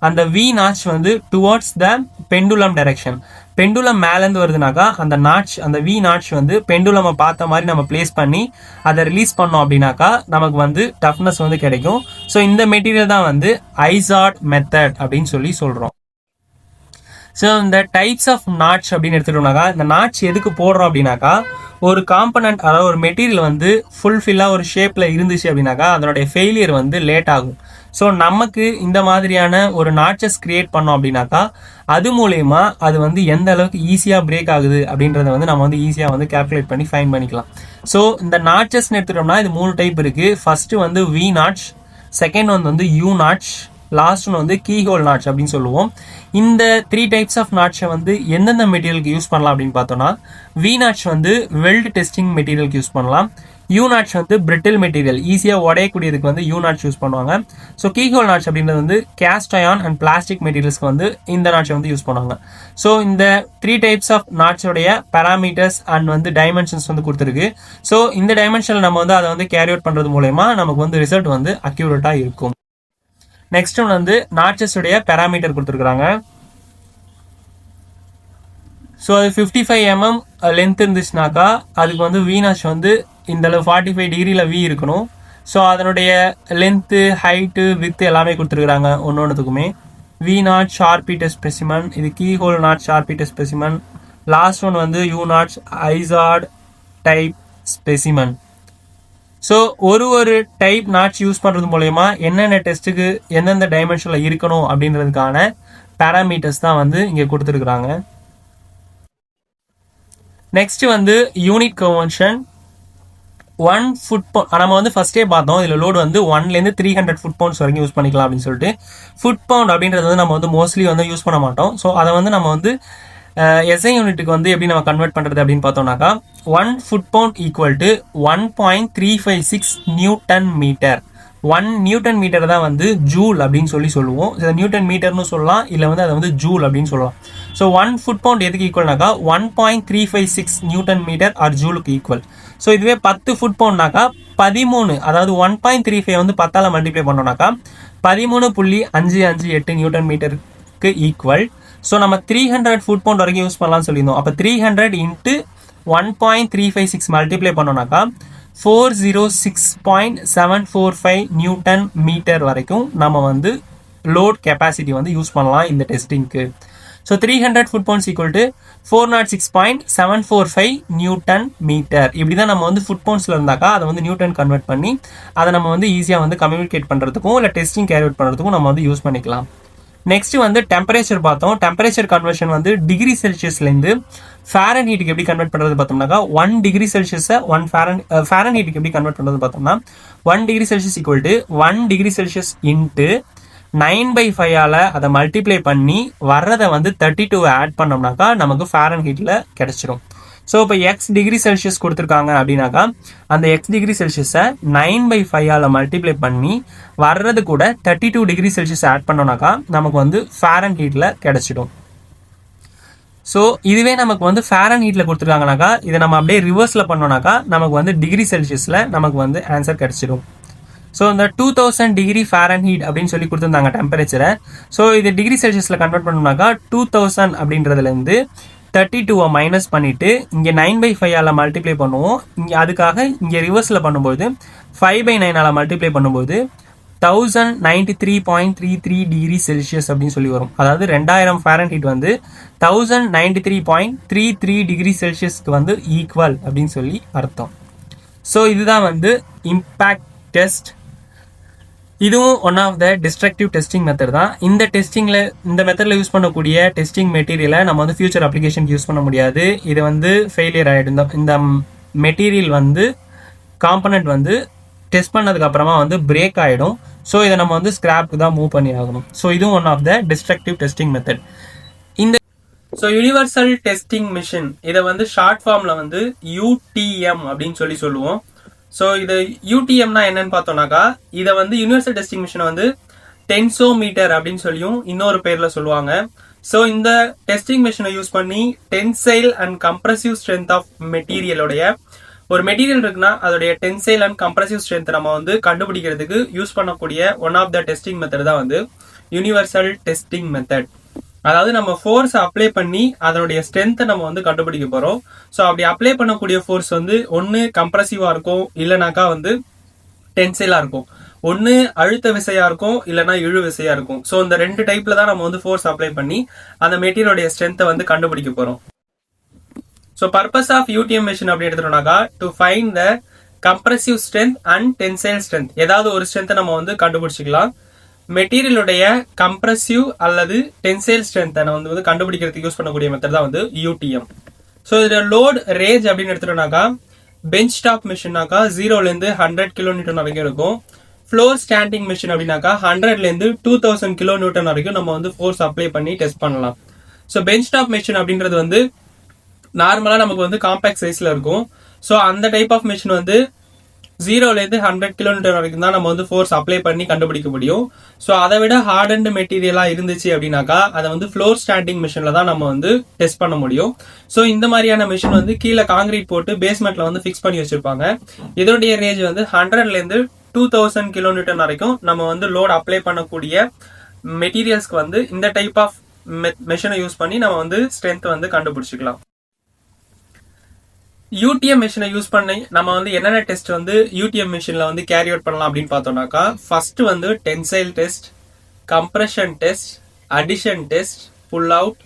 அந்த வி நாட்ச் வந்து டுவார்ட்ஸ் த பெண்டுலம் டைரக்ஷன். பெண்டுலம் மேலேருந்து வருதுனாக்கா அந்த நாட்ச், அந்த வி நாட்ச் வந்து பெண்டுலமை பார்த்த மாதிரி நம்ம பிளேஸ் பண்ணி அதை ரிலீஸ் பண்ணோம் அப்படின்னாக்கா நமக்கு வந்து டஃப்னஸ் வந்து கிடைக்கும். ஸோ இந்த மெட்டீரியல் தான் வந்து ஐசார்ட் மெத்தட் அப்படின்னு சொல்கிறோம். ஸோ இந்த டைப்ஸ் ஆஃப் நாட்ச் அப்படின்னு எடுத்துட்டோம்னாக்கா, இந்த நாட்ச் எதுக்கு போடுறோம் அப்படின்னாக்கா, ஒரு காம்பனண்ட் அதாவது ஒரு மெட்டீரியல் வந்து ஃபுல்ஃபில்லாக ஒரு ஷேப்பில் இருந்துச்சு அப்படின்னாக்கா அதனுடைய ஃபெயிலியர் வந்து லேட் ஆகும். ஸோ நமக்கு இந்த மாதிரியான ஒரு நாட்சஸ் கிரியேட் பண்ணோம் அப்படின்னாக்கா அது மூலயமா அது வந்து எந்த அளவுக்கு ஈஸியாக பிரேக் ஆகுது அப்படின்றத வந்து நம்ம வந்து ஈஸியாக வந்து கால்குலேட் பண்ணி ஃபைன் பண்ணிக்கலாம். ஸோ இந்த நாட்சஸ்ன்னு எடுத்துட்டோம்னா இது 3 டைப் இருக்குது. ஃபர்ஸ்ட் வந்து வி நாட்ச், செகண்ட் ஒன் வந்து யூ நாட்ச், லாஸ்ட் ஒன் வந்து கீ ஹோல் நாட்ச் அப்படின்னு சொல்லுவோம். இந்த 3 டைப்ஸ் ஆஃப் நாட்சை வந்து எந்தெந்த மெட்டீரியலுக்கு யூஸ் பண்ணலாம் அப்படின்னு பார்த்தோம்னா, வி நாட்ச் வந்து வெல்ட் டெஸ்டிங் மெட்டீரியலுக்கு யூஸ் பண்ணலாம். யூ நாட்ச் வந்து பிரிட்டில் மெட்டீரியல், ஈஸியாக உடையக்கூடியதுக்கு வந்து யூ நாட்ச் யூஸ் பண்ணுவாங்க. ஸோ கீ ஹோல் நாட்ச் அப்படின்றது வந்து கேஸ்ட் அயான் அண்ட் பிளாஸ்டிக் மெட்டீரியல்ஸ்க்கு வந்து இந்த நாட்சை வந்து யூஸ் பண்ணுவாங்க. ஸோ இந்த 3 டைப்ஸ் ஆஃப் நாட்சோடைய பேராமீட்டர்ஸ் அண்ட் வந்து டைமென்ஷன்ஸ் வந்து கொடுத்துருக்கு. ஸோ இந்த டைமென்ஷனில் நம்ம வந்து அதை வந்து கேரி அவுட் பண்ணுறது மூலயமா நமக்கு வந்து ரிசல்ட் வந்து அக்யூரேட்டாக இருக்கும். நெக்ஸ்ட் ஒன் வந்து நாட்சஸ் உடைய பேராமீட்டர் கொடுத்துருக்காங்க. ஸோ அது 55 mm லென்த் இருந்துச்சுனாக்கா அதுக்கு வந்து வி நாட்ச் வந்து இந்த அளவு 45 டிகிரியில் வி இருக்கணும். ஸோ அதனுடைய லென்த்து, ஹைட்டு, வித்து எல்லாமே கொடுத்துருக்குறாங்க ஒன்னொன்றுத்துக்குமே. V notch Charpy test specimen, இது key hole notch Charpy test specimen, last one வந்து U notch Izod type specimen. So ஒரு டைப் நாட்ச் யூஸ் பண்ணுறது மூலயமா என்னென்ன டெஸ்ட்டுக்கு எந்தெந்த டைமென்ஷனில் இருக்கணும் அப்படின்றதுக்கான பேராமீட்டர்ஸ் தான் வந்து இங்கே கொடுத்துருக்குறாங்க. நெக்ஸ்ட் வந்து யூனிட் கன்வர்ஷன். 1 ஃபுட் பவுண்ட் நம்ம வந்து ஃபர்ஸ்டே பார்த்தோம். இதில் லோடு வந்து 1லேருந்து 300 ஃபுட் பவுண்ட்ஸ் வரைக்கும் யூஸ் பண்ணிக்கலாம் அப்படின்னு சொல்லிட்டு. ஃபுட் பவுண்ட் அப்படின்றது வந்து நம்ம வந்து மோஸ்ட்லி வந்து யூஸ் பண்ண மாட்டோம். ஸோ அதை வந்து நம்ம வந்து எஸ்ஐ யூனிட்டுக்கு வந்து எப்படி நம்ம கன்வெர்ட் பண்ணுறது அப்படின்னு பார்த்தோம்னாக்கா, 1 foot pound equal to 1.356 newton metre. 1 newton metre தான் வந்து ஜூல் அப்படின்னு சொல்லுவோம். இதை நியூட்டன் மீட்டர்னு சொல்லலாம், இல்லை வந்து அதை வந்து ஜூல் அப்படின்னு சொல்லலாம். ஸோ 1 ஃபுட் பவுண்ட் எதுக்கு ஈக்குவல்னாக்கா 1.356 நியூட்டன் மீட்டர் ஆர் ஜூலுக்கு ஈக்குவல். ஸோ இதுவே 10 ஃபுட் பவுண்ட்னாக்கா 13, அதாவது 1.35 வந்து 10ஆல் மல்டிப்ளை பண்ணோம்னாக்கா 13.558 நியூட்டன் மீட்டருக்கு ஈக்குவல். ஸோ நம்ம 300 ஃபுட் பவுண்ட் வரைக்கும் யூஸ் பண்ணலாம்னு சொல்லியிருந்தோம். அப்போ 300 இன்ட்டு 1.356 மல்டிப்ளை பண்ணோம்னாக்கா 406.745 நியூட்டன் மீட்டர் வரைக்கும் நம்ம வந்து லோட் கெப்பாசிட்டி வந்து யூஸ் பண்ணலாம் இந்த டெஸ்டிங்க்கு. So 300 foot pounds equal to 406.745 newton metre. இப்படி தான் நம்ம வந்து ஃபுட் பவுண்ட்ஸில் இருந்தாக்கா அதை வந்து நியூட்டன் கன்வெர்ட் பண்ணி அதை நம்ம வந்து ஈஸியாக வந்து கம்யூனிகேட் பண்ணுறதுக்கும் இல்லை டெஸ்டிங் கேரி அவுட் பண்ணுறதுக்கும் நம்ம வந்து யூஸ் பண்ணிக்கலாம். நெக்ஸ்ட் வந்து டெம்பரேச்சர் பார்த்தோம். டெம்பரேச்சர் கன்வர்ஷன் வந்து டிகிரி செல்சியஸ்லேருந்து ஃபேரன் ஹீட்டுக்கு எப்படி கன்வெர்ட் பண்ணுறது பார்த்தோம்னாக்கா 1 டிகிரி செல்சியஸை 1 ஃபேரன் ஹீட்டுக்கு எப்படி கன்வெர்ட் பண்ணுறது பார்த்தோம்னா 1 degree Celsius equal to 1 degree Celsius into 9/5ஆல் அதை மல்டிப்ளை பண்ணி வர்றதை வந்து 32 ஆட் பண்ணோம்னாக்கா நமக்கு ஃபேரன் ஹீட்டில் கிடைச்சிடும். ஸோ இப்போ எக்ஸ் டிகிரி செல்சியஸ் கொடுத்துருக்காங்க அப்படின்னாக்கா அந்த எக்ஸ் டிகிரி செல்சியஸை 9/5ஆல் மல்டிப்ளை பண்ணி வர்றது கூட 32 டிகிரி செல்சியஸ் ஆட் பண்ணோம்னாக்கா நமக்கு வந்து ஃபேரன் ஹீட்டில் கிடைச்சிடும். ஸோ இதுவே நமக்கு வந்து ஃபாரன்ஹீட்ல கொடுத்துருக்காங்கனாக்கா இதை நம்ம அப்படியே ரிவர்ஸில் பண்ணோம்னாக்கா நமக்கு வந்து டிகிரி செல்சியஸில் நமக்கு வந்து ஆன்சர் கிடைச்சிடும். ஸோ இந்த 2000 டிகிரி ஃபாரன்ஹீட் அப்படின்னு சொல்லி கொடுத்துருந்தாங்க டெம்பரேச்சரை. ஸோ இது டிகிரி செல்சியஸில் கன்வெர்ட் பண்ணோம்னாக்கா 2000 அப்படின்றதுலேருந்து 32 மைனஸ் பண்ணிட்டு இங்கே 9/5 மல்டிப்ளை பண்ணுவோம். இங்கே அதுக்காக இங்கே ரிவர்ஸில் பண்ணும்போது 5/9 மல்டிப்ளை பண்ணும்போது 1093.33 டிகிரி செல்சியஸ் அப்படின்னு சொல்லி வரும். அதாவது 2000 ஃபாரன்ஹீட் வந்து 1093.33 டிகிரி செல்சியஸ்க்கு வந்து ஈக்குவல் அப்படின்னு சொல்லி அர்த்தம். ஸோ இதுதான் வந்து இம்பேக்ட் டெஸ்ட். இதுவும் one of the destructive testing method தான். இந்த டெஸ்டிங்கில் இந்த மெத்தடில் யூஸ் பண்ணக்கூடிய டெஸ்டிங் மெட்டீரியலை நம்ம வந்து ஃபியூச்சர் அப்ளிகேஷனுக்கு யூஸ் பண்ண முடியாது. இது வந்து ஃபெயிலியர் ஆகிடும். இந்த மெட்டீரியல் வந்து காம்பனண்ட் வந்து டெஸ்ட் பண்ணதுக்கு அப்புறமா வந்து பிரேக் ஆகிடும். ஸோ இதை நம்ம வந்து ஸ்கிராப்க்கு தான் மூவ் பண்ணி ஆகணும். ஸோ இதுவும் one of the destructive testing method. இந்த யூனிவர்சல் டெஸ்டிங் மிஷின் இதை வந்து ஷார்ட் ஃபார்மில் வந்து UTM அப்படின்னு சொல்லுவோம். ஸோ இது UTMனா என்னன்னு பார்த்தோம்னாக்கா இதை வந்து யூனிவர்சல் டெஸ்டிங் மிஷினை வந்து டென்சோமீட்டர் அப்படின்னு சொல்லியும் இன்னொரு பேர்ல சொல்லுவாங்க. ஸோ இந்த டெஸ்டிங் மிஷினை யூஸ் பண்ணி tensile and compressive strength of மெட்டீரியலோடைய ஒரு மெட்டீரியல் இருக்குன்னா அதோடைய டென்சைல் அண்ட் கம்ப்ரசிவ் ஸ்ட்ரென்த் நம்ம வந்து கண்டுபிடிக்கிறதுக்கு யூஸ் பண்ணக்கூடிய one of the testing method தான் வந்து யூனிவர்சல் டெஸ்டிங் மெத்தட். அதாவது நம்ம ஃபோர்ஸ் அப்ளை பண்ணி அதனுடைய ஸ்ட்ரென்த்தை நம்ம வந்து கண்டுபிடிக்க போறோம். ஸோ அப்படி அப்ளை பண்ணக்கூடிய ஃபோர்ஸ் வந்து ஒன்று கம்ப்ரசிவா இருக்கும், இல்லைனாக்கா வந்து டென்சைலா இருக்கும். ஒன்று அழுத்த விசையா இருக்கும், இல்லைனா இழு விசையா இருக்கும். ஸோ இந்த ரெண்டு டைப்ல தான் நம்ம வந்து ஃபோர்ஸ் அப்ளை பண்ணி அந்த மெட்டீரியலோடைய ஸ்ட்ரென்த்தை வந்து கண்டுபிடிக்க போறோம். So purpose of UTM machine அப்படி எடுத்துட்டோம்னாக்கா to find the compressive strength and tensile strength. ஏதாவது ஒரு ஸ்ட்ரென்த்தை நம்ம வந்து கண்டுபிடிச்சிக்கலாம். மெட்டீரியலுடைய கம்ப்ரசிவ் அல்லது டென்சைல் ஸ்ட்ரென்த்தை நம்ம வந்து கண்டுபிடிக்கிறதுக்கு யூஸ் பண்ணக்கூடிய மெத்தட் தான் வந்து UTM. ஸோ இதோட லோட் ரேஞ்ச் அப்படின்னு எடுத்துட்டோம்னாக்கா பெஞ்ச் டாப் மிஷின்னாக்கா 0லேருந்து 100 கிலோமீட்டர் வரைக்கும் இருக்கும். ஃப்ளோர் ஸ்டாண்டிங் மிஷின் அப்படின்னாக்கா 100லேருந்து 2000 கிலோமீட்டர் வரைக்கும் நம்ம வந்து ஃபோர்ஸ் அப்ளை பண்ணி டெஸ்ட் பண்ணலாம். ஸோ பெஞ்ச் டாப் மிஷின் அப்படின்றது வந்து நார்மலா நமக்கு வந்து காம்பாக்ட் சைஸ்ல இருக்கும். ஸோ அந்த டைப் ஆஃப் மிஷின் வந்து 0லேருந்து 100 கிலோமீட்டர் வரைக்கும் தான் நம்ம வந்து ஃபோர்ஸ் அப்ளை பண்ணி கண்டுபிடிக்க முடியும். ஸோ அதை விட ஹார்டன்டு மெட்டீரியலா இருந்துச்சு அப்படின்னாக்கா அதை வந்து ஃப்ளோர் ஸ்டாண்டிங் மிஷின்ல தான் நம்ம வந்து டெஸ்ட் பண்ண முடியும். ஸோ இந்த மாதிரியான மிஷின் வந்து கீழே காங்கிரீட் போட்டு பேஸ்மெண்ட்ல வந்து ஃபிக்ஸ் பண்ணி வச்சிருப்பாங்க. இதனுடைய ரேஞ்ச் வந்து 100லேருந்து 2000 கிலோமீட்டர் வரைக்கும் நம்ம வந்து லோட் அப்ளை பண்ணக்கூடிய மெட்டீரியல்ஸ்க்கு வந்து இந்த டைப் ஆஃப் மெஷினை யூஸ் பண்ணி நம்ம வந்து ஸ்ட்ரென்த் வந்து கண்டுபிடிச்சிக்கலாம். UTM மிஷினை யூஸ் பண்ணி நம்ம வந்து என்னென்ன டெஸ்ட் வந்து UTM மிஷின்ல வந்து கேரி அவுட் பண்ணலாம் அப்படின்னு பார்த்தோம்னாக்கா ஃபர்ஸ்ட் வந்து tensile test, compression test, adhesion test, pull out,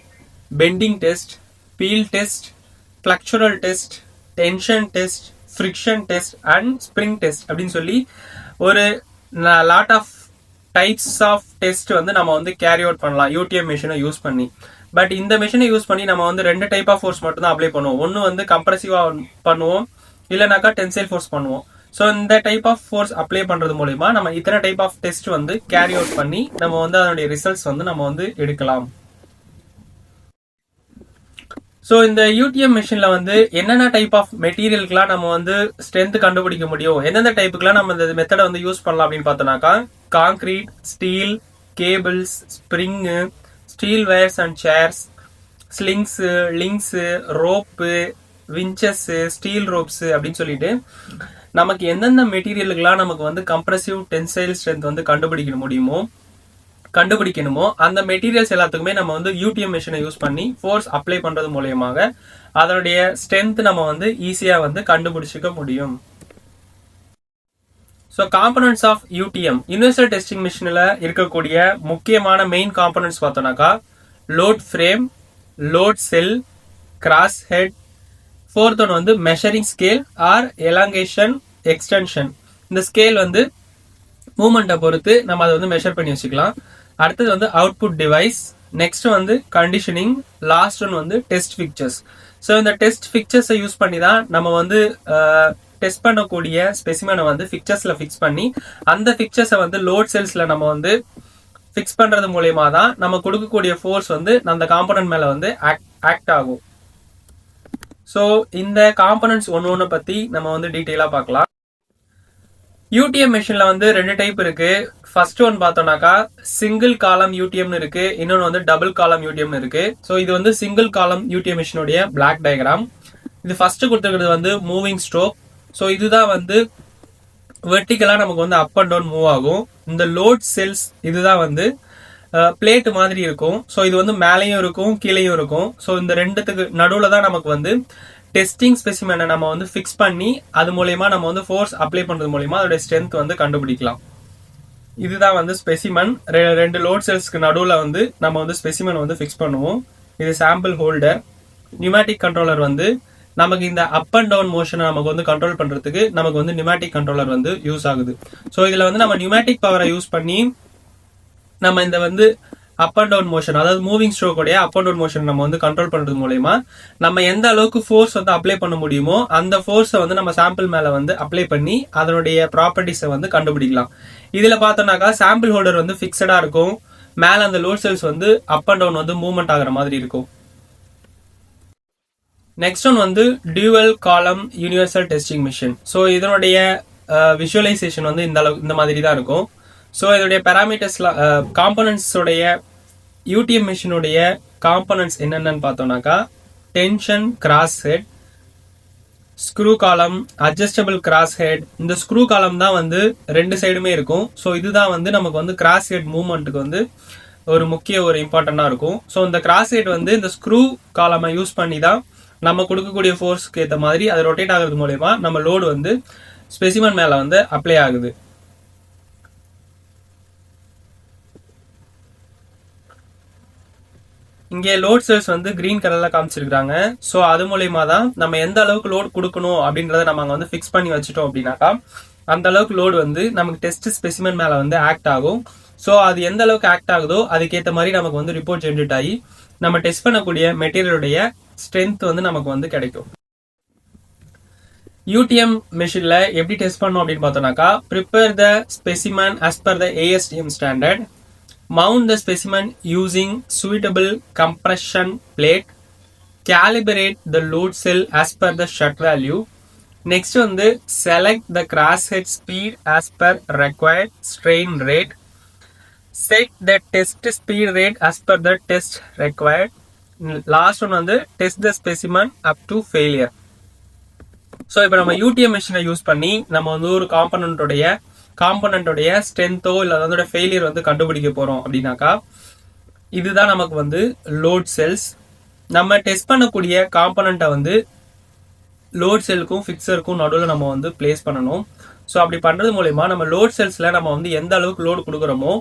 bending test, peel test, flexural test, tension test, friction test and spring test அப்படின்னு சொல்லி ஒரு lot of types of test வந்து நம்ம வந்து கேரி அவுட் பண்ணலாம் UTM மிஷினை யூஸ் பண்ணி. பட் இந்த மிஷினை யூஸ் பண்ணி நம்ம வந்து ரெண்டு டைப் ஆஃப் ஃபோர்ஸ் மட்டும் தான் அப்ளை பண்ணுவோம். ஒன்று வந்து கம்ப்ரசிவா பண்ணுவோம், இல்லைனாக்கா டென்சைல் ஃபோர்ஸ் பண்ணுவோம். ஸோ இந்த டைப் ஆஃப் ஃபோர்ஸ் அப்ளை பண்றது மூலமா நம்ம இத்தனை டைப் ஆஃப் டெஸ்ட் வந்து கேரி அவுட் பண்ணி நம்ம வந்து அதனுடைய ரிசல்ட்ஸ் வந்து நம்ம வந்து எடுக்கலாம். ஸோ இந்த UTM மிஷின்ல வந்து என்னென்ன டைப் ஆஃப் மெட்டீரியலுக்குலாம் நம்ம வந்து ஸ்ட்ரென்த் கண்டுபிடிக்க முடியும், எந்தெந்த டைப்புக்குலாம் நம்ம இந்த மெத்தடை வந்து யூஸ் பண்ணலாம் அப்படின்னு பார்த்தோம்னாக்கா concrete, steel, cables, spring, steel wires and chains, slings, links, rope, winches, steel ropes அப்படின்னு சொல்லிட்டு நமக்கு எந்தெந்த மெட்டீரியலுக்குலாம் நமக்கு வந்து கம்ப்ரசிவ் டென்சைல் ஸ்ட்ரென்த் வந்து கண்டுபிடிக்கணுமோ அந்த மெட்டீரியல்ஸ் எல்லாத்துக்குமே நம்ம வந்து UTM மிஷினை யூஸ் பண்ணி ஃபோர்ஸ் அப்ளை பண்றது மூலயமாக அதனுடைய ஸ்ட்ரென்த் நம்ம வந்து ஈஸியா வந்து கண்டுபிடிச்சிக்க முடியும். So components of UTM universal testing மிஷினில் இருக்கக்கூடிய முக்கியமான மெயின் காம்பனன்ட்ஸ் பார்த்தோம்னாக்கா load frame, load cell, cross head, fourth one வந்து measuring scale or elongation extension. இந்த ஸ்கேல் வந்து மூமெண்ட்டை பொறுத்து நம்ம அதை வந்து மெஷர் பண்ணி வச்சுக்கலாம். அடுத்தது வந்து அவுட்புட் டிவைஸ், நெக்ஸ்ட் வந்து கண்டிஷனிங், லாஸ்ட் ஒன் வந்து டெஸ்ட் ஃபிக்சர்ஸ். ஸோ இந்த டெஸ்ட் ஃபிக்சர்ஸை யூஸ் பண்ணி தான் நம்ம வந்து டெஸ்ட் பண்ணக்கூடிய ஸ்பெசிமனை வந்து ஃபிக்சர்ஸ்ல ஃபிக்ஸ் பண்ணி அந்த ஃபிக்சர்ஸை வந்து லோட் செல்ஸ்ல நம்ம வந்து ஃபிக்ஸ் பண்றது மூலயமா தான் நம்ம கொடுக்கக்கூடிய ஃபோர்ஸ் வந்து அந்த காம்பனன்ட் மேல வந்து ஆக்ட் ஆகும். ஸோ இந்த காம்பனன்ட்ஸ் ஒன்று பத்தி நம்ம வந்து டீட்டெயிலா பார்க்கலாம். UTM மிஷின்ல வந்து ரெண்டு டைப் இருக்கு. ஃபர்ஸ்ட் ஒன் பார்த்தோம்னாக்கா சிங்கிள் காலம் யூடிஎம்னு இருக்கு, இன்னொன்று வந்து டபுள் காலம் யூடிஎம்னு இருக்கு. ஸோ இது வந்து சிங்கிள் காலம் யூடிஎம் மிஷினுடைய பிளாக் டயக்ராம். இது ஃபர்ஸ்ட் கொடுத்துருக்கிறது வந்து மூவிங் ஸ்ட்ரோக். ஸோ இதுதான் வந்து வெர்டிகலா நமக்கு வந்து அப் அண்ட் டவுன் மூவ் ஆகும். இந்த லோட் செல்ஸ் இதுதான் வந்து பிளேட் மாதிரி இருக்கும். ஸோ இது வந்து மேலேயும் இருக்கும் கீழேயும் இருக்கும். ஸோ இந்த ரெண்டுத்துக்கு நடுவில் தான் நமக்கு வந்து டெஸ்டிங் ஸ்பெசிமெனை நம்ம வந்து ஃபிக்ஸ் பண்ணி அது மூலயமா நம்ம வந்து ஃபோர்ஸ் அப்ளை பண்றது மூலயமா அதோட ஸ்ட்ரென்த் வந்து கண்டுபிடிக்கலாம். இதுதான் வந்து ஸ்பெசிமன். ரெண்டு லோட் செல்ஸ்க்கு நடுவில் வந்து நம்ம வந்து ஸ்பெசிமன் வந்து ஃபிக்ஸ் பண்ணுவோம். இது சாம்பிள் ஹோல்டர். நியூமேட்டிக் கண்ட்ரோலர் வந்து நமக்கு இந்த அப் அண்ட் டவுன் மோஷனை நமக்கு வந்து கண்ட்ரோல் பண்றதுக்கு நமக்கு வந்து நியூமேட்டிக் கண்ட்ரோலர் வந்து யூஸ் ஆகுது. ஸோ இதுல வந்து நம்ம நியூமேட்டிக் பவரை யூஸ் பண்ணி நம்ம இந்த வந்து அப் அண்ட் டவுன் மோஷன், அதாவது மூவிங் ஸ்ட்ரோக்கோடைய அப் அண்ட் டவுன் மோஷன் நம்ம வந்து கண்ட்ரோல் பண்றது மூலயமா நம்ம எந்த அளவுக்கு ஃபோர்ஸ் வந்து அப்ளை பண்ண முடியுமோ அந்த ஃபோர்ஸை வந்து நம்ம சாம்பிள் மேல வந்து அப்ளை பண்ணி அதனுடைய ப்ராப்பர்ட்டிஸை வந்து கண்டுபிடிக்கலாம். இதுல பார்த்தோம்னாக்கா சாம்பிள் ஹோல்டர் வந்து ஃபிக்ஸடா இருக்கும். மேல அந்த லோட் செல்ஸ் வந்து அப் அண்ட் டவுன் வந்து மூவ்மெண்ட் ஆகிற மாதிரி இருக்கும். நெக்ஸ்ட் ஒன் வந்து டியூவல் காலம் யூனிவர்சல் டெஸ்டிங் மிஷின். ஸோ இதனுடைய விஷுவலைசேஷன் வந்து இந்த மாதிரி தான் இருக்கும். ஸோ இதோடைய பேராமீட்டர்ஸ்ல காம்பனன்ட்ஸோடைய யூடிஎம் மிஷினுடைய காம்பனன்ட்ஸ் என்னென்னு பார்த்தோம்னாக்கா டென்ஷன் கிராஸ் ஹெட், ஸ்க்ரூ காலம், அட்ஜஸ்டபிள் கிராஸ் ஹெட். இந்த ஸ்க்ரூ காலம் தான் வந்து ரெண்டு சைடுமே இருக்கும். ஸோ இதுதான் வந்து நமக்கு வந்து கிராஸ் ஹெட் மூவ்மெண்ட்டுக்கு வந்து ஒரு முக்கிய ஒரு இம்பார்ட்டண்டா இருக்கும். ஸோ இந்த கிராஸ் ஹெட் வந்து இந்த ஸ்க்ரூ காலமை யூஸ் பண்ணி தான் நம்ம கொடுக்கக்கூடிய ஃபோர்ஸ்க்கு ஏற்ற மாதிரி அது ரொட்டேட் ஆகிறது மூலயமா நம்ம லோடு வந்து ஸ்பெசிமன் மேல வந்து அப்ளை ஆகுது. இங்கே லோட் செல்ஸ் வந்து கிரீன் கலர்ல காமிச்சிருக்காங்க. ஸோ அது மூலயமா தான் நம்ம எந்த அளவுக்கு லோட் கொடுக்கணும் அப்படின்றத நம்ம அங்கே வந்து ஃபிக்ஸ் பண்ணி வச்சுட்டோம் அப்படின்னாக்கா அந்த அளவுக்கு லோடு வந்து நமக்கு டெஸ்ட் ஸ்பெசிமன் மேல வந்து ஆக்ட் ஆகும். ஸோ அது எந்த அளவுக்கு ஆக்ட் ஆகுதோ அதுக்கேற்ற மாதிரி நமக்கு வந்து ரிப்போர்ட் ஜென்ரேட் ஆகி நம்ம டெஸ்ட் பண்ணக்கூடிய மெட்டீரியலுடைய ஸ்ட்ரென்த் வந்து நமக்கு வந்து கிடைக்கும். யூடிஎம் மெஷின்ல எப்படி டெஸ்ட் பண்ணோம் அப்படின்னு பார்த்தோம்னாக்கா prepare the specimen as per the ASTM standard, mount the specimen using suitable compression plate, calibrate the load cell as per the shut value. Next வந்து select the crosshead speed as per required strain rate, set the test speed rate as per the test required. Last one வந்து test the specimen up to failure. So இப்போ நம்ம யூடிஎம் மிஷினை யூஸ் பண்ணி நம்ம வந்து ஒரு காம்பனண்டோடைய ஸ்ட்ரென்த்தோ இல்லை அதோட ஃபெயிலியர் வந்து கண்டுபிடிக்க போறோம் அப்படின்னாக்கா இதுதான் நமக்கு வந்து லோட் செல்ஸ். நம்ம டெஸ்ட் பண்ணக்கூடிய காம்பனண்ட்டை வந்து லோட் செல்லுக்கும் ஃபிக்ஸருக்கும் நடுவில் நம்ம வந்து பிளேஸ் பண்ணணும். ஸோ அப்படி பண்றது மூலயமா நம்ம லோட் செல்ஸ்ல நம்ம வந்து எந்த அளவுக்கு லோடு கொடுக்குறோமோ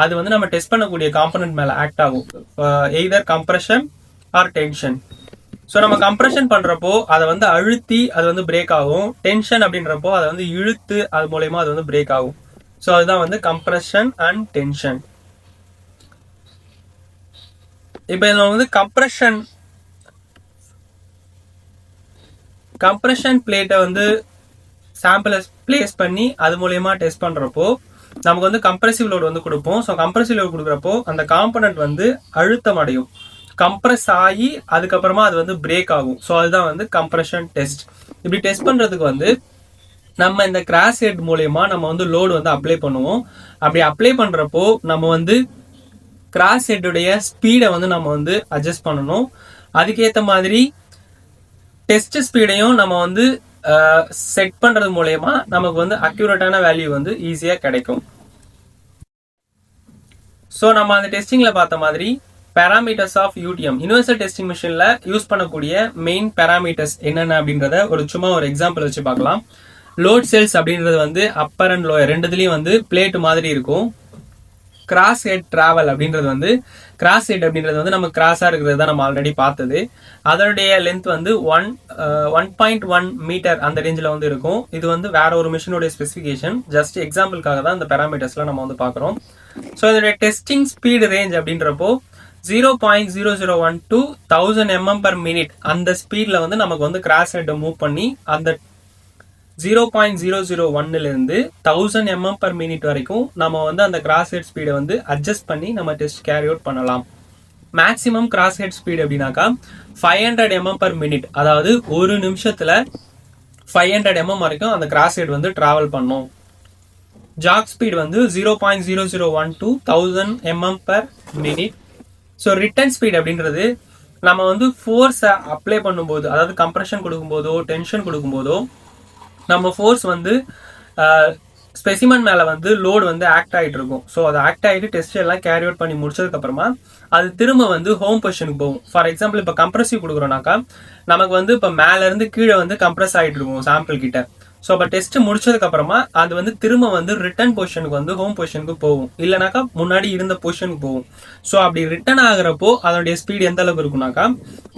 அது வந்து நம்ம டெஸ்ட் பண்ணக்கூடிய காம்பனண்ட் மேல ஆக்ட் ஆகும், either compression or tension. So நம்ம கம்ப்ரெஷன் பண்றப்போ அதை வந்து அழுத்தி அது வந்து பிரேக் ஆகும், டென்ஷன் அப்படின்றப்போ அதை வந்து இழுத்து அது மூலயமா அது வந்து பிரேக் ஆகும். ஸோ அதுதான் வந்து கம்ப்ரெஷன் அண்ட் டென்ஷன். இப்போ நம்ம வந்து கம்ப்ரெஷன் பிளேட்டை வந்து சாம்பிளை பிளேஸ் பண்ணி அது மூலயமா டெஸ்ட் பண்றப்போ நமக்கு வந்து கம்ப்ரெசிவ் லோடு வந்து கொடுப்போம். ஸோ கம்ப்ரெசிவ் லோடு கொடுக்குறப்போ அந்த காம்பனண்ட் வந்து அழுத்தம் அடையும், கம்ப்ரெஸ் ஆகி அதுக்கப்புறமா அது வந்து பிரேக் ஆகும். ஸோ அதுதான் வந்து கம்ப்ரெஷன் டெஸ்ட். இப்படி டெஸ்ட் பண்றதுக்கு வந்து நம்ம இந்த கிராஸ் ஹெட் மூலயமா நம்ம வந்து லோடு வந்து அப்ளை பண்ணுவோம். அப்படி அப்ளை பண்றப்போ நம்ம வந்து கிராஸ் ஹெட்டுடைய ஸ்பீடை வந்து நம்ம வந்து அட்ஜஸ்ட் பண்ணணும். அதுக்கேற்ற மாதிரி டெஸ்ட் ஸ்பீடையும் நம்ம வந்து செட் பண்றது மூலயமா நமக்கு வந்து அக்யூரேட்டான வேல்யூ வந்து ஈஸியா கிடைக்கும். ஸோ நம்ம அந்த டெஸ்டிங்ல பார்த்த மாதிரி parameters of UTM universal testing மிஷின்ல யூஸ் பண்ணக்கூடிய மெயின் பேராமீட்டர்ஸ் என்னென்ன அப்படின்றத சும்மா ஒரு எக்ஸாம்பிள் வச்சு பார்க்கலாம். லோட் செல்ஸ் அப்படின்றது வந்து அப்பர் அண்ட் லோயர் ரெண்டுத்துலயும் வந்து பிளேட் மாதிரி இருக்கும். கிராஸ் ஹெட் டிராவல் அப்படின்றது வந்து கிராஸ் ஹெட் அப்படின்றது வந்து நம்ம கிராஸா இருக்கிறது தான் நம்ம ஆல்ரெடி பார்த்தது. அதனுடைய லென்த் வந்து 1.1 மீட்டர் அந்த ரேஞ்சில் வந்து இருக்கும். இது வந்து வேற ஒரு மிஷினுடைய ஸ்பெசிஃபிகேஷன், ஜஸ்ட் எக்ஸாம்பிளுக்காக தான் இந்த பேராமீட்டர்ஸ்லாம் நம்ம வந்து பார்க்குறோம். ஸோ இதனுடைய டெஸ்டிங் ஸ்பீடு ரேஞ்ச் அப்படின்றப்போ 0.0012 to 1000 mm/min அந்த ஸ்பீட்ல வந்து நமக்கு வந்து கிராஸ் ஹெட்டை மூவ் பண்ணி அந்த 0.001 இருந்து 1000 mm/min வரைக்கும் நம்ம வந்து அந்த கிராஸ் ஹெட் ஸ்பீடை வந்து அட்ஜஸ்ட் பண்ணி நம்ம டெஸ்ட் கேரி அவுட் பண்ணலாம். மேக்ஸிமம் கிராஸ் ஹெட் ஸ்பீட் அப்படின்னாக்கா 500 mm/min, அதாவது ஒரு நிமிஷத்துல 500 mm வரைக்கும் அந்த கிராஸ் ஹெட் வந்து டிராவல் பண்ணும். ஜாக் ஸ்பீட் வந்து 0.0012 1000 mm/min. ஸோ ரிட்டர்ன் ஸ்பீட் அப்படின்றது நம்ம வந்து ஃபோர்ஸை அப்ளை பண்ணும்போது, அதாவது கம்ப்ரெஷன் கொடுக்கும்போதோ டென்ஷன் கொடுக்கும்போதோ நம்ம ஃபோர்ஸ் வந்து ஸ்பெசிமன் மேலே வந்து லோடு வந்து ஆக்ட் ஆகிட்டு இருக்கும். ஸோ அது ஆக்ட் ஆகிட்டு டெஸ்ட் எல்லாம் கேரி அவுட் பண்ணி முடிச்சதுக்கப்புறமா அது திரும்ப வந்து ஹோம் பொசிஷனுக்கு போகும். ஃபார் எக்ஸாம்பிள் இப்போ கம்ப்ரெசிவ் கொடுக்குறோம்னாக்கா நமக்கு வந்து இப்போ மேலேருந்து கீழே வந்து கம்ப்ரெஸ் ஆகிட்டு இருக்கும் சாம்பிள் கிட்ட. ஸோ அப்போ டெஸ்ட் முடிச்சதுக்கப்புறமா அது வந்து திரும்ப வந்து ரிட்டர்ன் பொசிஷனுக்கு வந்து ஹோம் பொசிஷனுக்கு போகும், இல்லைனாக்கா முன்னாடி இருந்த பொசிஷனுக்கு போகும். ஸோ அப்படி ரிட்டர்ன் ஆகிறப்போ அதனுடைய ஸ்பீட் எந்த அளவுக்கு இருக்கும்னாக்கா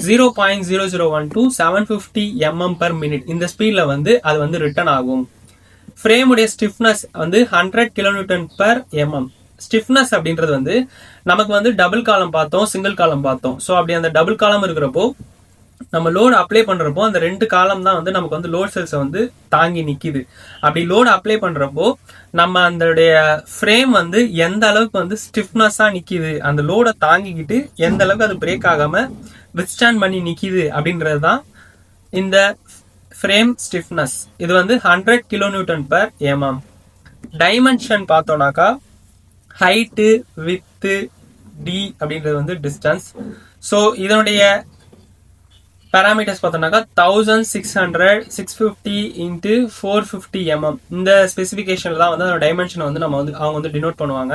0.0012 750 mm/min. இந்த ஸ்பீடில் வந்து அது வந்து ரிட்டர்ன் ஆகும். ஃப்ரேமுடைய ஸ்டிஃப்னஸ் வந்து 100 kN/mm. ஸ்டிஃப்னஸ் அப்படின்றது வந்து நமக்கு வந்து டபுள் காலம் பார்த்தோம், சிங்கிள் காலம் பார்த்தோம். ஸோ அப்படி அந்த டபுள் காலம் இருக்கிறப்போ நம்ம லோடு அப்ளை பண்றப்போ அந்த 2 காலம் தான் வந்து நமக்கு வந்து லோட் செல்ஸை வந்து தாங்கி நிக்குது. அப்படி லோடு அப்ளை பண்றப்போ நம்ம அதோடைய ஃப்ரேம் வந்து எந்த அளவுக்கு வந்து ஸ்டிஃப்னஸா நிக்குது, அந்த லோடை தாங்கிக்கிட்டு எந்த அளவுக்கு அது பிரேக் ஆகாம வித்ஸ்டாண்ட் பண்ணி நிக்குது அப்படின்றது தான் இந்த ஃப்ரேம் ஸ்டிஃப்னஸ். இது வந்து 100 kN/mm. டைமென்ஷன் பார்த்தோம்னாக்கா ஹைட்டு, வித்து, டி அப்படின்றது வந்து டிஸ்டன்ஸ். ஸோ இதனுடைய பேராமீட்டர்ஸ் பார்த்தோம்னாக்கா 1600 650 × 450 mm. இந்த ஸ்பெசிஃபிகேஷன்ல தான் வந்து அதோட டைமென்ஷனை வந்து நம்ம வந்து அவங்க வந்து டினோட் பண்ணுவாங்க.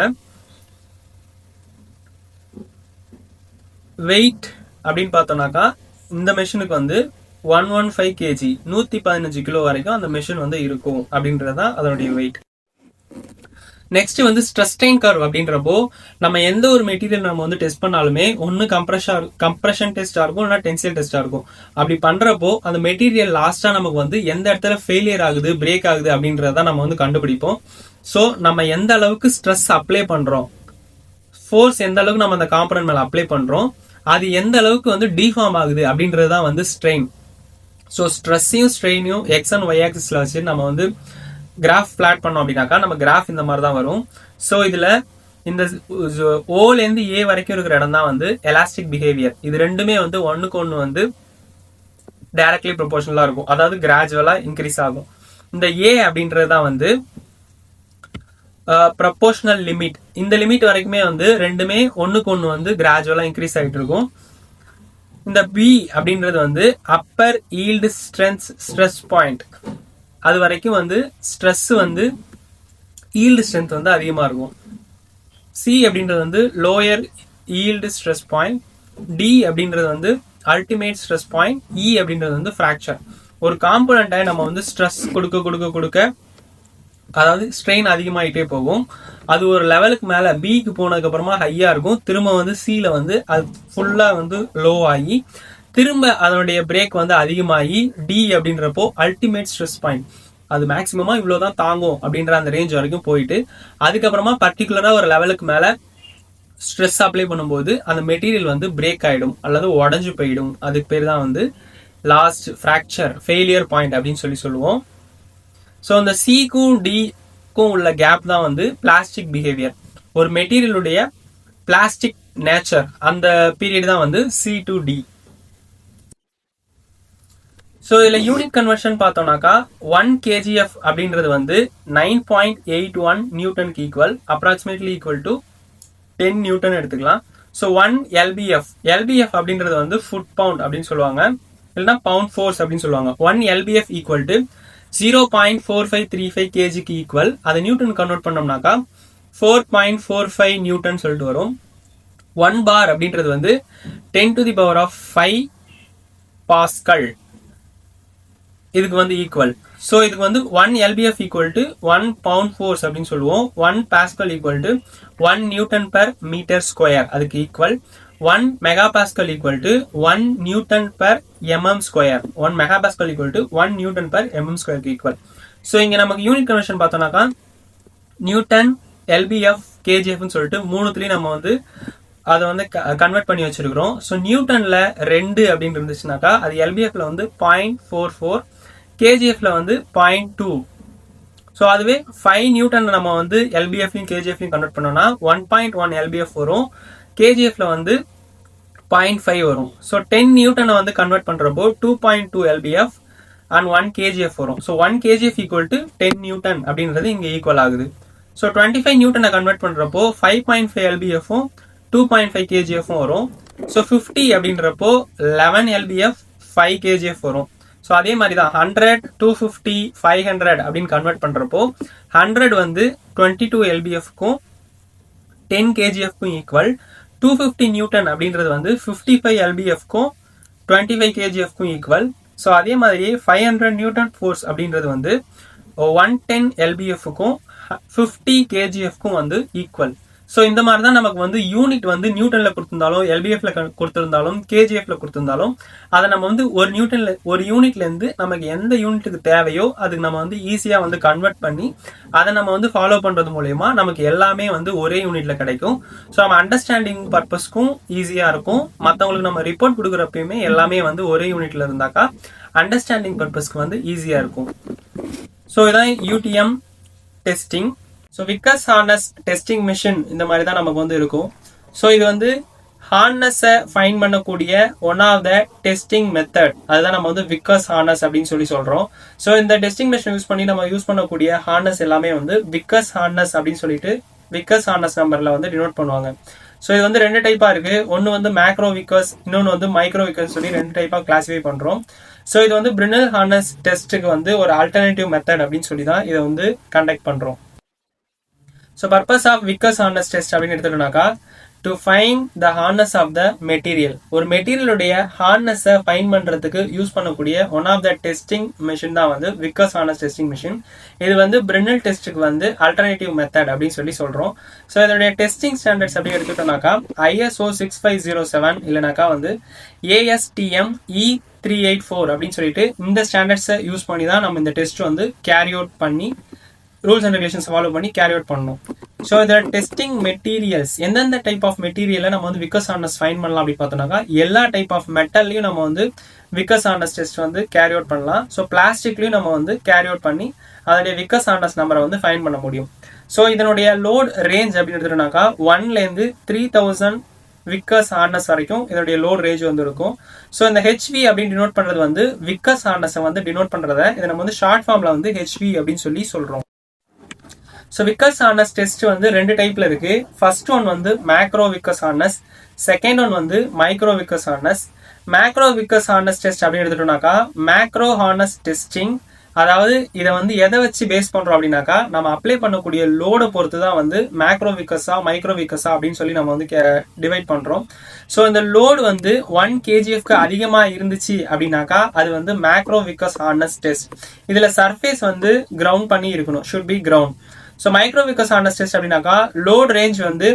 வெயிட் அப்படின்னு பார்த்தோம்னாக்கா இந்த மெஷினுக்கு வந்து 115 kg 115 கிலோ வரைக்கும் அந்த மெஷின் வந்து இருக்கும் அப்படின்றதான் அதனுடைய வெயிட். நெக்ஸ்ட் வந்து ஸ்ட்ரெஸ் ஸ்ட்ரெயின் கர்வ் அப்படின்றப்போ நம்ம எந்த ஒரு மெட்டீரியல் நம்ம வந்து டெஸ்ட் பண்ணாலுமே ஒன்று கம்ப்ரெஷன் டெஸ்டா இருக்கும், இல்லைனா டென்சைல் டெஸ்டா இருக்கும். அப்படி பண்றப்போ அந்த மெட்டீரியல் லாஸ்டா நமக்கு வந்து எந்த இடத்துல ஃபெயிலியர் ஆகுது, பிரேக் ஆகுது அப்படின்றத நம்ம வந்து கண்டுபிடிப்போம். ஸோ நம்ம எந்த அளவுக்கு ஸ்ட்ரெஸ் அப்ளை பண்றோம், ஃபோர்ஸ் எந்த அளவுக்கு நம்ம அந்த காம்பனன்ட் மேல அப்ளை பண்றோம், அது எந்த அளவுக்கு வந்து டிஃபார்ம் ஆகுது அப்படின்றது தான் வந்து ஸ்ட்ரெயின். ஸோ ஸ்ட்ரெஸ்ஸையும் ஸ்ட்ரெயினையும் எக்ஸ் அண்ட் ஒய் ஆக்சிஸ்ல வச்சு நம்ம வந்து கிராஃப் பிளாட் பண்ணோம் அப்படின்னாக்கா நம்ம கிராஃப் இந்த மாதிரி தான் வரும். ஸோ இதுல இந்த ஓலேருந்து ஏ வரைக்கும் இருக்கிற இடம் தான் வந்து எலாஸ்டிக் பிஹேவியர். இது ரெண்டுமே வந்து ஒன்னுக்கு ஒன்று வந்து டைரக்ட்லி ப்ரொபோர்ஷனலா இருக்கும், அதாவது கிராஜுவலா இன்க்ரீஸ் ஆகும். இந்த ஏ அப்படின்றது தான் வந்து ப்ரொபோர்ஷனல் லிமிட். இந்த லிமிட் வரைக்குமே வந்து ரெண்டுமே ஒன்னுக்கு ஒன்று வந்து கிராஜுவலா இன்க்ரீஸ் ஆகிட்டு இருக்கும். இந்த பி அப்படின்றது வந்து அப்பர் ஈல்டு ஸ்ட்ரெஸ் பாயிண்ட். அது வரைக்கும் வந்து ஸ்ட்ரெஸ் வந்து ஈல்டு ஸ்ட்ரென்த் வந்து அதிகமா இருக்கும். சி அப்படின்றது வந்து lower yield stress point. D அப்படின்றது வந்து அல்டிமேட் ஸ்ட்ரெஸ் பாயிண்ட். இ அப்படின்றது வந்து ஃப்ராக்சர். ஒரு காம்பனண்டை நம்ம வந்து ஸ்ட்ரெஸ் கொடுக்க அதாவது ஸ்ட்ரெயின் அதிகமாயிட்டே போகும். அது ஒரு லெவலுக்கு மேல பிக்கு போனதுக்கு அப்புறமா ஹையா இருக்கும், திரும்ப வந்து சில வந்து அது ஃபுல்லா வந்து லோ ஆகி திரும்ப அதனுடைய பிரேக் வந்து அதிகமாகி டி அப்படின்றப்போ அல்டிமேட் ஸ்ட்ரெஸ் பாயிண்ட். அது மேக்சிமமா இவ்வளவுதான் தாங்கும் அப்படின்ற அந்த ரேஞ்ச் வரைக்கும் போயிட்டு அதுக்கப்புறமா பர்டிகுலரா ஒரு லெவலுக்கு மேல ஸ்ட்ரெஸ் அப்ளை பண்ணும்போது அந்த மெட்டீரியல் வந்து பிரேக் ஆயிடும் அல்லது உடஞ்சு போயிடும். அதுக்கு பேர் தான் வந்து லாஸ்ட் ஃப்ராக்சர் ஃபெயிலியர் பாயிண்ட் அப்படின்னு சொல்லுவோம். ஸோ அந்த சிக்கும் டிக்கும் உள்ள கேப் தான் வந்து பிளாஸ்டிக் பிஹேவியர். ஒரு மெட்டீரியலுடைய பிளாஸ்டிக் நேச்சர் அந்த பீரியட் தான் வந்து சி டு டி. ஸோ இதில் யூனிட் கன்வர்ஷன் பார்த்தோம்னாக்கா 1 kgf அப்படின்றது வந்து 9.81 நியூட்டனுக்கு equal, approximately equal to 10 newton எடுத்துக்கலாம். ஸோ 1 LBF அப்படின்றது வந்து ஃபுட் பவுண்ட் அப்படின்னு சொல்லுவாங்க, இல்லைன்னா பவுண்ட் ஃபோர்ஸ் அப்படின்னு சொல்லுவாங்க. 1 LBF ஈக்குவல் டு 0.4535 kgக்கு ஈக்குவல். அதை நியூட்டன் கன்வெர்ட் பண்ணோம்னாக்கா 4.45 நியூட்டன் சொல்லிட்டு வரும். 1 பார் அப்படின்றது வந்து 10⁵ பாஸ்கல் இதுக்கு வந்து ஈக்குவல். ஸோ இதுக்கு வந்து 1 LBF equal to 1 pound force அப்படின்னு சொல்லுவோம். 1 பாஸ்கல் ஈக்குவல் டு 1 Nm/m², அதுக்கு ஈக்குவல். 1 megapascal equal to 1 Nm/mm². 1 megapascal equal to 1 Nm/mm² equal. So இங்க நமக்கு யூனிட் கன்வர்ஷன் பார்த்தோம்னாக்கா நியூட்டன், LBF, KGF சொல்லிட்டு மூணுத்துலயும் நம்ம வந்து அதை வந்து கன்வெர்ட் பண்ணி வச்சிருக்கிறோம். ஸோ நியூட்டன்ல 2 அப்படின்னு இருந்துச்சுனாக்கா அது LBFல வந்து 0.44, KGFல வந்து 0.2. ஸோ அதுவே 5 நியூட்டன் நம்ம வந்து LBFலையும் KGFலையும் கன்வெர்ட் பண்ணோம்னா 1.1 LBF வரும், KGFல வந்து 0.5 வரும். ஸோ 10 நியூட்டனை வந்து கன்வெர்ட் பண்றப்போ 2.2 LBF அண்ட் 1 KGF வரும். So 1 KGF equal to 10 Newton அப்படின்றது இங்க ஈக்குவல் ஆகுது. ஸோ 25 நியூட்டனை கன்வெர்ட் பண்ணுறப்போ 5.5 எல்பிஎஃப்பும் 2.5 கேஜிஎஃப்பும் வரும். ஸோ 50 அப்படின்றப்போ 11 எல்பிஎஃப் 5 கேஜிஎஃப் வரும். ஸோ அதே மாதிரி தான் 100, 250, 500 அப்படின்னு கன்வெர்ட் பண்ணுறப்போ 100 வந்து 22 எல்பிஎஃப்க்கும் 10 கேஜிஎஃப்க்கும் ஈக்குவல். 250 நியூட்டன் அப்படின்றது வந்து 55 எல்பிஎஃப்க்கும் 25 கேஜிஎஃப்க்கும் ஈக்குவல். ஸோ அதே மாதிரி 500 நியூட்டன் ஃபோர்ஸ் அப்படின்றது வந்து 110 எல்பிஎஃப்க்கும் 50 கேஜிஎஃப்க்கும் வந்து ஈக்குவல். ஸோ இந்த மாதிரி தான் நமக்கு வந்து யூனிட் வந்து நியூட்டன்ல கொடுத்திருந்தாலும் எல்பிஎஃப்ல கொடுத்திருந்தாலும் கேஜிஎஃப்ல கொடுத்திருந்தாலும் அதை நம்ம வந்து ஒரு யூனிட்ல இருந்து நமக்கு எந்த யூனிட்டுக்கு தேவையோ அதுக்கு நம்ம வந்து ஈஸியா வந்து கன்வெர்ட் பண்ணி அதை நம்ம வந்து ஃபாலோ பண்றது மூலயமா நமக்கு எல்லாமே வந்து ஒரே யூனிட்ல கிடைக்கும். ஸோ நம்ம அண்டர்ஸ்டாண்டிங் பர்பஸ்க்கும் ஈஸியா இருக்கும். மற்றவங்களுக்கு நம்ம ரிப்போர்ட் கொடுக்குறப்பயுமே எல்லாமே வந்து ஒரே யூனிட்ல இருந்தாக்கா அண்டர்ஸ்டாண்டிங் பர்பஸ்க்கு வந்து ஈஸியா இருக்கும். ஸோ இதான் UTM testing. So Vickers hardness testing machine இந்த மாதிரி தான் நமக்கு வந்து இருக்கும். ஸோ இது வந்து ஹார்னஸை ஃபைன் பண்ணக்கூடிய one of the testing method. அதுதான் நம்ம வந்து விக்கர்ஸ் ஹார்னஸ் அப்படின்னு சொல்றோம். ஸோ இந்த டெஸ்டிங் மிஷின் யூஸ் பண்ணி நம்ம யூஸ் பண்ணக்கூடிய ஹார்னஸ் எல்லாமே வந்து விக்கர்ஸ் ஹார்னஸ் அப்படின்னு சொல்லிட்டு விக்கர்ஸ் ஹார்னஸ் நம்பர்ல வந்து டினோட் பண்ணுவாங்க. ஸோ இது வந்து 2 டைப்பா இருக்கு. ஒன்று வந்து மேக்ரோ விக்கர்ஸ், இன்னொன்று வந்து மைக்ரோ விக்கர்ஸ் சொல்லி 2 டைப்பா கிளாசிஃபை பண்றோம். ஸோ இது வந்து பிரினல் ஹார்னஸ் டெஸ்ட்டுக்கு வந்து ஒரு ஆல்டர்னேட்டிவ் மெத்தட் அப்படின்னு சொல்லி தான் இதை வந்து கண்டக்ட் பண்றோம். So purpose of Vickers hardness test அப்படின்னு எடுத்துட்டோம்னாக்கா to find the hardness of the material. ஒரு மெட்டீரியலுடைய ஹார்னஸை ஃபைன் பண்றதுக்கு யூஸ் பண்ணக்கூடிய one of the testing machine தான் வந்து விக்கர்ஸ் ஹார்னஸ் டெஸ்டிங் மிஷின். இது வந்து பிரினல் டெஸ்ட்டுக்கு வந்து ஆல்டர்னேட்டிவ் மெத்தட் அப்படின்னு சொல்றோம். ஸோ இதனுடைய டெஸ்டிங் ஸ்டாண்டர்ட்ஸ் அப்படின்னு எடுத்துட்டோம்னாக்கா ISO 6507 இல்லைனாக்கா வந்து ASTM E384 அப்படின்னு சொல்லிட்டு இந்த ஸ்டாண்டர்ட்ஸை யூஸ் பண்ணி தான் நம்ம இந்த டெஸ்ட் வந்து கேரி அவுட் பண்ணி ரூல்ஸ் அண்ட் ரெகுலேஷன்ஸ் ஃபாலோ பண்ணி கேரி அவுட் பண்ணணும். ஸோ இதில் டெஸ்டிங் மெட்டீரியல்ஸ் எந்தெந்த டைப் ஆஃப் மெட்டீரியலை நம்ம வந்து விக்கர்ஸ் ஹார்னஸ் ஃபைன் பண்ணலாம் அப்படின்னு பார்த்தோம்னாக்கா எல்லா டைப் ஆஃப் மெட்டல்லையும் நம்ம வந்து விக்கர்ஸ் ஹார்னஸ் டெஸ்ட் வந்து கேரி அவுட் பண்ணலாம். ஸோ பிளாஸ்டிக்லையும் நம்ம வந்து கேரி அவுட் பண்ணி அதனுடைய விக்கர்ஸ் ஹார்னஸ் நம்பரை வந்து ஃபைன் பண்ண முடியும். ஸோ இதனுடைய லோட் ரேஞ்ச் அப்படின்னு எடுத்துட்டோம்னாக்கா 1லேருந்து 3000 விக்கர்ஸ் ஹார்னஸ் வரைக்கும் இதனுடைய லோட் ரேஞ்ச் வந்து இருக்கும். ஸோ இந்த HV அப்படின்னு டினோட் பண்றது வந்து விக்கர்ஸ் ஹார்னஸை வந்து டினோட் பண்றத இதை நம்ம வந்து ஷார்ட் ஃபார்ம்ல வந்து HV அப்படின்னு சொல்றோம். ஸோ விக்கர்ஸ் ஹார்னஸ் டெஸ்ட் வந்து 2 டைப்ல இருக்கு. ஃபர்ஸ்ட் ஒன் வந்து macro Vickers hardness, second one வந்து micro Vickers hardness. Macro Vickers hardness test அப்படின்னு எடுத்துட்டோம்னாக்கா மேக்ரோ ஹார்னஸ் டெஸ்டிங். அதாவது இதை வந்து எதை வச்சு பேஸ் பண்றோம் அப்படின்னாக்கா நம்ம அப்ளை பண்ணக்கூடிய லோடை பொறுத்து தான் வந்து மேக்ரோ விக்கர்ஸா மைக்ரோ விக்கர்ஸா அப்படின்னு சொல்லி நம்ம வந்து டிவைட் பண்றோம். ஸோ இந்த லோடு வந்து 1 kgfக்கு அதிகமா இருந்துச்சு அப்படின்னாக்கா அது வந்து மேக்ரோ விக்கர்ஸ் ஹார்னஸ் டெஸ்ட். இதுல சர்ஃபேஸ் வந்து கிரவுண்ட் பண்ணி இருக்கணும், should be ground. So micro Vickers hardness test அப்படின்னாக்கா லோட் ரேஞ்ச் வந்து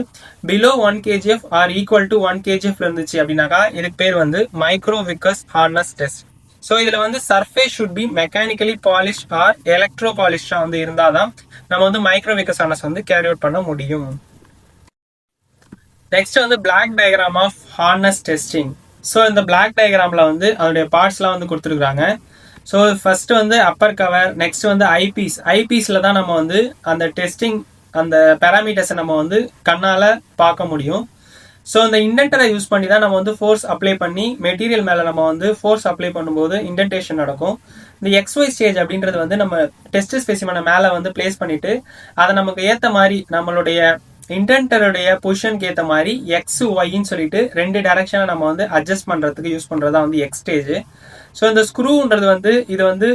below 1 kgf or equal to 1 kgf இருந்துச்சு அப்படின்னாக்கா இதுக்கு பேர் வந்து micro Vickers hardness test. So இதுல வந்து surface should be mechanically polished or electro பாலிஷ்டா வந்து இருந்தாதான் நம்ம வந்து மைக்ரோ விக்கர்ஸ் ஹார்னஸ் வந்து கேரி அவுட் பண்ண முடியும். நெக்ஸ்ட் வந்து block diagram of hardness testing. So இந்த பிளாக் டயக்ராம்ல வந்து அதோடைய பார்ட்ஸ்லாம் வந்து கொடுத்துருக்காங்க. ஸோ ஃபர்ஸ்ட் வந்து அப்பர் கவர், நெக்ஸ்ட் வந்து ஐபீஸ்ல தான் நம்ம வந்து அந்த டெஸ்டிங் அந்த பேராமீட்டர்ஸை நம்ம வந்து கண்ணால பார்க்க முடியும். ஸோ இந்த இண்டென்டரை யூஸ் பண்ணி தான் நம்ம வந்து ஃபோர்ஸ் அப்ளை பண்ணி மெட்டீரியல் மேலே நம்ம வந்து ஃபோர்ஸ் அப்ளை பண்ணும்போது இண்டென்டேஷன் நடக்கும். இந்த XY ஸ்டேஜ் அப்படின்றது வந்து நம்ம டெஸ்ட் ஸ்பெசிமனை மேலே வந்து பிளேஸ் பண்ணிட்டு அதை நமக்கு ஏற்ற மாதிரி நம்மளுடைய இண்டென்டருடைய பொசிஷனுக்கு ஏற்ற மாதிரி XYன்னு சொல்லிட்டு 2 டைரக்ஷனை நம்ம வந்து அட்ஜஸ்ட் பண்றதுக்கு யூஸ் பண்றதா வந்து X ஸ்டேஜ். ஸோ இந்த ஸ்க்ரூன்றது வந்து இது வந்து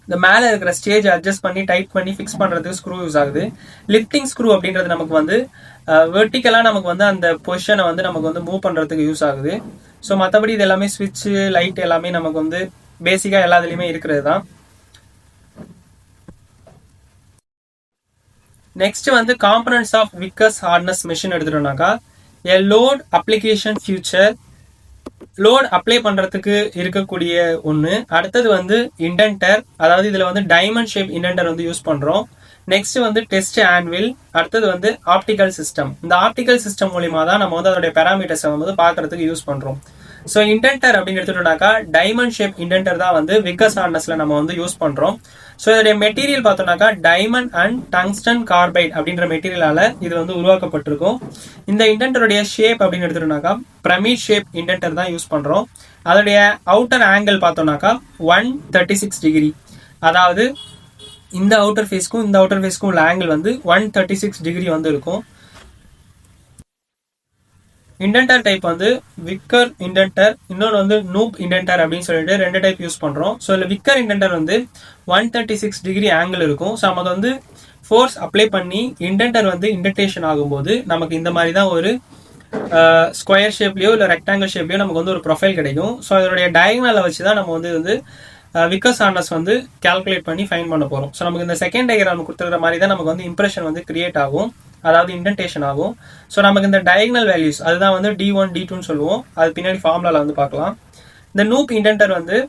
இந்த மேலே இருக்கிற ஸ்டேஜ் அட்ஜஸ்ட் பண்ணி டைட் பண்ணி ஃபிக்ஸ் பண்ணுறதுக்கு ஸ்க்ரூ யூஸ் ஆகுது. லிஃப்டிங் ஸ்க்ரூ அப்படின்றது நமக்கு வந்து வெர்டிக்கலாக நமக்கு வந்து அந்த பொசிஷனை வந்து நமக்கு வந்து மூவ் பண்ணுறதுக்கு யூஸ் ஆகுது. ஸோ மற்றபடி இது எல்லாமே ஸ்விட்ச் லைட் எல்லாமே நமக்கு வந்து பேசிக்காக எல்லாத்துலேயுமே இருக்கிறது தான். நெக்ஸ்ட் வந்து components of Vickers hardness machine எடுத்துட்டோம்னாக்கா a load application future. Load apply பண்றதுக்கு இருக்கக்கூடிய ஒன்று. அடுத்தது வந்து இண்டென்டர், அதாவது இதுல வந்து டைமண்ட் ஷேப் இண்டென்டர் வந்து யூஸ் பண்றோம். நெக்ஸ்ட் வந்து டெஸ்ட் ஆன்வில். அடுத்தது வந்து ஆப்டிக்கல் சிஸ்டம். இந்த ஆப்டிக்கல் சிஸ்டம் மூலியமா தான் நம்ம வந்து அதோடைய பேராமீட்டர்ஸை வந்து பார்க்கறதுக்கு யூஸ் பண்றோம். ஸோ இண்டென்டர் அப்படின்னு எடுத்துட்டோம்னாக்கா டைமண்ட் ஷேப் இண்டென்டர் தான் வந்து விக்கர்ஸ் ஹார்னஸ்ல நம்ம வந்து யூஸ் பண்றோம். ஸோ இதோடைய மெட்டீரியல் பார்த்தோம்னாக்கா டைமண்ட் அண்ட் டங்ஸ்டன் கார்பைட் அப்படின்ற மெட்டீரியலால இது வந்து உருவாக்கப்பட்டிருக்கும். இந்த இண்டென்டருடைய ஷேப் அப்படின்னு எடுத்துட்டோம்னாக்கா பிரமிட் ஷேப் இண்டென்டர் தான் யூஸ் பண்றோம். அதோடைய அவுட்டர் ஆங்கிள் பார்த்தோம்னாக்கா 136 டிகிரி. அதாவது இந்த அவுட்டர் ஃபேஸ்க்கும் இந்த அவுட்டர் ஃபேஸ்க்கும் உள்ள ஆங்கிள் வந்து 136 டிகிரி வந்து இருக்கும். இண்டென்டர் டைப் வந்து விக்கர் இண்டென்டர், இன்னொன்று வந்து நூப் இண்டென்டர் அப்படின்னு சொல்லிட்டு 2 டைப் யூஸ் பண்ணுறோம். ஸோ இதில் விக்கர் இண்டென்டர் வந்து 136 டிகிரி ஆங்கிள் இருக்கும். ஸோ நமக்கு வந்து ஃபோர்ஸ் அப்ளை பண்ணி இண்டென்டர் வந்து இண்டென்டேஷன் ஆகும்போது நமக்கு இந்த மாதிரி தான் ஒரு ஸ்கொயர் ஷேப்லேயோ இல்லை ரெக்டாங்கிள் ஷேப்லேயோ நமக்கு வந்து ஒரு ப்ரொஃபைல் கிடைக்கும். ஸோ அதனுடைய டயகனலை வச்சு தான் நம்ம வந்து விக்கர்ஸ் ஹார்னஸ் வந்து கால்குலேட் பண்ணி ஃபைன் பண்ண போகிறோம். ஸோ நமக்கு இந்த செகண்ட் டயக்ராம் கொடுத்துருக்கிற மாதிரி தான் நமக்கு வந்து இம்ப்ரெஷன் வந்து கிரியேட் ஆகும், அதாவது இண்டென்டேஷன் ஆகும். ஸோ நமக்கு இந்த டயகனல் வேல்யூஸ் அதுதான் வந்து D1 D2ன்னு சொல்லுவோம். அது பின்னாடி ஃபார்முலாவில் வந்து பார்க்கலாம். இந்த நூப் இண்டென்டர் வந்து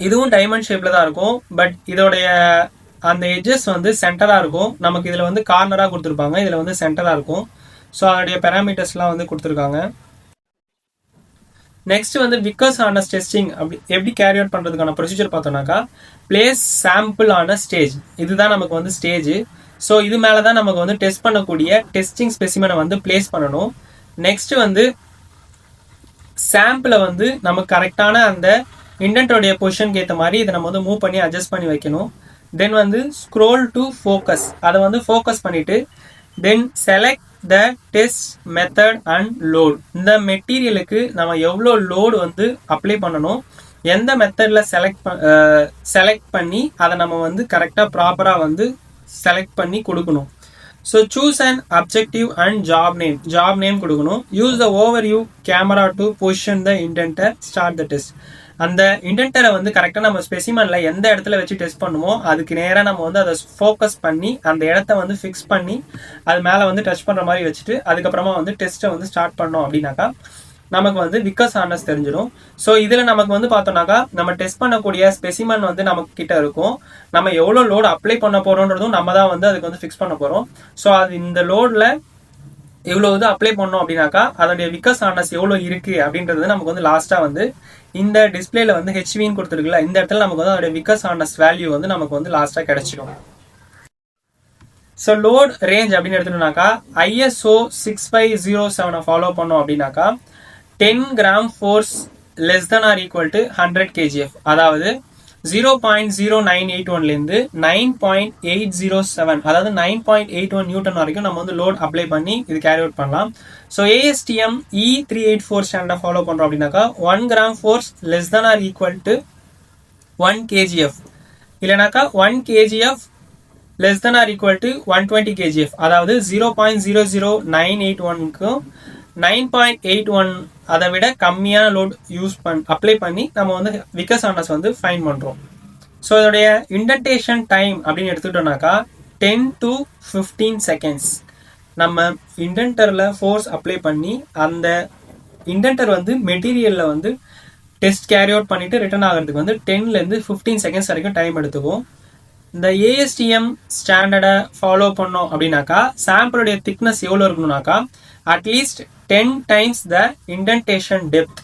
இதுவும் டைமண்ட் ஷேப்பில் தான் இருக்கும். பட் இதோடைய அந்த எட்ஜஸ் வந்து சென்டராக இருக்கும். நமக்கு இதில் வந்து கார்னராக கொடுத்துருப்பாங்க, இதில் வந்து சென்டராக இருக்கும். ஸோ அதோடைய பேராமீட்டர்ஸ்லாம் வந்து கொடுத்துருக்காங்க. நெக்ஸ்ட் வந்து விக்கர்ஸ் ஹார்னஸ் டெஸ்டிங் எப்படி கேரி அவுட் பண்ணுறதுக்கான ப்ரொசீஜர் பார்த்தோம்னாக்கா, பிளேஸ் சாம்பிள் ஆன ஸ்டேஜ், இதுதான் நமக்கு வந்து ஸ்டேஜ். ஸோ இது மேலே தான் நமக்கு வந்து டெஸ்ட் பண்ணக்கூடிய டெஸ்டிங் ஸ்பெசிமனை வந்து பிளேஸ் பண்ணணும். நெக்ஸ்ட் வந்து சாம்பிளை வந்து நமக்கு கரெக்டான அந்த இண்டென்டோடைய பொசிஷனுக்கு ஏற்ற மாதிரி இதை நம்ம வந்து மூவ் பண்ணி அட்ஜஸ்ட் பண்ணி வைக்கணும். தென் வந்து ஸ்க்ரோல் டு ஃபோக்கஸ், அதை வந்து ஃபோக்கஸ் பண்ணிட்டு தென் select the test method and load. இந்த மெட்டீரியலுக்கு நம்ம எவ்வளோ லோடு வந்து அப்ளை பண்ணணும், எந்த மெத்தடில் செலக்ட் பண்ணி அதை நம்ம வந்து கரெக்டாக ப்ராப்பராக வந்து செலக்ட் பண்ணி கொடுக்கணும். So choose and objective and job name கொடுக்கணும். Use the overview camera to position the indenter, start the test. அந்த இண்டென்டரை வந்து கரெக்டாக நம்ம ஸ்பெசிமனில் எந்த இடத்துல வச்சு டெஸ்ட் பண்ணுமோ அதுக்கு நேராக நம்ம வந்து அதை ஃபோக்கஸ் பண்ணி அந்த இடத்த வந்து ஃபிக்ஸ் பண்ணி அது மேலே வந்து டச் பண்ணுற மாதிரி வச்சுட்டு அதுக்கப்புறமா வந்து டெஸ்ட்டை வந்து ஸ்டார்ட் பண்ணோம் அப்படின்னாக்கா நமக்கு வந்து விக்கர்ஸ் ஹார்னஸ் தெரிஞ்சிடும். ஸோ இதில் நமக்கு வந்து பார்த்தோம்னாக்கா நம்ம டெஸ்ட் பண்ணக்கூடிய ஸ்பெசிமன் வந்து நமக்கு கிட்ட இருக்கும். நம்ம எவ்வளோ லோடு அப்ளை பண்ண போகிறோன்றதும் நம்ம தான் வந்து அதுக்கு வந்து ஃபிக்ஸ் பண்ண போகிறோம். ஸோ அது இந்த லோடில் எவ்வளோ இது அப்ளை பண்ணோம் அப்படின்னாக்கா அதோடைய விக்கர்ஸ் ஹார்னஸ் எவ்வளோ இருக்குது அப்படின்றது நமக்கு வந்து லாஸ்ட்டாக வந்து இந்த டிஸ்பிளேல வந்து ஹெச்வின்னு கொடுத்துருக்குல்ல, இந்த இடத்துல நமக்கு வந்து அதோடைய விக்கர்ஸ் ஹார்னஸ் வேல்யூ வந்து நமக்கு வந்து லாஸ்ட்டாக கிடைச்சிடும். ஸோ லோட் ரேஞ்ச் அப்படின்னு எடுத்துட்டோம்னாக்கா ISO 6507 ஃபாலோ பண்ணோம் அப்படின்னாக்கா 10 gram force less than or equal to 100 kgf, அதாவது 0.0981லேருந்து 9.807, அதாவது 9.81 நியூட்டன் வரைக்கும் நம்ம வந்து லோட் அப்ளை பண்ணி இது கேரி அவுட் பண்ணலாம். So ASTM E384 standard follow பண்ணுறோம் அப்படின்னாக்கா 1 gram force less than or equal to 1 kgf, இல்லைனாக்கா 1 kgf less than or equal to 120 kgf, அதாவது 0.00981க்கும் 9.81 அதை விட கம்மியான லோட் அப்ளை பண்ணி நம்ம வந்து விக்கர்ஸ் ஹார்னஸ் வந்து ஃபைன் பண்ணுறோம். ஸோ இதோடைய இண்டென்டேஷன் டைம் அப்படின்னு எடுத்துக்கிட்டோம்னாக்கா 10 to 15 செகண்ட்ஸ். நம்ம இண்டென்டரில் ஃபோர்ஸ் அப்ளை பண்ணி அந்த இண்டென்டர் வந்து மெட்டீரியலில் வந்து டெஸ்ட் கேரி அவுட் பண்ணிட்டு ரிட்டர்ன் ஆகிறதுக்கு வந்து 10லேருந்து 15 செகண்ட்ஸ் வரைக்கும் டைம் எடுத்துக்கும். இந்த ASTM ஸ்டாண்டர்டை ஃபாலோ பண்ணோம் அப்படின்னாக்கா சாம்பிளுடைய திக்னஸ் எவ்வளோ இருக்கணும்னாக்கா at least 10 times the indentation depth.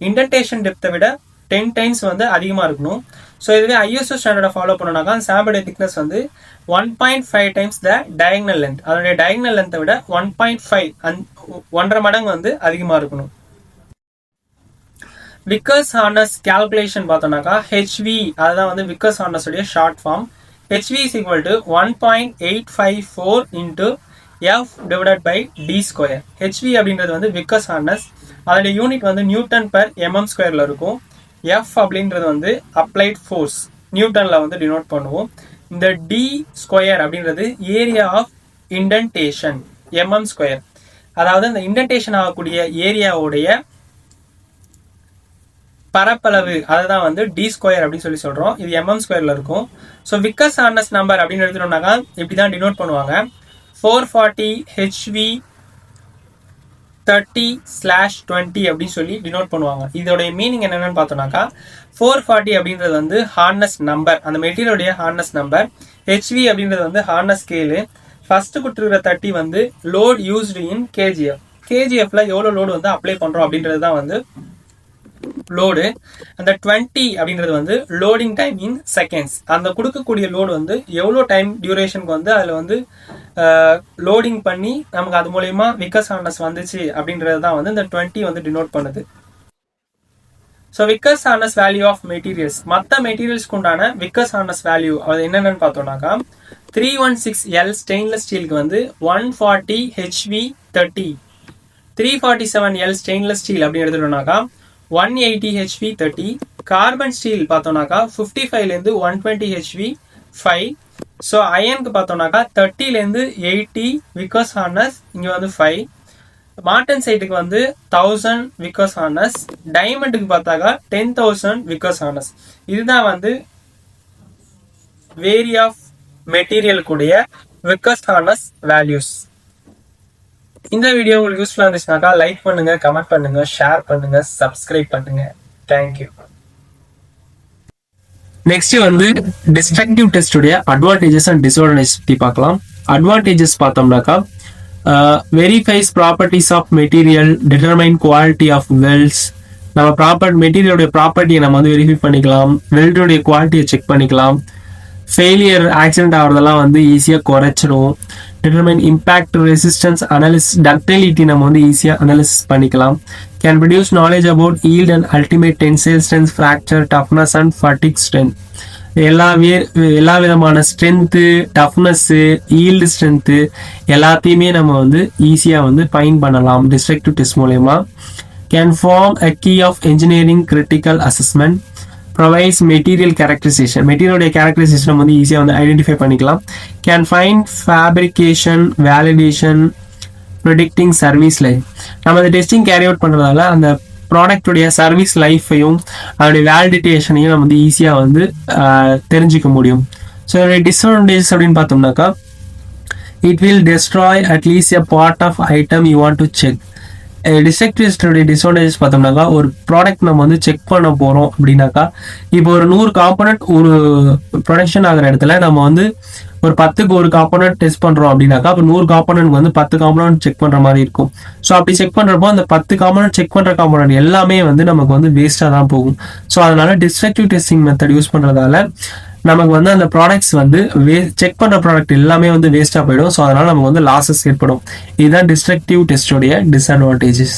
Indentation டெப்த்தை விட 10 times வந்து அதிகமாக இருக்கணும். ஸோ இதுவே ISO ஸ்டாண்டர்டை ஃபாலோ பண்ணோம்னாக்கா சாம்பிளுடைய திக்னஸ் வந்து 1.5 times த டயகனல் லென்த். அதனுடைய டயகனல் லென்த்தை விட 1.5 1.5 மடங்கு வந்து அதிகமாக இருக்கணும். விக்கர்ஸ் ஹார்னஸ் கால்குலேஷன் பார்த்தோம்னாக்கா HV, அதுதான் வந்து விக்கர்ஸ் ஹார்னஸ் உடைய short form. HV is equal to 1.854 into F divided by D square. HV அப்படின்றது வந்து விக்கர்ஸ் ஹார்னஸ், அதோட யூனிட் வந்து நியூட்டன் per mm ஸ்கொயர்ல இருக்கும். F அப்படின்றது வந்து அப்ளைட் ஃபோர்ஸ், நியூட்டன்ல வந்து டினோட் பண்ணுவோம். இந்த D ஸ்கொயர் அப்படின்றது area of indentation mm square, அதாவது இந்த இண்டென்டேஷன் ஆகக்கூடிய ஏரியாவுடைய பரப்பளவு, அதுதான் வந்து D ஸ்கொயர் அப்படின்னு சொல்லி சொல்றோம். இது mm ஸ்கொயர்ல இருக்கும். ஸோ விக்கர்ஸ் ஹார்னஸ் நம்பர் அப்படின்னு எடுத்துட்டோம்னாக்கா இப்படிதான் டினோட் பண்ணுவாங்க. 440 HV 30/20 அப்படின்னு சொல்லி டினோட் பண்ணுவாங்க. இதோடைய மீனிங் என்னன்னு பார்த்தோம்னாக்கா 440 அப்படின்றது வந்து ஹார்னஸ் நம்பர், அந்த மெட்டீரியலுடைய ஹார்னஸ் நம்பர். HV அப்படின்றது வந்து ஹார்னஸ் ஸ்கேலு. ஃபர்ஸ்ட் கொடுத்துருக்கிற 30 வந்து லோட் யூஸ்டு இன் KGF. KGFல எவ்வளோ லோடு வந்து அப்ளை பண்றோம் அப்படின்றது தான் வந்து லோடு. அந்த 20 அப்படின்றது வந்து லோடிங் டைம் இன் செகண்ட்ஸ். அந்த கொடுக்கக்கூடிய லோடு வந்து எவ்வளோ டைம் டியூரேஷனுக்கு வந்து அதில் வந்து லோடிங் பண்ணி நமக்கு அது மூலயமா விக்கர்ஸ் ஹார்னஸ் வந்துச்சு அப்படின்றது தான் வந்து இந்த 20 வந்து டினோட் பண்ணுது. So Vickers hardness value of materials, மற்ற மெட்டீரியல்ஸ்க்கு உண்டான விக்கர்ஸ் ஹார்னஸ் வேல்யூ அது என்னென்னு பார்த்தோம்னாக்கா 316L ஸ்டெயின்லெஸ் ஸ்டீலுக்கு வந்து 140 HV 30, 347L ஸ்டெயின்லெஸ் ஸ்டீல் அப்படின்னு எடுத்துட்டோம்னாக்கா 180 HV 30, கார்பன் ஸ்டீல் பார்த்தோம்னாக்கா 55லேருந்து 120 HV 5. ஸோ அயனுக்கு பார்த்தோம்னாக்கா 30லேருந்து 80 விக்கர்ஸ் ஹார்னஸ், இங்கே வந்து 5. மார்டன் சைட்டுக்கு வந்து 1000 விக்கர்ஸ் ஹார்னஸ், டைமண்டுக்கு பார்த்தாக்கா 10,000 விக்கர்ஸ் ஹார்னஸ். இதுதான் வந்து வேரி ஆஃப் மெட்டீரியலுக்குடைய விக்கர்ஸ் ஹார்னஸ் வேல்யூஸ். இந்த வீடியோ உங்களுக்கு யூஸ்ஃபுல்லாக இருந்துச்சுனாக்கா லைக் பண்ணுங்க, கமெண்ட் பண்ணுங்க, ஷேர் பண்ணுங்க, சப்ஸ்கிரைப் பண்ணுங்க. தேங்க்யூ. நெக்ஸ்ட் வந்து டிஸ்ட்ரக்டிவ் டெஸ்டுடைய அட்வான்டேஜஸ் அண்ட் டிஸ்அட்வான்டேஜஸ் பற்றி பார்க்கலாம். அட்வான்டேஜஸ் பார்த்தோம்னாக்கா verifies properties of material, determine quality of welds. நம்ம மெட்டீரியலுடைய ப்ராப்பர்ட்டியை நம்ம வந்து வெரிஃபை பண்ணிக்கலாம், வெல்டுடைய குவாலிட்டியை செக் பண்ணிக்கலாம், ஃபெயிலியர் ஆக்சிடென்ட் ஆகிறதெல்லாம் வந்து ஈஸியாக குறைச்சிடும். Determine impact, resistance, analysis, ductility நம்ம வந்து ஈஸியாக அனாலிசிஸ் பண்ணிக்கலாம். Can produce knowledge about yield and ultimate tensile strength, fracture toughness and fatigue strength. எல்லா விதமான ஸ்ட்ரென்த்து, டஃப்னஸ்ஸு, ஈல்டு ஸ்ட்ரென்த்து எல்லாத்தையுமே நம்ம வந்து ஈஸியாக வந்து ஃபைண்ட் பண்ணலாம் டிஸ்ட்ரக்டிவ் டெஸ்ட் மூலயமா. Can form a key of engineering critical assessment. Provides material characterisation, மெட்டீரியலுடைய கேரக்டரைசேஷன் நம்ம வந்து ஈஸியாக வந்து ஐடென்டிஃபை பண்ணிக்கலாம். Can find fabrication, validation, predicting service life. நம்ம அந்த டெஸ்டிங் கேரி அவுட் பண்ணுறதால அந்த ப்ராடக்டுடைய சர்வீஸ் லைஃப்பையும் அதோடைய வேலிடிட்டேஷனையும் நம்ம வந்து ஈஸியாக வந்து தெரிஞ்சிக்க முடியும். ஸோ இதோடைய டிஸ்அட்வான்டேஜஸ் அப்படின்னு பார்த்தோம்னாக்கா it will destroy at least a part of item you want to check. Destructive டெஸ்டோடைய டிஸ்அட்வான்டேஜஸ் பார்த்தோம்னாக்கா ஒரு ப்ராடக்ட் நம்ம வந்து செக் பண்ண போகிறோம் அப்படின்னாக்கா இப்போ ஒரு 100 காம்பனண்ட் ஒரு ப்ரொடக்ஷன் ஆகிற இடத்துல நம்ம வந்து ஒரு 10க்கு ஒரு காம்பனண்ட் டெஸ்ட் பண்ணுறோம் அப்படின்னாக்கா அப்போ 100 காம்பனண்ட் வந்து 10 காம்பனண்ட் செக் பண்ணுற மாதிரி இருக்கும். ஸோ அப்படி செக் பண்ணுறப்போ அந்த 10 காம்பனண்ட் செக் பண்ணுற காம்பனண்ட் எல்லாமே வந்து நமக்கு வந்து வேஸ்ட்டாக தான் போகும். ஸோ அதனால டிஸ்ட்ரக்டிவ் டெஸ்டிங் மெத்தட் யூஸ் பண்ணுறதால நமக்கு வந்து அந்த ப்ராடக்ட்ஸ் வந்து செக் பண்ணுற ப்ராடக்ட் எல்லாமே வந்து வேஸ்ட்டாக போயிடும். ஸோ அதனால நமக்கு வந்து லாஸஸ் ஏற்படும். இதுதான் டிஸ்ட்ரக்டிவ் டெஸ்டோடைய டிஸ்அட்வான்டேஜஸ்.